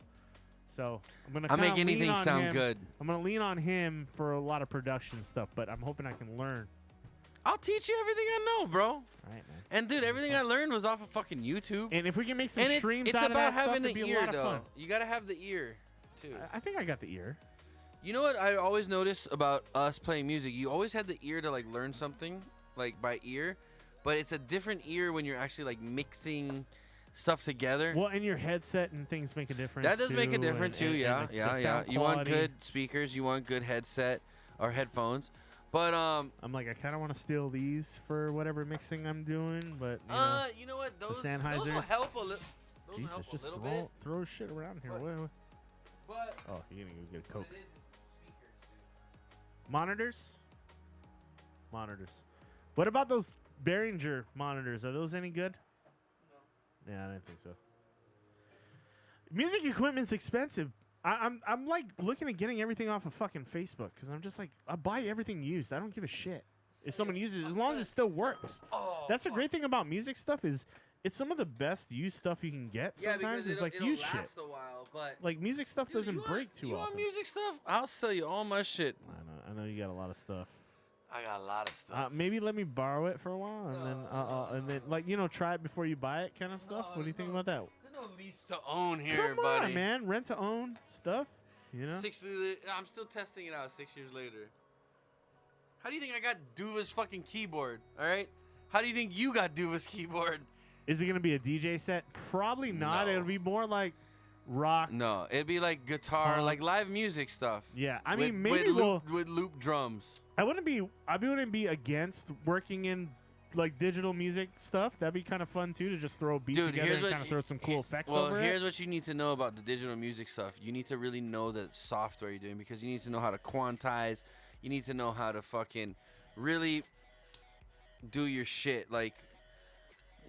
So I'm gonna. I'll make kinda lean anything on sound him. good. I'm gonna lean on him for a lot of production stuff, but I'm hoping I can learn. I'll teach you everything I know, bro. All right, man. And dude, everything I learned was off of fucking YouTube. And if we can make some And streams it's out of about that stuff, having it'd the be a ear, lot of though. fun. You gotta have the ear, too. I think I got the ear. You know what I always notice about us playing music? You always had the ear to like learn something, like by ear, but it's a different ear when you're actually like mixing stuff together. Well, and your headset and things make a difference. That does make a too, difference too. and Yeah, the yeah. sound You want quality. good speakers. You want good headset or headphones. But I'm like, I kind of want to steal these for whatever mixing I'm doing, but you know what? Those will Sennheisers. help a little. Jesus, just little bit. throw shit around here. What? But Oh, you're gonna go get a Coke. Monitors. What about those Behringer monitors? Are those any good? No. Yeah, I didn't think so. Music equipment's expensive. I'm like looking at getting everything off of fucking Facebook because I'm just like, I buy everything used. I don't give a shit if someone uses it as long as it still works. That's the great thing about music stuff is it's some of the best used stuff you can get. Yeah, Sometimes because it's like it'll used last shit. a while, but Like music stuff doesn't break too you often. want music stuff? I'll sell you all my shit. I know you got a lot of stuff. I got a lot of stuff. Maybe let me borrow it for a while, and then like try it before you buy it, kind of stuff. What do you think about that? There's no lease to own here, Come buddy. on, man, rent to own stuff. I'm still testing it out 6 years later. How do you think I got Duva's fucking keyboard? All right. How do you think you got Duva's keyboard? Is it gonna be a DJ set? Probably not. No. It'll be more like rock. No, it'd be like guitar, like live music stuff. Yeah, I with, mean maybe with loop drums. I wouldn't be against working in like digital music stuff. That'd be kind of fun too to just throw beats Dude, together here's and what kind of throw some cool effects Well, over here's it. what you need to know about the digital music stuff. You need to really know the software you're doing because you need to know how to quantize. You need to know how to fucking really do your shit. Like,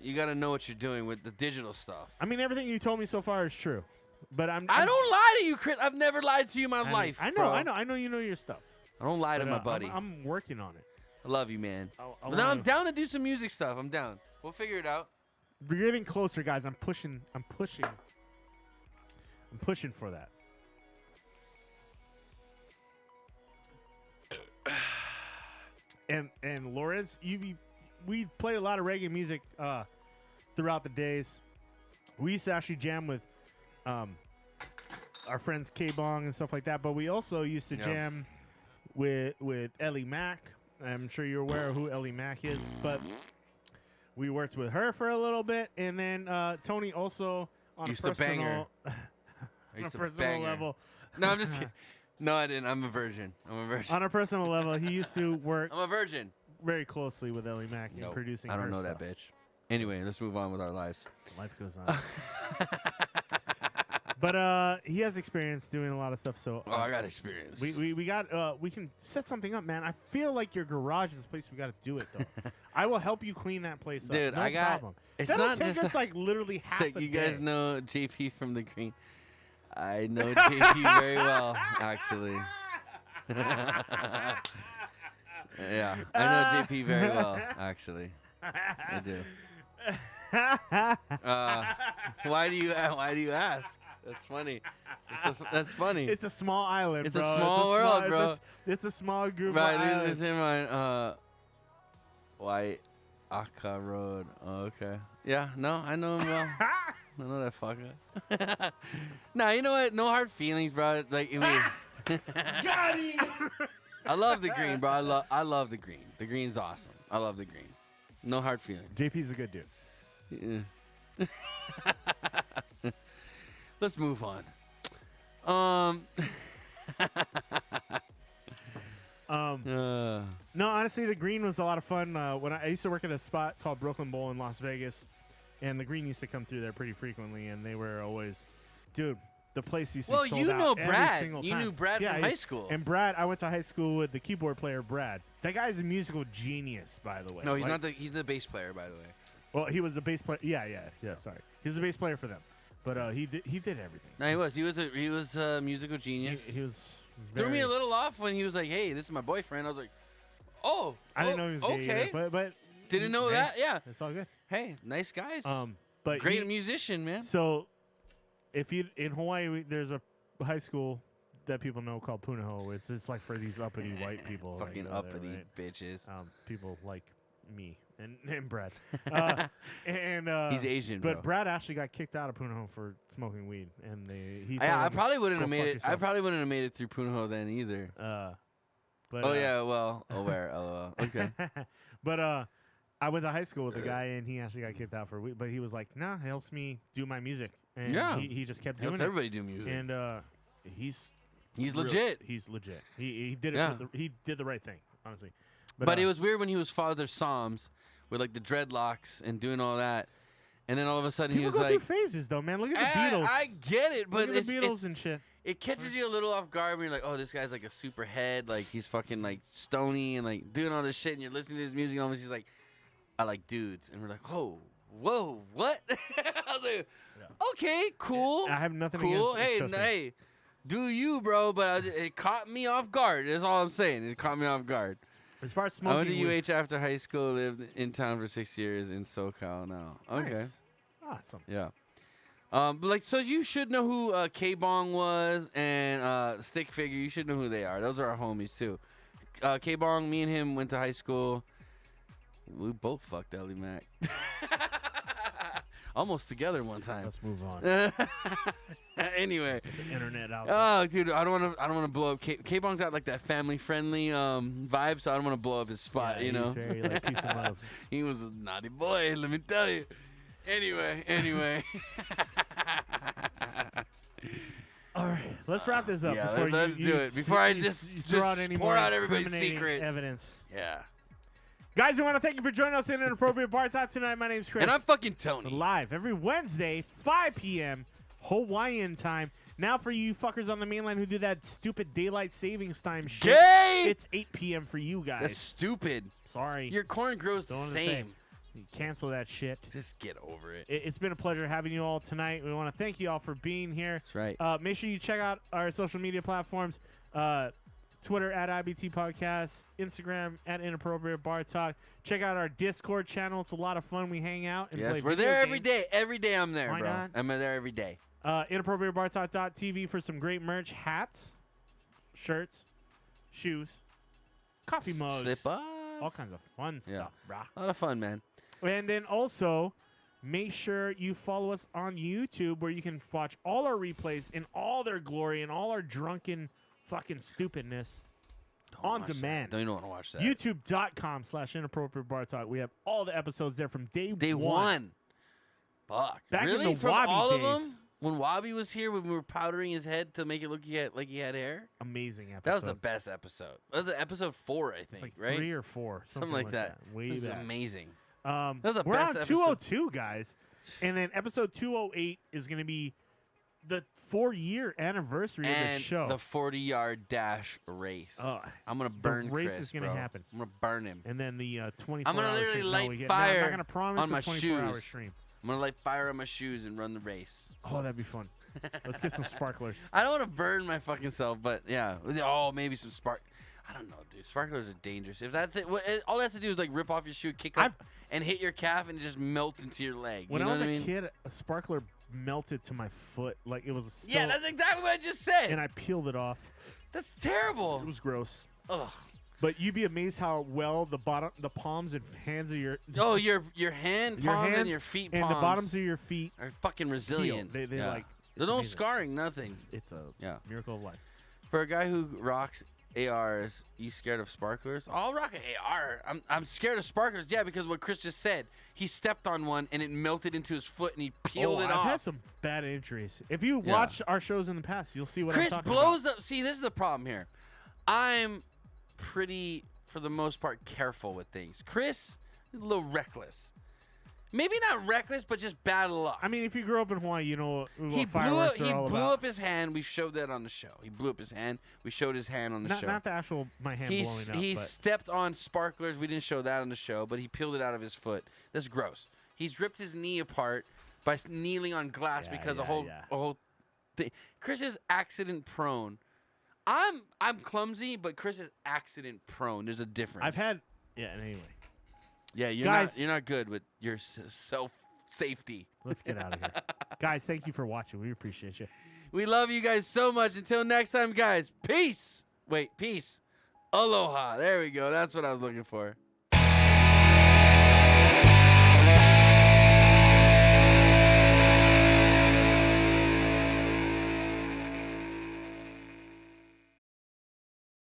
you got to know what you're doing with the digital stuff. I mean, everything you told me so far is true, but I don't lie to you, Chris. I've never lied to you in my life. I know, bro. I know you know your stuff. I don't lie to But, my buddy. I'm working on it. I love you, man. I But now I'm wanna- down to do some music stuff. I'm down. We'll figure it out. We're getting closer, guys. I'm pushing for that. And Lawrence, we played a lot of reggae music throughout the days. We used to actually jam with our friends K-Bong and stuff like that, but we also used to jam with Ellie Mack. I'm sure you're aware of who Ellie Mack is, but we worked with her for a little bit, and then Tony also on Used a to bang her. personal, I on a used to personal bang her. level. No, I'm just kidding. No, I didn't. I'm a virgin. On a personal level, he used to work I'm a virgin. very closely with Ellie Mack in Nope, producing I don't her know stuff. that bitch. Anyway, let's move on with our lives. Life goes on. But he has experience doing a lot of stuff, so Oh, I got experience. we got we can set something up, man. I feel like your garage is the place we got to do it though. I will help you clean that place up. Dude, No I got. problem. It's That'll not take just us like literally half like a you day. guys know JP from the Green. I know JP very well, actually. Yeah, I know JP very well, actually. I do. Why do you ask? That's funny. That's funny. It's a small island, It's bro. a small world, bro. It's a small group Right, of islands. it's in my White Aka Road. Oh, okay. Yeah, no, I know him well. I know that fucker. Nah, you know what? No hard feelings, bro. Like, I mean, Got him! I love the green, bro. I love the green. The green's awesome. I love the green. No hard feelings. JP's a good dude. Yeah. Let's move on. No, honestly, the Green was a lot of fun. When I used to work at a spot called Brooklyn Bowl in Las Vegas, and the Green used to come through there pretty frequently, and they were always, dude, the place used to be sold out every Brad. single You time. knew Brad from high school. And Brad, I went to high school with the keyboard player Brad. That guy's a musical genius, by the way. No, he's not. He's the bass player, by the way. Well, he was the bass player. Yeah. Sorry, he was the bass player for them, but he did everything. No, he was. He was a musical genius. He was. Threw me a little off when he was like, "Hey, this is my boyfriend." I was like, "Oh, I didn't know he was gay okay." either, but didn't know that. Yeah, it's all good. Hey, nice guys. But great musician, man. So, if you in Hawaii, there's a high school that people know called Punahou. It's like for these uppity white people. that Fucking go there, uppity right? bitches. People like me and Brad. And he's Asian, but bro. Brad actually got kicked out of Punahou for smoking weed, and he. I told him, probably wouldn't "Go have made fuck it. yourself." I probably wouldn't have made it through Punahou then either. But yeah, well, where? LOL. Okay. But I went to high school with a guy, and he actually got kicked out for weed. But he was like, "Nah, it helps me do my music." And Yeah. he just kept doing Helps it. everybody do music. And he's legit. He's legit. He did it. Yeah. He did the right thing, honestly. But it was weird when he was Father Psalms with like the dreadlocks and doing all that, and then all of a sudden People he was go like, through phases, though, man. Look at the Beatles. I get it, but Look at it's the Beatles and shit. It catches you a little off guard when you're like, oh, this guy's like a super head, like he's fucking like stony and like doing all this shit, and you're listening to his music, and almost he's like, I like dudes, and we're like, whoa, what? I was like, okay, cool. I have nothing cool. against. Hey, trust me. hey, do you, bro? But it caught me off guard. That's all I'm saying. It caught me off guard. As far as I went smoking, to UH after high school. Lived in town for 6 years in SoCal now. Okay. Nice. Awesome. Yeah. But like, so you should know who K-Bong was and Stick Figure. You should know who they are. Those are our homies too. K-Bong, me and him went to high school. We both fucked Ellie Mac. Almost together one time. Let's move on. Anyway. The internet out. Oh, dude, I don't want to blow up. K-Bong's got like that family-friendly vibe, so I don't want to blow up his spot. Yeah, you know. he's very, like, peace and love. He was a naughty boy. Let me tell you. Anyway. All right, let's wrap this up. Yeah, before let's you do it. Before I you just throw out any pour more out everybody's incriminating secrets. evidence. Yeah. Guys, we want to thank you for joining us in an appropriate bar talk tonight. My name's Chris. And I'm fucking Tony. Live every Wednesday, 5 p.m. Hawaiian time. Now for you fuckers on the mainland who do that stupid daylight savings time shit. Gay! It's 8 p.m. for you guys. That's stupid. Sorry. Your corn grows the Don't wanna say. same. You cancel that shit. Just get over it. It's been a pleasure having you all tonight. We want to thank you all for being here. That's right. Make sure you check out our social media platforms. Twitter at IBT Podcast, Instagram at Inappropriate Bar Talk. Check out our Discord channel. It's a lot of fun. We hang out and play Yes, we're video there games. every day. Every day I'm there, Why bro. not? I'm there every day. InappropriateBarTalk.tv for some great merch, hats, shirts, shoes, coffee mugs, Slip-ups. all kinds of fun stuff, brah. A lot of fun, man. And then also, make sure you follow us on YouTube where you can watch all our replays in all their glory and all our drunken fucking stupidness on demand. Don't even want to watch that. YouTube.com/inappropriatebartalk. We have all the episodes there from day one. Fuck. Back really? in the From Wabi all days. of them? When Wabi was here, when we were powdering his head to make it look like he had hair? Amazing episode. That was the best episode. That was episode 4, I think, It's like right? 3 or 4. Something like that. Way This is back. amazing. That was the we're best on episode. 202, guys. And then episode 208 is going to be the 4-year anniversary of the And show. the 40-yard dash race. I'm going to burn the race Chris, is going to bro. happen. I'm going to burn him. And then the 24 I'm going to literally light I'm fire not going to promise on a my 24-hour shoes. stream. I'm going to light fire on my shoes and run the race. Oh, that'd be fun. Let's get some sparklers. I don't want to burn my fucking self, but yeah. Oh, maybe some spark. I don't know, dude. Sparklers are dangerous. If that's it, all that has to do is like rip off your shoe, kick up, and hit your calf, and it just melts into your leg. When you know I was what a I mean? kid, a sparkler melted to my foot. Like it was still, Yeah, that's exactly what I just said. and I peeled it off. That's terrible. It was gross. Ugh. But you'd be amazed how well the palms and hands of your your hand palm and your feet and palms the bottoms of your feet are fucking resilient. They Yeah. like there's no scarring, nothing. It's a miracle of life. For a guy who rocks ARs, you scared of sparklers? I'll rock an AR. I'm scared of sparklers, yeah, because what Chris just said. He stepped on one and it melted into his foot and he peeled it I've off. had some bad injuries. If you Yeah. watch our shows in the past, you'll see what Chris I'm talking blows about. up. See, this is the problem here. I'm pretty, for the most part, careful with things. Chris, a little reckless. Maybe not reckless, but just bad luck. I mean, if you grew up in Hawaii, you know what He fireworks blew are all up about. his hand. We showed that on the show. He blew up his hand. We showed his hand on the show. Not the actual my hand blowing up. He but stepped on sparklers. We didn't show that on the show, but he peeled it out of his foot. That's gross. He's ripped his knee apart by kneeling on glass because a whole thing. Chris is accident prone. I'm clumsy, but Chris is accident prone. There's a difference. I've had anyway. Yeah, you're not good with your self safety. Let's get out of here. Guys, thank you for watching. We appreciate you. We love you guys so much. Until next time, guys. Peace. Wait, peace. Aloha. There we go. That's what I was looking for.